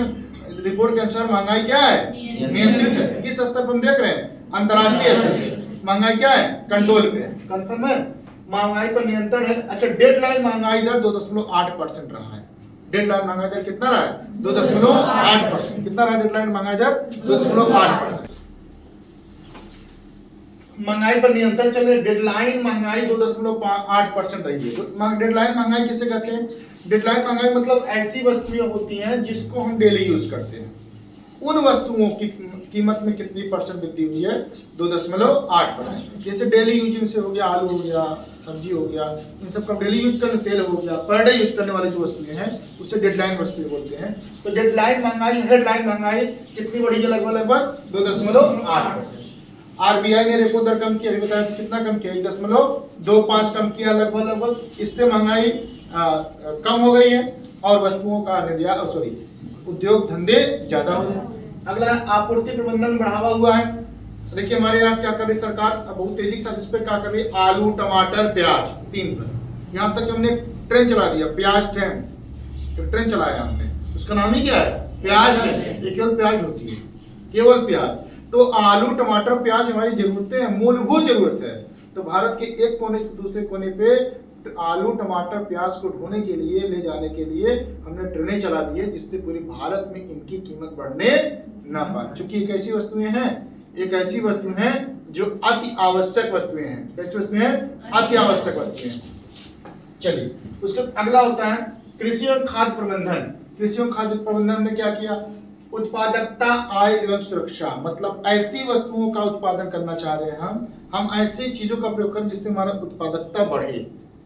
रिपोर्ट के अनुसार महंगाई क्या है? नियंत्रित है। किस स्तर पर हम देख रहे हैं? अंतरराष्ट्रीय स्तर से महंगाई क्या है? कंट्रोल पे है। कंफर्म है? महंगाई पर नियंत्रण है। अच्छा, डेडलाइन महंगाई दर 2.8% रहा है। डेडलाइन महंगाई दर कितना रहा है? 2.8%। कितना रहा डेडलाइन महंगाई दर? 2.8%। महंगाई पर नियंत्रण चल रहा है। डेडलाइन महंगाई 2.8% रही है। तो डेडलाइन महंगाई किसे कहते हैं? डेडलाइन महंगाई मतलब ऐसी वस्तुएं होती हैं जिसको हम डेली यूज करते हैं। उन वस्तुओं की कीमत में कितनी परसेंट वृद्धि हुई है? 2.8%। जैसे डेली यूज से हो गया, आलू हो गया, सब्जी हो गया, इन सब का डेली यूज करने, तेल हो गया, पर डे यूज करने वाली जो वस्तुएं हैं उसे डेडलाइन वस्तुएं बोलते हैं। तो डेडलाइन महंगाई, हेडलाइन महंगाई कितनी बढ़ी है? लगभग 2.8%। आरबीआई ने रेपो दर कम किया, अभी बताया कितना कम किया? 1.25 कम किया लगभग। इससे महंगाई कम हो गई है और वस्तुओं का निर्यात, सॉरी, उद्योग धंधे ज्यादा हो गए। अगला आपूर्ति प्रबंधन बढ़ावा हुआ है। देखिए हमारे यहाँ क्या कर रही सरकार, बहुत तेजी के साथ इस पे क्या कर रही है? आलू, टमाटर, प्याज, 3 पर। यहाँ तक हमने ट्रेन चला दिया, प्याज ट्रेन। ट्रेन चलाया हमने, उसका नाम ही क्या है? प्याज ट्रेन। ये केवल प्याज होती है, केवल प्याज। तो आलू, टमाटर, प्याज हमारी जरूरतें हैं, मूलभूत जरूरत है। तो भारत के एक कोने से दूसरे कोने पे आलू, टमाटर, प्याज को ढोने के लिए, ले जाने के लिए हमने ट्रेनें चला दी है, जिससे पूरी भारत में इनकी कीमत बढ़ने ना पाए। चूंकि एक ऐसी वस्तुएं हैं एक ऐसी वस्तु है जो अति आवश्यक वस्तुएं हैं। कैसी वस्तुएं हैं? अति आवश्यक वस्तुएं। चलिए, उसके अगला होता है कृषि और खाद्य प्रबंधन। कृषि और खाद्य प्रबंधन में क्या किया? उत्पादकता, आय एवं सुरक्षा, मतलब ऐसी वस्तुओं का उत्पादन करना चाह रहे हैं हम ऐसी चीजों का प्रयोग करें जिससे हमारा उत्पादकता बढ़े,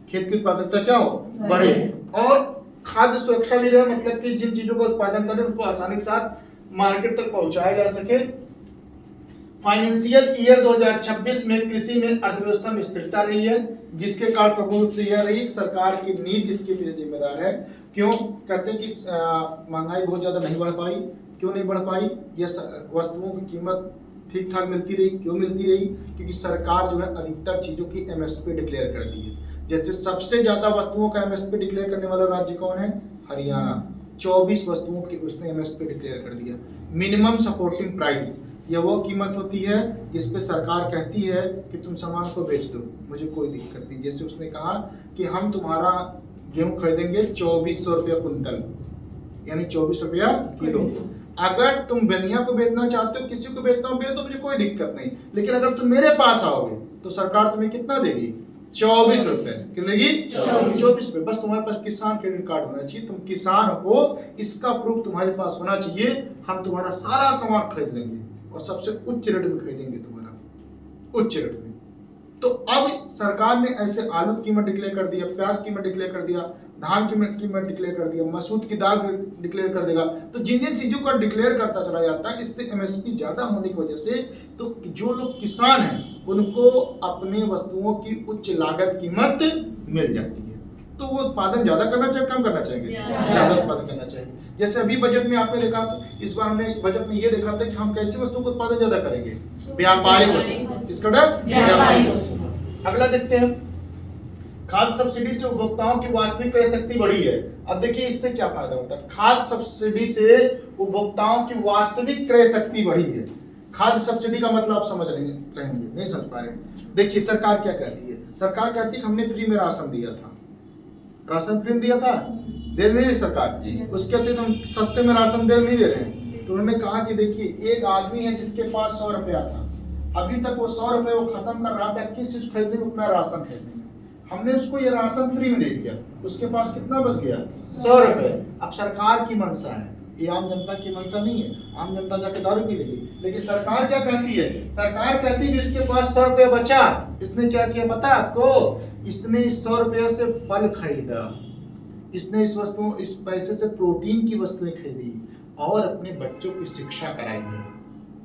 खेत की उत्पादकता क्या हो? बढ़े। और खाद्य सुरक्षा भी रहे, मतलब कि जिन चीजों का उत्पादन करें उसको आसानी के साथ मार्केट तक पहुंचाया जा सके। फाइनेंशियल ईयर 2026 में कृषि में अर्थव्यवस्था में स्थिरता रही है, जिसके कारण प्रमुख रूप से यह रही सरकार की नीति इसके पीछे जिम्मेदार है। क्यों? कहते हैं कि महंगाई बहुत ज्यादा नहीं बढ़ पाई। क्यों नहीं बढ़ पाई? ये वस्तुओं की कीमत ठीक ठाक मिलती रही। क्यों मिलती रही? क्योंकि सरकार जो है अधिकतर चीजों की एमएसपी डिक्लेयर कर दी है। जैसे सबसे ज्यादा वस्तुओं का एमएसपी डिक्लेयर करने वाला राज्य कौन है? हरियाणा। 24 वस्तुओं की उसने एमएसपी डिक्लेयर कर दिया। मिनिमम सपोर्टिंग प्राइस, यह वो कीमत होती है जिस पे सरकार कहती है कि तुम सामान को बेच दो, मुझे कोई दिक्कत नहीं। जैसे उसने कहा कि हम तुम्हारा गेहूं खरीदेंगे 2400 रुपया कुंतल, यानी 24 रुपया किलो। अगर तुम बनिया को बेचना चाहते हो, किसी को बेचना हो बेचो, तो मुझे कोई दिक्कत नहीं। लेकिन अगर तुम मेरे पास आओगे तो सरकार तुम्हें कितना देगी? 24 रुपए। कितने की? 24 रुपए। बस तुम्हारे पास किसान क्रेडिट कार्ड होना चाहिए, तुम किसान हो, इसका प्रूफ तुम्हारे पास होना चाहिए। हम तुम्हारा सारा सामान खरीद लेंगे और सबसे उच्च रेट में खरीदेंगे, तुम्हारा उच्च रेट में। तो अब सरकार ने ऐसे आलू की कीमत डिक्लेयर कर दिया, प्याज की कीमत डिक्लेयर कर दिया, धान की कीमत डिक्लेयर कर दिया, मसूर की दाल डिक्लेयर कर देगा। तो जिन जिन चीजों का डिक्लेयर करता चला जाता है, इससे एमएसपी ज्यादा होने की वजह से तो जो लोग किसान हैं उनको अपने वस्तुओं की उच्च लागत कीमत मिल जाती है। तो वो उत्पादन ज्यादा करना चाहिए, कम करना चाहिए? ज्यादा उत्पादन करना चाहिए। जैसे अभी बजट में आपने देखा, इस बार हमने बजट में ये देखा था कि हम कैसी वस्तुओं का उत्पादन ज्यादा करेंगे? व्यापारिक वस्तु। किसका? व्यापारिक वस्तु। अगला देखते हैं, खाद्य सब्सिडी से उपभोक्ताओं की वास्तविक क्रय शक्ति बढ़ी है। अब देखिए इससे क्या फायदा होता है? खाद्य सब्सिडी से उपभोक्ताओं की वास्तविक क्रय शक्ति बढ़ी है। खाद्य सब्सिडी का मतलब आप समझ रहेंगे, नहीं समझ पा रहे हैं। देखिए सरकार क्या कहती है? सरकार कहती है कि हमने फ्री में राशन दिया था। राशन फ्री में दिया था? दे नहीं रही सरकार। उसके अतिरिक्त हम सस्ते में राशन दे नहीं दे रहे हैं। तो उन्होंने कहा कि देखिए एक आदमी है जिसके पास 100 रुपया था, अभी तक वो 100 रुपये वो खत्म कर रहा था किस चीज खरीदने में? अपना राशन खरीदने में। हमने उसको ये राशन फ्री में दे दिया, उसके पास कितना बच गया? 100 रुपए। अब सरकार की मंशा है, ये आम जनता की मंशा नहीं है। आम जनता जाके दारू पी लेगी, लेकिन सरकार क्या कहती है? सरकार कहती है जिसके पास 100 रुपया बचा, इसने क्या किया पता आपको? इसने इस 100 रुपया से फल खरीदा, इसने इस पैसे से प्रोटीन की वस्तुएं खरीदी और अपने बच्चों की शिक्षा कराई है।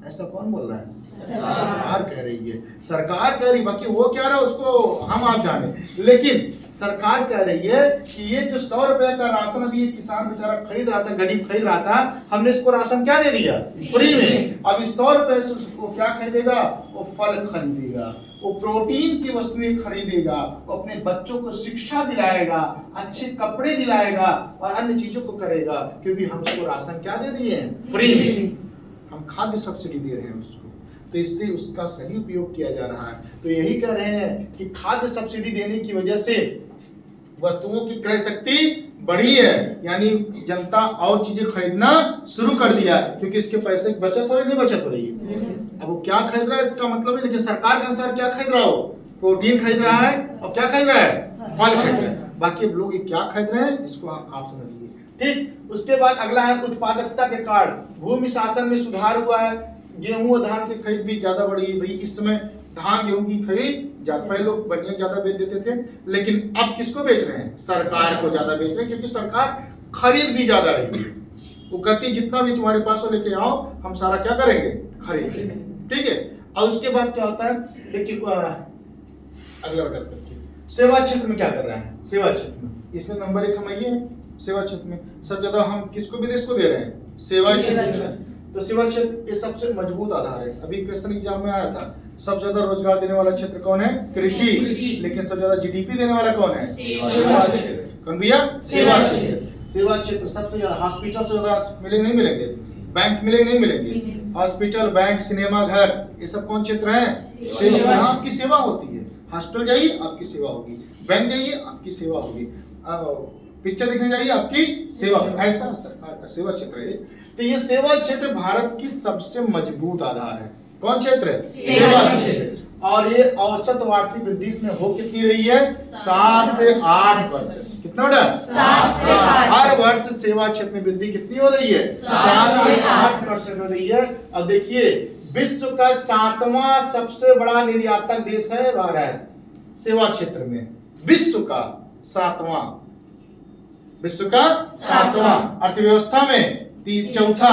ऐसा कौन बोल रहा है? सरकार कह रही है। सरकार कह रही, बाकी वो क्या रहा उसको हम आप जाने, लेकिन सरकार कह रही है कि ये जो 100 रुपए का राशन अभी ये किसान बेचारा खरीद रहा था, गरीब खरीद रहा था, हमने इसको राशन क्या दे दिया? फ्री में। अब इस 100 रुपए से उसको क्या खरीदेगा? वो फल खरीदेगा, वो प्रोटीन की वस्तुएं खरीदेगा, वो अपने बच्चों को शिक्षा दिलाएगा, अच्छे कपड़े दिलाएगा और अन्य चीजों को करेगा, क्योंकि हम उसको राशन क्या दे दिए हैं? फ्री में। हम खाद्य सब्सिडी दे रहे हैं उसको, तो इससे उसका सही उपयोग किया जा रहा है। तो यही कह रहे हैं कि खाद्य सब्सिडी देने की वजह से वस्तुओं की क्रय शक्ति बढ़ी है, यानी जनता और चीजें खरीदना शुरू कर दिया, क्योंकि इसके पैसे की बचत हो रही नहीं बचत हो रही है। अब वो क्या खरीद रहा है इसका मतलब है, लेकिन सरकार के अनुसार क्या खरीद रहा हो? प्रोटीन खरीद रहा है और क्या खरीद रहा है? फल खरीद रहा है। बाकी लोग क्या खरीद रहे हैं इसको आप समझिए। ठीक, उसके बाद अगला है उत्पादकता के कारण भूमि शासन में सुधार हुआ है। गेहूं और धान की खरीद भी ज्यादा बढ़ी है। भाई इस समय धान गेहूं की खरीद ज्यादा, पहले लोग बनिया ज्यादा बेच देते थे, लेकिन अब किसको बेच रहे हैं? सरकार को ज्यादा बेच रहे हैं, क्योंकि सरकार खरीद भी ज्यादा रही है। वो कहती है जितना भी तुम्हारे पास हो लेके आओ, हम सारा क्या करेंगे? खरीद लेंगे। ठीक है। और उसके बाद क्या होता है? देखिए अगला ऑर्डर करके सेवा क्षेत्र में क्या कर रहा है? सेवा क्षेत्र में इसमें नंबर 1 हम आइए। सेवा क्षेत्र में सब ज्यादा हम किसको विदेश को दे रहे हैं? सेवा क्षेत्र। तो सेवा क्षेत्र ये सबसे मजबूत आधार है। अभी क्वेश्चन एग्जाम में आया था, सबसे ज्यादा रोजगार देने वाला क्षेत्र कौन है? कृषि। लेकिन सबसे ज्यादा जीडीपी देने वाला कौन है? सेवा क्षेत्र। कौन भैया? सेवा क्षेत्र। सेवा क्षेत्र सबसे ज्यादा। हॉस्पिटल से ज्यादा मिलेंगे नहीं मिलेंगे? बैंक मिलेंगे नहीं मिलेंगे? हॉस्पिटल, बैंक, सिनेमा घर, ये सब कौन क्षेत्र है? सेवा। आपकी सेवा होती है। हॉस्पिटल जाइए आपकी सेवा होगी, बैंक जाइए आपकी सेवा होगी, पिक्चर देखने जाइए आपकी सेवा। ऐसा सरकार का सेवा क्षेत्र है। तो ये सेवा क्षेत्र भारत की सबसे मजबूत आधार है। कौन क्षेत्र? सेवा क्षेत्र। और ये औसत वार्षिक वृद्धि इसमें हो कितनी रही है? 7 से 8%। कितना बेटा? 7 से 8। हर वर्ष सेवा क्षेत्र में वृद्धि कितनी हो रही है? 7 से 8% हो रही है। अब देखिए, विश्व का 7वां सबसे बड़ा निर्यातक देश है भारत सेवा क्षेत्र में। विश्व का 7वां, विश्व का 7वां, अर्थव्यवस्था में चौथा,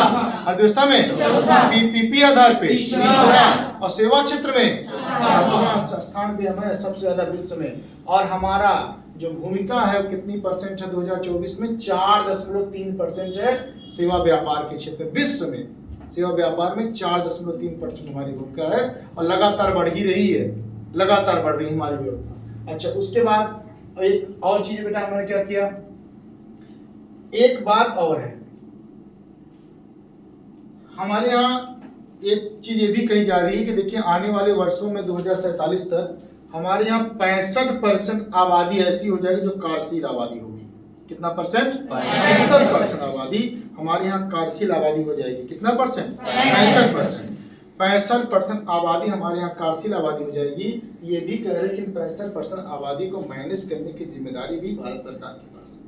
अर्थव्यवस्था में चौथा, पीपीपी आधार पे तीसरा, और सेवा क्षेत्र में 7वां स्थान पे हमें सबसे ज्यादा विश्व में। और हमारा जो भूमिका है वो कितनी परसेंट है 2024 में? 4.3% है सेवा व्यापार के क्षेत्र में। विश्व में सेवा व्यापार में 4.3% हमारी भूमिका है और लगातार बढ़ ही रही है, लगातार बढ़ रही है हमारी व्यवस्था। अच्छा, उसके बाद एक और चीज बेटा हमने क्या किया, एक बात और है हमारे यहाँ, एक चीज ये भी कही जा रही है कि देखिए आने वाले वर्षों में 2047 तक हमारे यहाँ 65% आबादी ऐसी हो जाएगी जो कार्यशील आबादी होगी। कितना परसेंट? 65% आबादी हमारे यहाँ कार्यशील आबादी हो जाएगी। कितना परसेंट? 65%। 65% आबादी हमारे यहाँ कार्यशील आबादी हो जाएगी। ये भी कह रहे हैं कि 65% आबादी को मैनेज करने की जिम्मेदारी भी भारत सरकार के पास है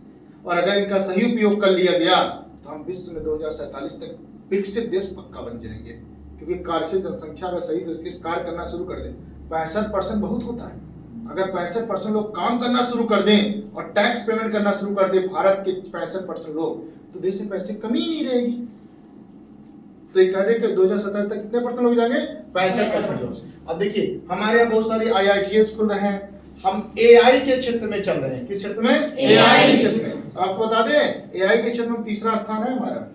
और अगर इनका सही उपयोग कर लिया गया तो हम विश्व में 2047 तक विकसित देश पक्का बन जाएंगे। क्योंकि कार्यशील जनसंख्या अगर सही तरीके से कार्य करना शुरू कर दें, 65% बहुत होता है। अगर 65% लोग काम करना शुरू कर दें और टैक्स पेमेंट करना शुरू कर दें भारत के 65% लोग, तो देश में पैसे कमी ही नहीं रहेगी। तो ये कह रहे हैं कि 2027 तक कितने परसेंट हो जाएंगे? 65%। अब देखिए हमारे यहाँ बहुत सारी IITs खुल रहे हैं। हम AI के क्षेत्र में चल रहे हैं। किस क्षेत्र में? AI के क्षेत्र में। आपको बता दें AI के क्षेत्र में तीसरा स्थान है हमारा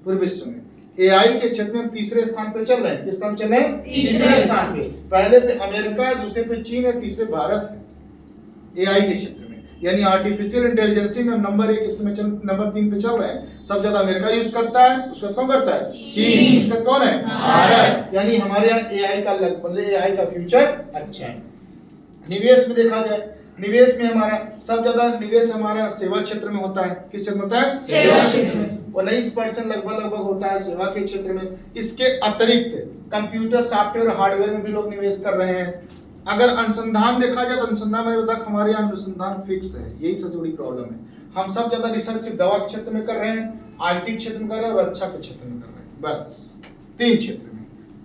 पूरे विश्व में। AI के क्षेत्र में हम तीसरे स्थान पे चल रहे हैं। किस स्थान चल रहे हैं? तीसरे स्थान पे। पहले पे अमेरिका है, दूसरे पे चीन है, तीसरे भारत है AI के क्षेत्र में। यानी आर्टिफिशियल इंटेलिजेंस में हम नंबर 1 इस समय नंबर 3 पे चल रहे हैं। सब ज्यादा अमेरिका यूज करता है, उसका कौन करता है? चीन। उसका कौन है? भारत। यानी हमारे यहाँ AI का AI का फ्यूचर अच्छा है। निवेश में देखा जाए, निवेश में हमारा सब ज्यादा निवेश हमारा सेवा क्षेत्र में होता है। किस क्षेत्र में होता है? सेवा क्षेत्र में। 19% लगभग होता है सेवा के क्षेत्र में। इसके अतिरिक्त कंप्यूटर सॉफ्टवेयर हार्डवेयर में भी लोग निवेश कर रहे हैं। अगर अनुसंधान देखा जाए तो अनुसंधान में तक हमारे यहाँ अनुसंधान फिक्स है। यही सबसे बड़ी प्रॉब्लम है। हम सब ज्यादा रिसर्च सिर्फ दवा के क्षेत्र में कर रहे हैं, IT क्षेत्र में कर रहे हैं और रक्षा के क्षेत्र में कर रहे हैं। बस 3 क्षेत्र में।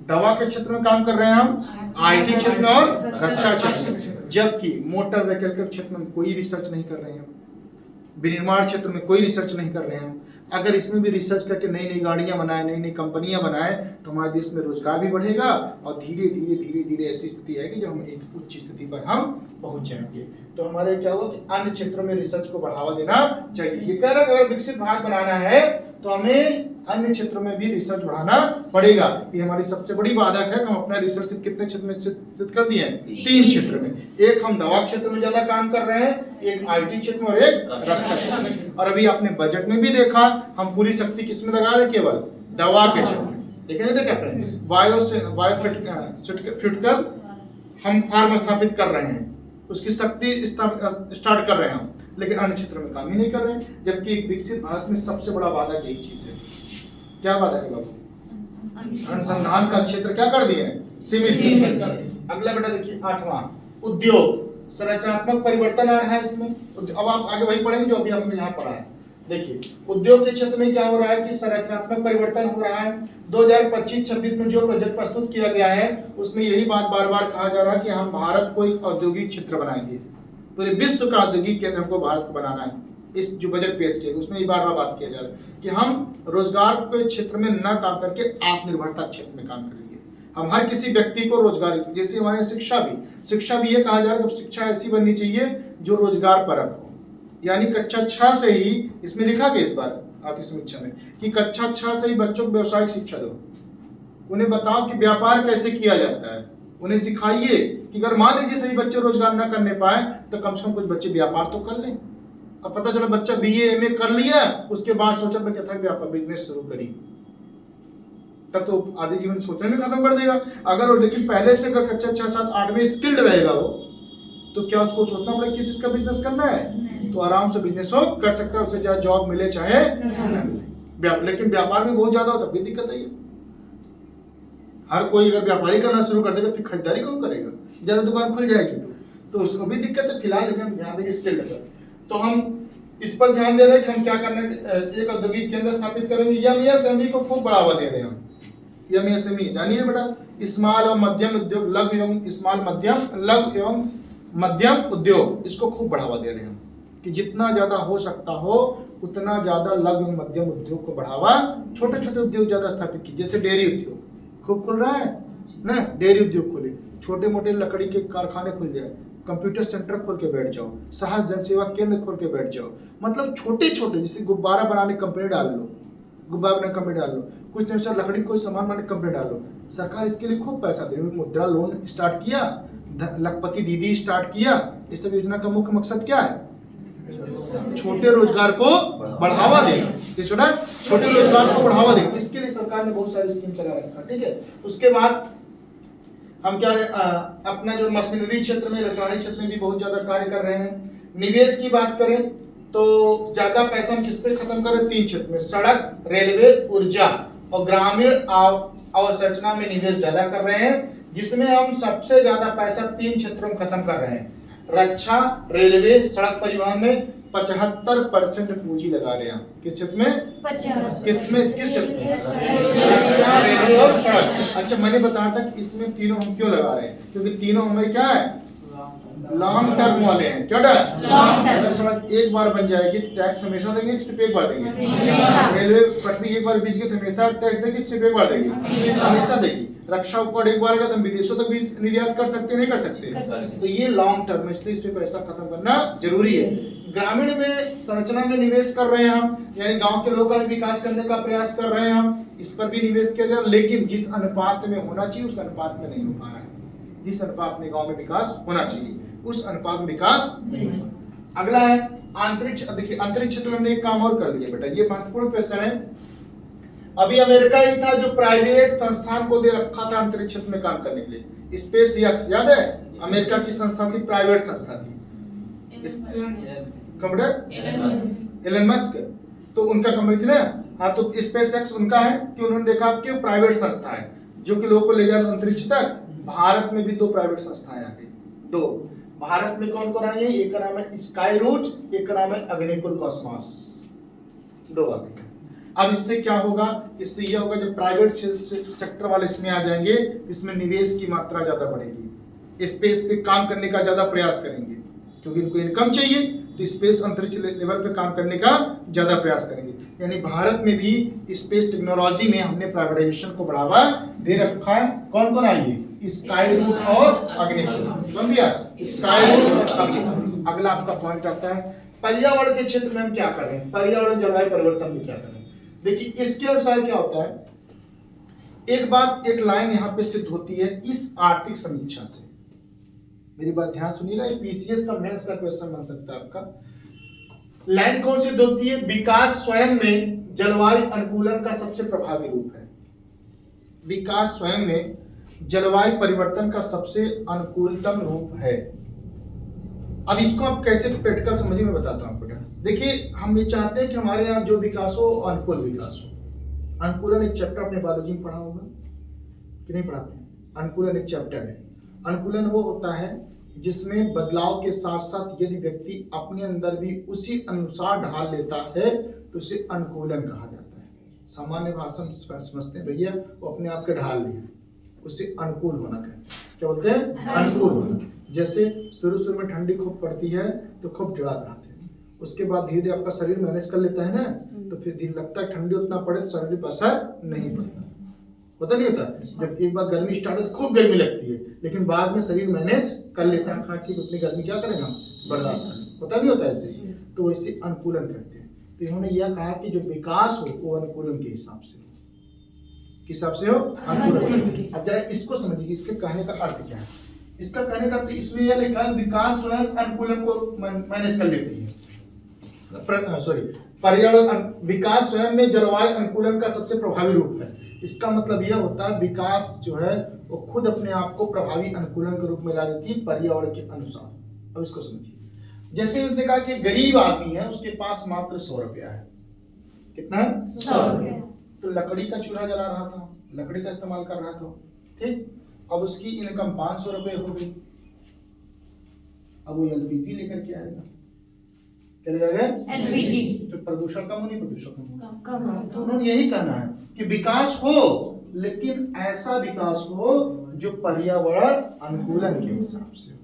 दवा के क्षेत्र में काम कर रहे हैं हम, IT क्षेत्र में और रक्षा क्षेत्र में। जबकि मोटर व्हीकल के क्षेत्र में कोई रिसर्च नहीं कर रहे हैं, विनिर्माण क्षेत्र में कोई रिसर्च नहीं कर रहे हैं। अगर इसमें भी रिसर्च करके नई नई गाड़ियां बनाए, नई नई कंपनियां बनाए तो हमारे देश में रोजगार भी बढ़ेगा और धीरे धीरे ऐसी स्थिति है कि जब हम एक उच्च स्थिति पर हम पहुंच जाएंगे। तो हमारे क्या होगा कि अन्य क्षेत्रों में रिसर्च को बढ़ावा देना चाहिए। ये कह रहा है अगर विकसित भारत बनाना है तो हमें अन्य क्षेत्रों में भी रिसर्च बढ़ाना पड़ेगा। ये हमारी सबसे बड़ी बाधक है कि हम अपना रिसर्च कितने क्षेत्र में सिद्ध कर दिए हैं? 3 क्षेत्र में। एक हम दवा क्षेत्र में ज्यादा काम कर रहे हैं, एक IT क्षेत्र में और एक रक्षा क्षेत्र में। और अभी आपने बजट में भी देखा हम पूरी शक्ति किस में लगा रहे? केवल दवा के क्षेत्र में। देखे नहीं देखे अपने बायोफ्यूटिकल हम फार्म स्थापित कर रहे हैं, उसकी शक्ति स्टार्ट कर रहे हैं हम, लेकिन अन्य क्षेत्रों में काम ही नहीं कर रहे हैं। जबकि विकसित भारत में सबसे बड़ा बाधक यही चीज है। क्या बाधक है बाबू? अनुसंधान का क्षेत्र क्या कर दिए? सीमित। अगला बेटा देखिए 8वां उद्योग। संरचनात्मक परिवर्तन आ रहा है इसमें। अब आप आगे वही पढ़ेंगे जो अभी हमने यहाँ पढ़ा है। देखिए उद्योग के क्षेत्र में क्या हो रहा है कि संरचनात्मक परिवर्तन हो रहा है। 2025-26 में जो बजट प्रस्तुत किया गया है उसमें यही बात बार बार कहा जा रहा है कि हम भारत को एक औद्योगिक क्षेत्र बनाएंगे। पूरे विश्व का औद्योगिक केंद्र हमको भारत को बनाना है। इस जो बजट पेश किया उसमें ये बार बार बात किया जा रहा है कि हम रोजगार के क्षेत्र में न काम करके आत्मनिर्भरता क्षेत्र में काम करेंगे। हम हर किसी व्यक्ति को रोजगार, जैसे हमारे शिक्षा भी ये कहा जा रहा है कि शिक्षा ऐसी बननी चाहिए जो रोजगार परक हो। यानी कक्षा 6 से ही, इसमें लिखा गया इस बार आर्थिक समीक्षा में कि कक्षा 6 से ही बच्चों को व्यवसायिक शिक्षा दो। उन्हें बताओ कि व्यापार कैसे किया जाता है। उन्हें सिखाइए कि अगर मान लीजिए सही बच्चे रोजगार न करने पाए तो कम से कम कुछ बच्चे व्यापार तो कर लें। अब पता चला बच्चा BA MA कर लिया, उसके बाद सोचा मैं क्या था व्यापार बिजनेस शुरू करी, तब तो आधे जीवन सोचने में खत्म कर देगा। अगर वो लेकिन पहले से अगर कक्षा 6, 7, 8 में स्किल्ड रहेगा वो, तो क्या उसको सोचना पड़ेगा किस चीज का बिजनेस करना है? तो आराम से बिजनेस हो कर सकता है, उसे चाहे जॉब मिले चाहे न मिले। लेकिन व्यापार में बहुत ज्यादा हो तब भी दिक्कत है। हर कोई अगर व्यापारी करना शुरू कर देगा फिर खरीदारी कौन करेगा, ज्यादा दुकान खुल जाएगी तो उसको भी दिक्कत है। फिलहाल लेकिन हम ध्यान देंगे स्किल डेवलपमेंट, तो हम इस पर ध्यान दे रहे हैं कि हम क्या करने, एक औद्योगिक केंद्र स्थापित करेंगे। एमएसएमई को खूब बढ़ावा दे रहे हैं हम। एमएसएमई जानिए बेटा, स्मॉल और मध्यम उद्योग, लघु एवं स्मॉल मध्यम, लघु एवं मध्यम उद्योग, इसको खूब बढ़ावा दे रहे हैं हम कि जितना ज्यादा हो सकता हो उतना ज्यादा लघु एवं मध्यम उद्योग को बढ़ावा, छोटे छोटे उद्योग ज्यादा स्थापित की, जैसे डेयरी उद्योग खूब खुल रहा है ना, डेयरी उद्योग खोले, छोटे मोटे लकड़ी के कारखाने खुल जाए, कंप्यूटर सेंटर खोल के बैठ जाओ, सहज जन सेवा केंद्र खोल के बैठ जाओ, मतलब छोटे छोटे, जैसे गुब्बारा बनाने कंपनी डाल लो, गुब्बारा बनाने कंपनी डाल लो, कुछ नहीं सर लकड़ी कोई सामान बनाने कंपनी डाल लो। सरकार इसके लिए खूब पैसा दे रही है, मुद्रा लोन स्टार्ट किया, लखपति दीदी स्टार्ट किया। इस सब योजना का मुख्य मकसद क्या है, छोटे रोजगार को बढ़ावा देना, छोटे रोजगार को बढ़ावा देना। इसके लिए सरकार ने बहुत सारी स्कीम चला रखा, ठीक है। उसके बाद हम क्या अपना जो मशीनरी क्षेत्र में, इलेक्ट्रॉनिक क्षेत्र में भी बहुत ज्यादा कार्य कर रहे हैं। निवेश की बात करें तो ज्यादा पैसा हम किस पे खत्म कर रहे हैं, 3 क्षेत्र में, सड़क, रेलवे, ऊर्जा और ग्रामीण अवसंरचना में निवेश ज्यादा कर रहे हैं, जिसमें हम सबसे ज्यादा पैसा 3 क्षेत्रों में खत्म कर रहे हैं। रक्षा, रेलवे, सड़क परिवहन में 75% पूंजी लगा रहे हैं। किस क्षेत्र में, किस क्षेत्र में, रक्षा, रेलवे और सड़क। अच्छा मैंने बताया था कि इसमें तीनों हम क्यों लगा रहे हैं, क्योंकि तीनों हमें क्या है, लॉन्ग टर्म वाले हैं। क्या अगर सड़क एक बार बन जाएगी तो टैक्स हमेशा देंगे, सिर्फ एक बार देंगे। रेलवे पटरी एक बार बिछ गई तो हमेशा टैक्स देगी, सिर्फ एक बार देगी, हमेशा देगी। रक्षा उपकरण एक बार तो हम विदेशों तक भी निर्यात कर सकते, नहीं कर सकते, तो ये लॉन्ग टर्म है, इसलिए इसमें पैसा खत्म करना जरूरी है। ग्रामीण में संरचना में निवेश कर रहे हैं हम, यानी गांव के लोगों का विकास करने का प्रयास कर रहे हैं हम, इस पर भी निवेश किया जाए, लेकिन जिस अनुपात में होना चाहिए उस अनुपात में नहीं हो पा रहा है। जिस अनुपात में गांव में विकास होना चाहिए उस अनुपात में विकास नहीं हो पा। अगला है अंतरिक्ष। देखिए अंतरिक्ष क्षेत्र में हमने एक काम और कर लिया बेटा, ये महत्वपूर्ण क्वेश्चन है। अभी अमेरिका ही था जो प्राइवेट संस्थान को दे रखा था अंतरिक्ष क्षेत्र में काम करने के लिए, स्पेस एक्स, याद है, अमेरिका की संस्था थी, प्राइवेट संस्था थी, एलन मस्क, तो उनका कंपनी थी ना, हाँ, तो स्पेस एक्स उनका है कि उन्होंने देखा कि प्राइवेट संस्था है जो कि लोगों को ले जाए अंतरिक्ष तक। भारत में भी 2 प्राइवेट संस्थाएं आ गई, 2 भारत में कौन कौन आई है, एक का नाम है स्काई रूट, एक का नाम है अग्निकुल कॉस्मॉस, 2 आ गई। अब इससे क्या होगा, इससे यह होगा जब प्राइवेट सेक्टर वाले इसमें आ जाएंगे, इसमें निवेश की मात्रा ज्यादा बढ़ेगी, स्पेस पे काम करने का ज्यादा प्रयास करेंगे, क्योंकि इनको इनकम चाहिए, तो स्पेस अंतरिक्ष लेवल पे काम करने का ज्यादा प्रयास करेंगे। यानी भारत में भी स्पेस टेक्नोलॉजी में हमने प्राइवेटाइजेशन को बढ़ावा दे रखा है। कौन कौन आएंगे, स्काई रूट और अग्निकुल, कौन दिया, स्काई रूट और अग्निकुल। अगला आपका पॉइंट आता है पर्यावरण के क्षेत्र में हम क्या कर रहे हैं, पर्यावरण जलवायु परिवर्तन में क्या कर रहे हैं। देखिए इसके अनुसार क्या होता है, एक बात, एक लाइन यहाँ पे सिद्ध होती है इस आर्थिक समीक्षा से, मेरी बात ध्यान सुनिएगा, ये पीसीएस का मेंस का क्वेश्चन बन सकता है आपका। लाइन कौन सिद्ध होती है, विकास स्वयं में जलवायु अनुकूलन का सबसे प्रभावी रूप है। विकास स्वयं में जलवायु परिवर्तन का सबसे अनुकूलतम रूप है। अब इसको आप कैसे प्रैक्टिकल समझिए, मैं बताता हूँ आपको। देखिए हम ये चाहते हैं कि हमारे यहाँ जो विकास हो अनुकूल विकास हो। अनुकूलन एक चैप्टर अपने बायोलॉजी में पढ़ा होगा कि नहीं पढ़ाते, अनुकूलन एक चैप्टर है। अनुकूलन वो होता है जिसमें बदलाव के साथ साथ यदि व्यक्ति अपने अंदर भी उसी अनुसार ढाल लेता है तो उसे अनुकूलन कहा जाता है। सामान्य भाषा में समझते हैं भैया वो अपने आप के ढाल लिए, उसे अनुकूल होना कहते हैं। क्या बोलते हैं, अनुकूल होना। जैसे शुरू में ठंडी खूब पड़ती है तो खूब टेढ़ा कराते हैं, उसके बाद धीरे धीरे आपका शरीर मैनेज कर लेता है ना, तो फिर धीरे लगता है ठंडी उतना पड़े तो शरीर पर असर नहीं पड़ता, पता नहीं होता। जब एक बार गर्मी स्टार्ट हो तो खूब गर्मी लगती है, लेकिन बाद में शरीर मैनेज कर लेता है, हाँ ठीक उतनी गर्मी क्या करेंगे हम बर्दाश्त करें, पता नहीं होता ऐसे। तो वैसे अनुकूलन करते हैं। तो इन्होंने यह कहा कि जो विकास हो वो अनुकूलन के हिसाब से, किस हिसाब से हो, अनुकूलन। अब जरा इसको समझिए, इसके कहने का अर्थ क्या है। इसका कहने का अर्थ इसमें यह लिखा है विकास स्वयं अनुकूलन को मैनेज कर लेती है, पर्यावरण विकास स्वयं में जलवायु अनुकूलन का सबसे प्रभावी रूप है। इसका मतलब यह होता है विकास जो है वो खुद अपने आप को प्रभावी अनुकूलन के रूप में ला देती है पर्यावरण के अनुसार। अब इसको समझिए, जैसे उसने कहा कि गरीब आदमी है उसके पास मात्र 100 रुपया है, कितना है, 100 रुपया। तो लकड़ी का चूल्हा जला रहा था, लकड़ी का इस्तेमाल कर रहा था, ठीक। अब उसकी इनकम 500 रुपये हो गई, अब वो एलपीजी लेकर के आएगा, क्या लगाएगा? एलपीजी। तो प्रदूषण कम हो नहीं, प्रदूषण कम हो। तो उन्होंने यही कहना है कि विकास हो, लेकिन ऐसा विकास हो जो पर्यावरण अनुकूलन के हिसाब से हो।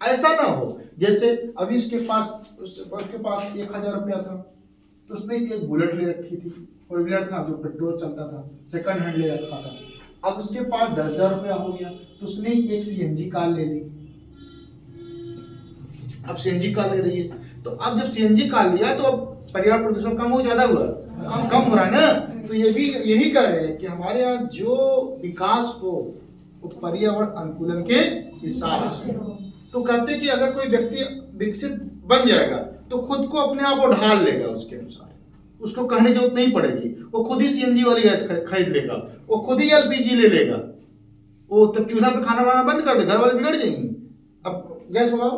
ऐसा ना हो जैसे अभी उसके पास 1000 रुपया था तो उसने एक बुलेट ले रखी थी, फोर व्हीलर था जो पेट्रोल चलता था, सेकंड हैंड ले रखा था। अब उसके पास 10,000 रुपया हो गया तो उसने एक सीएनजी कार ले ली। अब सीएनजी कार ले रही है, तो अब जब सीएनजी कार लिया तो अब पर्यावरण प्रदूषण कम हो ज्यादा हुआ? कम हो रहा है ना। तो ये भी यही कह रहे हैं कि हमारे यहाँ जो विकास हो वो पर्यावरण अनुकूलन के हिसाब से। तो कहते हैं कि अगर कोई व्यक्ति विकसित बन जाएगा तो खुद को अपने आप वो ढाल लेगा, उसके अनुसार उसको कहने की जरूरत नहीं पड़ेगी, वो खुद ही सीएनजी वाली गैस खरीद लेगा, वो खुद ही एलपीजी ले लेगा, वो तब चूल्हा पे खाना बनाना बंद कर दे, घर वाले बिगड़ जाएंगे। अब गैस मंगाओ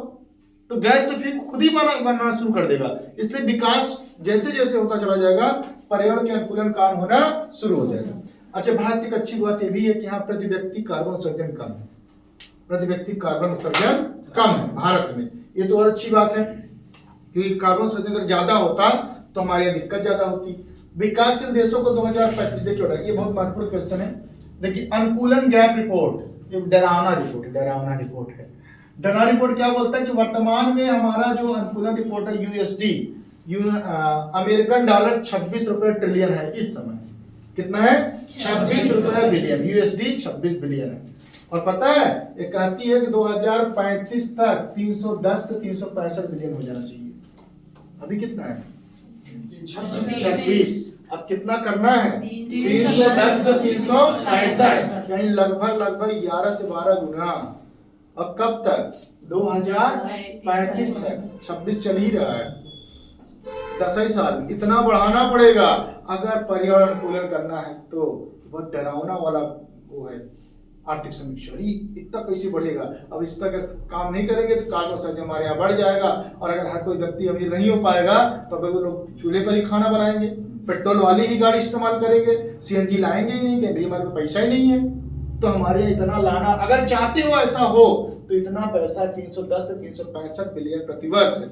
तो गैस से फिर खुद ही बनना शुरू कर देगा। इसलिए विकास जैसे जैसे होता चला जाएगा पर्यावरण के अनुकूलन काम होना शुरू हो जाएगा। अच्छा, भारत की एक अच्छी बात यह भी है कि यहाँ प्रति व्यक्ति कार्बन उत्सर्जन कम है, प्रति व्यक्ति कार्बन उत्सर्जन कम है भारत में। ये तो और अच्छी बात है, क्योंकि कार्बन उत्सर्जन अगर ज्यादा होता तो हमारे यहाँ दिक्कत ज्यादा होती। विकासशील देशों को 2025, देखिए ये बहुत महत्वपूर्ण क्वेश्चन है। देखिए अनुकूलन गैप रिपोर्ट, ये डरावना रिपोर्ट है, डरावना रिपोर्ट है। डरावना रिपोर्ट क्या बोलता है कि वर्तमान में हमारा जो अनुकूलन रिपोर्ट है यूएसडी, अमेरिकन डॉलर 26 रुपए ट्रिलियन है इस समय। कितना है? 26 रुपए बिलियन, यूएसडी 26 बिलियन है। और पता है ये कहती है कि 2035 तक 310 से 365 बिलियन हो जाना चाहिए। अभी कितना है? 26। अब कितना करना है? 310 से 365, यानी लगभग 11 से 12 गुना। अब कब तक? 2035 तक। 26 चल ही रहा है, 10 ही साल इतना बढ़ाना पड़ेगा अगर पर्यावरण अनुकूलन करना है। तो वह डरावना वाला वो है आर्थिक समीक्षा। इतना कैसे बढ़ेगा? अब इस पर अगर काम नहीं करेंगे तो कार्बन उत्सर्जन हमारे यहाँ बढ़ जाएगा। और अगर हर कोई व्यक्ति अमीर नहीं हो पाएगा तो वो लोग चूल्हे पर ही खाना बनाएंगे, पेट्रोल वाली ही गाड़ी इस्तेमाल करेंगे, सीएनजी लाएंगे ही नहीं कि भाई हमारे पास पैसा ही नहीं है। तो हमारे यहाँ इतना लाना, अगर चाहते हो ऐसा हो तो इतना पैसा 310 से 365 बिलियन प्रतिवर्ष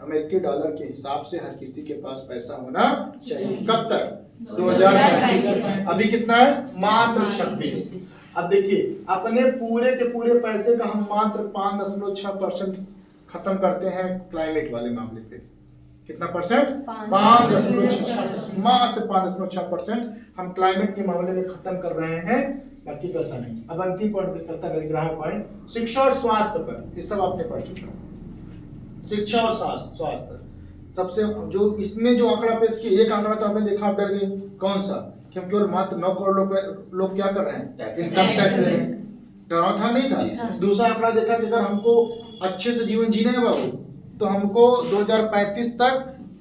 अमेरिकी डॉलर के हिसाब से हर किसी के पास पैसा होना चाहिए। कब तक? 2035। अभी कितना है? मात्र 26। अब देखिए अपने पूरे के पूरे पैसे का हम मात्र 5.6% खत्म करते हैं क्लाइमेट वाले मामले पे। कितना परसेंट? 5.6%, मात्र 5.6% हम क्लाइमेट के मामले में खत्म कर रहे हैं, बाकी पैसा नहीं। अब अंतिम पॉइंट चलता है, ग्राहक पॉइंट, शिक्षा और स्वास्थ्य पर। ये सब आपने पढ़ चुका। शिक्षा और स्वास्थ्य सबसे जो इसमें जो आंकड़ा पेश किया, एक आंकड़ा तो आपने देखा, आप डर गए। कौन सा? कि हम केवल मात्र 9 करोड़ लोग क्या कर रहे हैं? इनकम टैक्स ले रहे हैं। डरावना था नहीं था? दूसरा आंकड़ा देखा कि अगर हमको अच्छे से जीवन जीना है बाबू तो हमको 2035 तक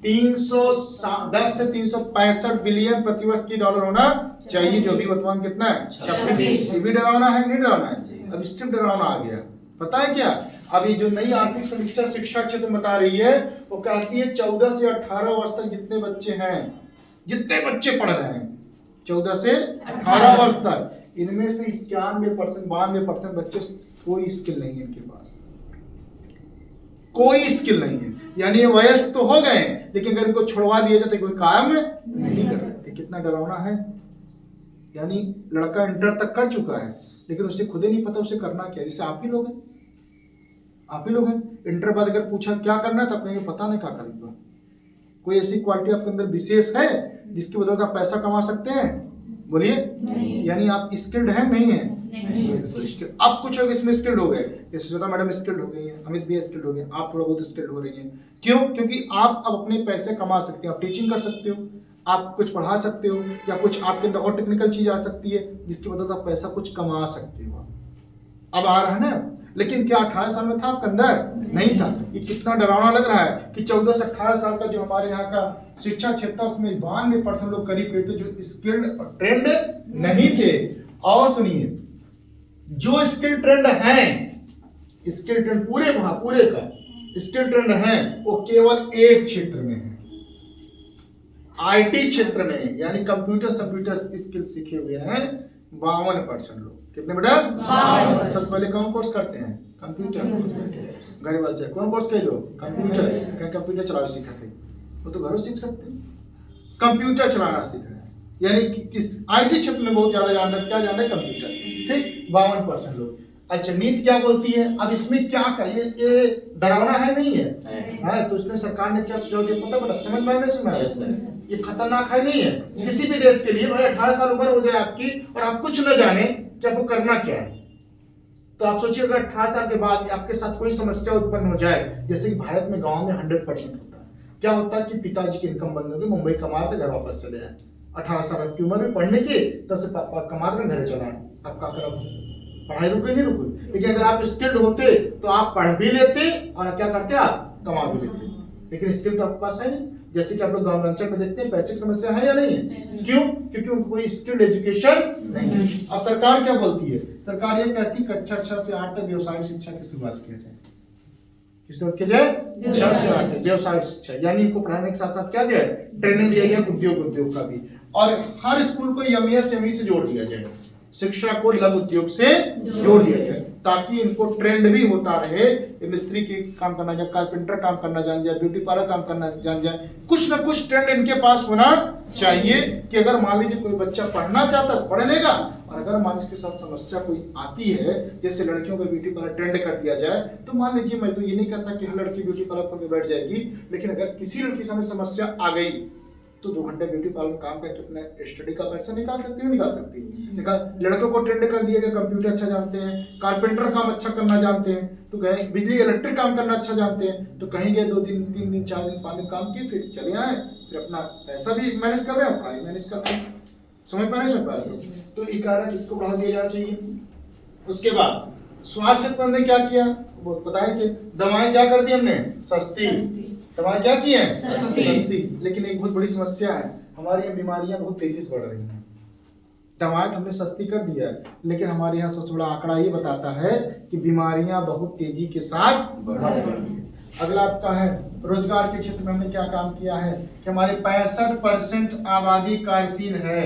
310 से 365 बिलियन प्रतिवर्ष की डॉलर होना चाहिए, जो भी वर्तमान कितना है? 26। ये भी डरावना है? नहीं डरावना है? अब इससे डरावना आ गया। पता है क्या? अभी जो नई आर्थिक समीक्षा शिक्षा क्षेत्र में बता रही है वो कहती है 14 से 18 वर्ष तक जितने बच्चे हैं, जितने बच्चे पढ़ रहे हैं 14 से 18 वर्ष तक, इनमें से 91%, 92% बच्चे कोई स्किल नहीं है इनके पास, कोई स्किल नहीं है। यानी वयस्क तो हो गए लेकिन अगर इनको छुड़वा दिया जाए तो कोई काम नहीं कर सकते। कितना डरावना है। यानी लड़का इंटर तक कर चुका है लेकिन उसे खुद ही नहीं पता उसे करना क्या। जैसे आप ही लोग हैं, आप ही लोग हैं, इंटर बाद अगर पूछा क्या करना है तो आप कहेंगे पता नहीं क्या करूंगा। कोई ऐसी क्वालिटी आपके अंदर विशेष है जिसकी बदौलत आप पैसा कमा सकते हैं? बोलिए। यानी आप स्किल्ड हैं? नहीं है? नहीं। अब कुछ लोग इसमें स्किल्ड हो गए, जैसे श्वेता मैडम स्किल्ड हो गई हैं, अमित भी स्किल्ड हो गए, आप थोड़ा बहुत स्किल्ड हो रही हैं। क्यों? क्योंकि आप अब अपने पैसे कमा सकते हो, आप टीचिंग कर सकते हो, आप कुछ पढ़ा सकते हो, या कुछ आपके अंदर और टेक्निकल चीज आ सकती है जिसकी बदौलत आप पैसा कुछ कमा सकते हो। अब आ रहा है ना। लेकिन क्या 18 साल में था आपके अंदर? नहीं था। ये कितना डरावना लग रहा है कि 14 से 18 साल का जो हमारे यहाँ का शिक्षा क्षेत्र उसमें 92% लोग करीब करीब जो स्किल्ड ट्रेंड नहीं थे। और सुनिए, जो स्किल ट्रेंड है, स्किल ट्रेंड पूरे का स्किल ट्रेंड है वो केवल एक क्षेत्र में है, आईटी क्षेत्र में, यानी कंप्यूटर स्किल सीखे हुए हैं 52% लोग। कितने बेटा? 52। सबसे पहले कौन कोर्स करते हैं? कंप्यूटर। गरीब बच्चे कौन कोर्स कह लो? कंप्यूटर। क्या कंप्यूटर चलाना सीखा थे? वो तो घरों सीख सकते हैं। कंप्यूटर चलाना सीख रहे हैं, यानी कि किस आईटी क्षेत्र में बहुत ज्यादा जान रहे हैं। क्या जान रहे हैं? कंप्यूटर। ठीक, 52% लोग। अच्छा, नीति क्या बोलती है? अब इसमें क्या कहिए, ये डरावना है नहीं है? हाँ, तो उसने सरकार ने क्या सुझाव दिया पता बता? समझ में ये खतरनाक है नहीं है किसी भी देश के लिए? भाई 18 साल उम्र हो जाए आपकी और आप कुछ न जाने कि आपको करना क्या है, तो आप सोचिए अगर 18 साल के बाद आपके साथ कोई समस्या उत्पन्न हो जाए, जैसे कि भारत में गांव में 100% होता है। क्या होता है कि पिताजी की इनकम बंद होगी, मुंबई कमा के घर वापस चले आए, 18 साल की उम्र में पढ़ने की, तब से पापा कमा कर घर चला है। अब क्या करोगे? पढ़ाई रुकी नहीं रुकी, लेकिन अगर आप स्किल्ड होते तो आप पढ़ भी लेते और क्या करते? आप कमा भी लेते। लेकिन स्किल तो आपके पास है नहीं। जैसे कि आप लोग गांव अंचल में देखते हैं, पैसे की समस्या है या नहीं है? क्यों? क्योंकि उनको कोई स्किल्ड एजुकेशन नहीं है। अब सरकार क्या बोलती है? सरकार ये कहती है कक्षा 6 से 8 तक व्यवसायिक शिक्षा की शुरुआत किया जाए। किस बात किया जाए? 6 से 8 तक व्यवसायिक शिक्षा, यानी इनको पढ़ाने के साथ साथ क्या दिया है? ट्रेनिंग दिया गया उद्योग का भी। और हर स्कूल को एमएसएमई से जोड़ दिया जाए, शिक्षा को लघु उद्योग से जोड़ दिया जाए, ताकि इनको ट्रेंड भी होता रहे। मिस्त्री की काम करना जाए, कारपेंटर काम करना जान जाए, ब्यूटी पार्लर काम करना जान जाए, कुछ ना कुछ ट्रेंड इनके पास होना चाहिए कि अगर मान लीजिए कोई बच्चा पढ़ना चाहता है पढ़ लेगा, और अगर मान लीजिए के साथ समस्या कोई आती है, जैसे लड़कियों को ब्यूटी पार्लर ट्रेंड कर दिया जाए, तो मान लीजिए मैं तो ये नहीं कहता कि हर लड़की ब्यूटी पार्लर खोल के बैठ जाएगी, लेकिन अगर किसी लड़की सामने समस्या आ गई तो 2 घंटे ब्यूटी पार्लर में काम करके अपने स्टडी का पैसा निकाल सकती है, निकाल सकती है। लड़कों को ट्रेंड कर दिया गया, कंप्यूटर अच्छा जानते हैं, कारपेंटर काम अच्छा करना जानते हैं, तो गए बिजली इलेक्ट्रिक काम करना अच्छा जानते हैं, तो कहीं गए 2 दिन 3 दिन 4 दिन 5 दिन काम किए, फिर चले आए, फिर अपना पैसा भी मैनेज कर रहे हैं, पढ़ाई मैनेज कर रहे हैं। समझ पा रहे? तो ये कारण इसको बढ़ा दिया जाना चाहिए। उसके बाद स्वास्थ्य क्षेत्र में क्या किया? वो बताए थे, दवाएं क्या कर दी हमने? सस्ती। दवाएं क्या की है? सस्ती। लेकिन एक बहुत बड़ी समस्या है, हमारी यहाँ बीमारियां बहुत तेजी से बढ़ रही हैं। दवाएं हमने सस्ती कर दिया है, लेकिन हमारे यहाँ सबसे बड़ा आंकड़ा ये बताता है कि बीमारियां बहुत तेजी के साथ बढ़ रही हैं। अगला आपका है रोजगार के क्षेत्र में हमने क्या काम किया है कि हमारी 65% आबादी कार्यशील है।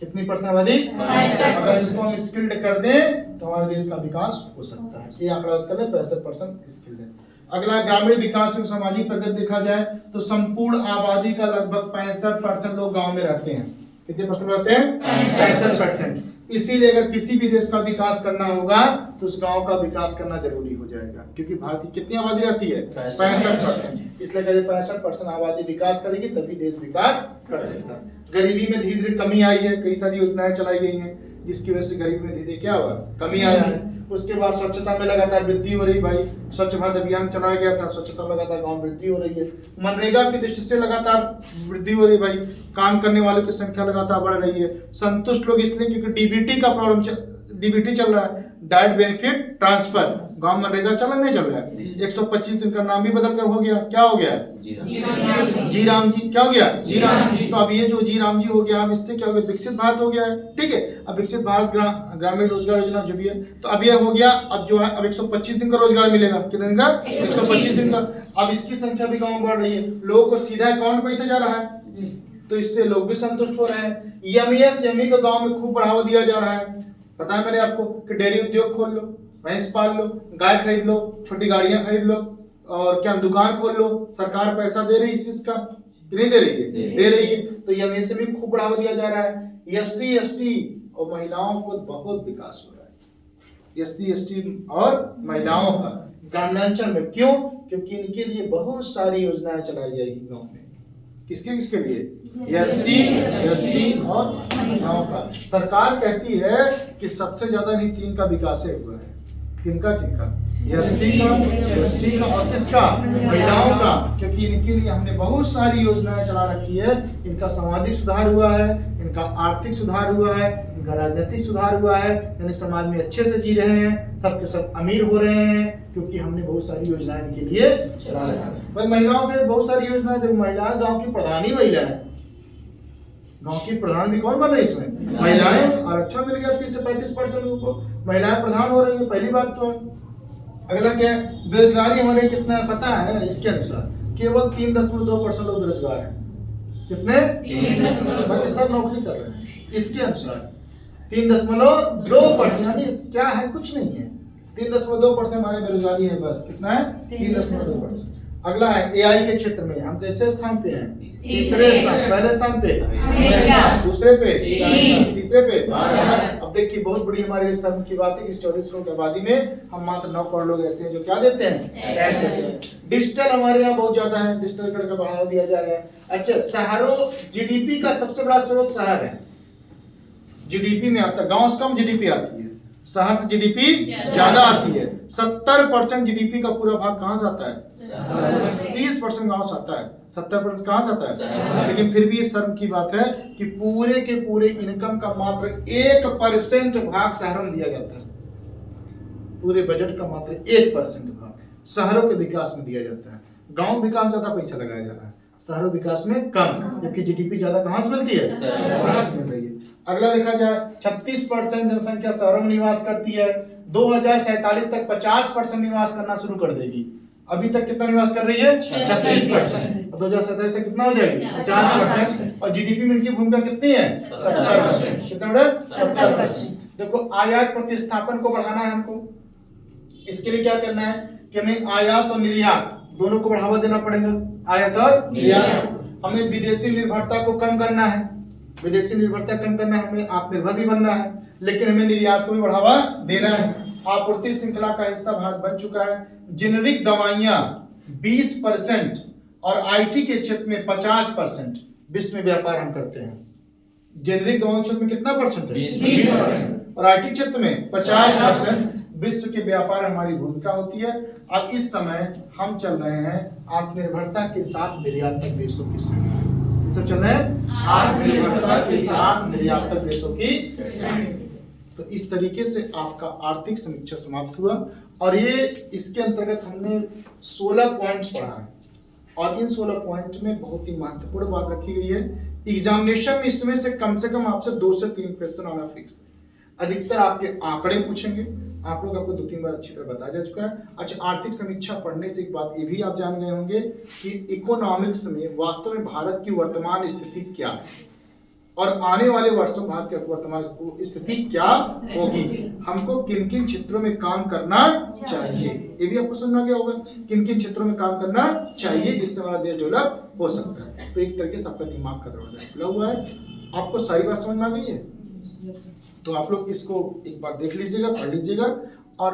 कितनी परसेंट आबादी? 65%। अगर इसको हम स्किल्ड कर दें तो हमारे देश का विकास हो सकता है। ये आंकड़ा कर ले, 65% स्किल्ड है। अगला ग्रामीण विकास और सामाजिक प्रगति देखा जाए तो संपूर्ण आबादी का लगभग 65% लोग गांव में रहते हैं। कितने परसेंट रहते हैं? 65%। इसीलिए अगर किसी भी देश का विकास करना होगा तो उस गांव का विकास करना जरूरी हो जाएगा, क्योंकि भारत की कितनी आबादी रहती है? 65%। इसलिए अगर 65% आबादी विकास करेगी तभी देश विकास कर सकता है। गरीबी में धीरे धीरे कमी आई है, कई सारी योजनाएं चलाई गई हैं जिसकी वजह से गरीबी में धीरे क्या हुआ? कमी आया है। उसके बाद स्वच्छता में लगातार वृद्धि हो रही, भाई स्वच्छ भारत अभियान चलाया गया था, स्वच्छता में लगातार गांव वृद्धि हो रही है। मनरेगा की दृष्टि से लगातार वृद्धि हो रही, भाई काम करने वालों की संख्या लगातार बढ़ रही है। संतुष्ट लोग इसलिए क्योंकि डीबीटी का प्रॉब्लम, डीबीटी चल रहा है, डायरेक्ट बेनिफिट ट्रांसफर, गांव मनरेगा चल नहीं चल रहा है। 125 दिन का नाम भी बदल कर हो गया, क्या हो गया? जी राम जी। क्या हो गया? जी राम जी। तो अब ये जो जी राम जी हो गया, अब इससे क्या हो गया? विकसित भारत हो गया है। ठीक है, अब विकसित भारत ग्रामीण रोजगार योजना जो भी है, तो अब ये हो गया। अब जो है अब 125 दिन का रोजगार मिलेगा। कितने दिन का? 125 दिन का। अब इसकी संख्या भी गाँव बढ़ रही है, लोगों को सीधा अकाउंट पैसा जा रहा है, तो इससे लोग भी संतुष्ट हो रहे हैं। एमएसएमई को गाँव में खूब बढ़ावा दिया जा रहा है। पता है मैंने आपको कि डेयरी उद्योग खोल लो, भैंस पाल लो, गाय खरीद लो, छोटी गाड़ियां खरीद लो, और क्या दुकान खोल लो। सरकार पैसा दे रही है इस चीज का? नहीं दे रही है? दे रही है। तो एमएसएमई में भी खूब बढ़ावा दिया जा रहा है। एससी एसटी और महिलाओं को बहुत विकास हो रहा है, एससी एसटी और महिलाओं का ग्रामांचल में। क्यों? क्योंकि इनके लिए बहुत सारी योजनाएं चलाई जाएगी गाँव में। किसके किसके लिए? एससी एसटी और महिलाओं का। सरकार कहती है कि सबसे ज्यादा इन 3 का विकास हुआ है। किनका? एससी का, एसटी का और किसका? महिलाओं का। क्योंकि इनके लिए हमने बहुत सारी योजनाएं चला रखी है। इनका सामाजिक सुधार हुआ है, इनका आर्थिक सुधार हुआ है, इनका राजनीतिक सुधार हुआ है, यानी समाज में अच्छे से जी रहे हैं, सबके सब अमीर हो रहे हैं, क्योंकि हमने बहुत सारी योजनाएं इनके लिए चला रखी है। भाई महिलाओं के लिए बहुत सारी योजनाएं, जब महिलाएं गाँव की प्रधान ही महिला है, गांव की प्रधान भी कौन बन रही है इसमें? महिलाएं। आरक्षण मिल गया 30 से 35% लोगों को, महिलाएं प्रधान हो रही है, पहली बात तो है। अगला क्या है? बेरोजगारी हमारे कितना पता है? इसके अनुसार केवल 3.2% लोग बेरोजगार हैं। कितने? बाकी सब नौकरी कर रहे हैं। इसके अनुसार 3.2%, यानी क्या है, कुछ नहीं है। 3.2% हमारी बेरोजगारी है, बस कितना है, 3.2%। अगला है एआई के क्षेत्र में हम कैसे स्थान पे हैं, तीसरे स्थान। पहले स्थान पे अमेरिका, दूसरे पे चीन, तीसरे पे भारत। अब देखिए बहुत बड़ी हमारे शर्म की बात है कि 24 करोड़ की आबादी में हम मात्र 9 करोड़ लोग ऐसे हैं जो क्या देते हैं, टैक्स देते हैं। डिजिटल हमारे यहाँ बहुत ज्यादा है, डिजिटल करके बढ़ावा दिया जा रहा है। अच्छा, शहरों, जीडीपी का सबसे बड़ा स्रोत शहर है, जीडीपी में आता है। गांव से कम जीडीपी आती है, शहर से जीडीपी ज्यादा आती है। 70% जीडीपी का पूरा भाग कहां से आता है, 30% गांव से आता है, 70% कहां से आता है। लेकिन फिर भी शर्म की बात है कि पूरे के पूरे इनकम का मात्र 1% भाग शहरों में दिया जाता है। पूरे बजट का मात्र 1% भाग शहरों के विकास में दिया जाता है। गांव विकास ज्यादा पैसा लगाया जा रहा है, शहरों विकास में कम, जबकि जीडीपी ज्यादा कहां से मिलती है, शहर से मिल रही है। अगला देखा जाए, 36% जनसंख्या शहरों में निवास करती है। 2047 तक 50% निवास करना शुरू कर देगी। अभी तक कितना निवास कर रही है, 36%। 2047 तक कितना हो जाएगी, 50%। और जीडीपी में इनकी भूमिका कितनी है, 70%। कितना बड़ा, 70%। देखो, आयात प्रतिस्थापन को बढ़ाना है हमको। इसके लिए क्या करना है कि हमें आयात और निर्यात दोनों को बढ़ावा देना पड़ेगा। आयात और निर्यात। हमें विदेशी निर्भरता को कम करना है, विदेशी निर्भरता कम करना है, हमें आत्मनिर्भर भी बनना है, लेकिन हमें निर्यात को भी बढ़ावा देना है। आपूर्ति श्रृंखला का हिस्सा भारत बन चुका है। जेनेरिक दवाइयां 20% और आईटी के क्षेत्र में 50% विश्व में व्यापार हम करते हैं। जेनेरिक दवाओं के क्षेत्र में कितना परसेंट है, 20%, और आईटी क्षेत्र में 50% विश्व के व्यापार हमारी भूमिका होती है। अब इस समय हम चल रहे हैं आत्मनिर्भरता के साथ निर्यातक देशों की श्रेणी। तो चल रहे हैं आत्मनिर्भरता के साथ निर्यातक देशों की श्रेणी। तो इस तरीके से आपका आर्थिक समीक्षा समाप्त हुआ, और ये इसके अंतर्गत हमने 16 पॉइंट्स पढ़ा है, और इन 16 पॉइंट्स में बहुत ही महत्वपूर्ण बात रखी गई है। एग्जामिनेशन में इसमें से कम आपसे 2 से 3 क्वेश्चन आना फिक्स है। अधिकतर आपके आंकड़े पूछेंगे, आप लोग आपको 2-3 बार अच्छी तरह बताया जा चुका है। अच्छा, आर्थिक समीक्षा पढ़ने से एक बात ये भी आप जान गए होंगे कि इकोनॉमिक्स में वास्तव में भारत की वर्तमान स्थिति क्या है, और आने वाले वर्षों भारत की वर्तमान स्थिति क्या होगी, हमको किन किन क्षेत्रों में काम करना चाहिए, ये भी आपको समझ आ गया होगा। किन किन क्षेत्रों में काम करना चाहिए जिससे हमारा देश डेवलप हो सकता है। तो एक तरीके से आपका दिमाग का दरवाजा खुला हुआ है। आपको सारी बात समझ में आ गई है, तो आप लोग इसको एक बार देख लीजिएगा, पढ़ लीजिएगा, और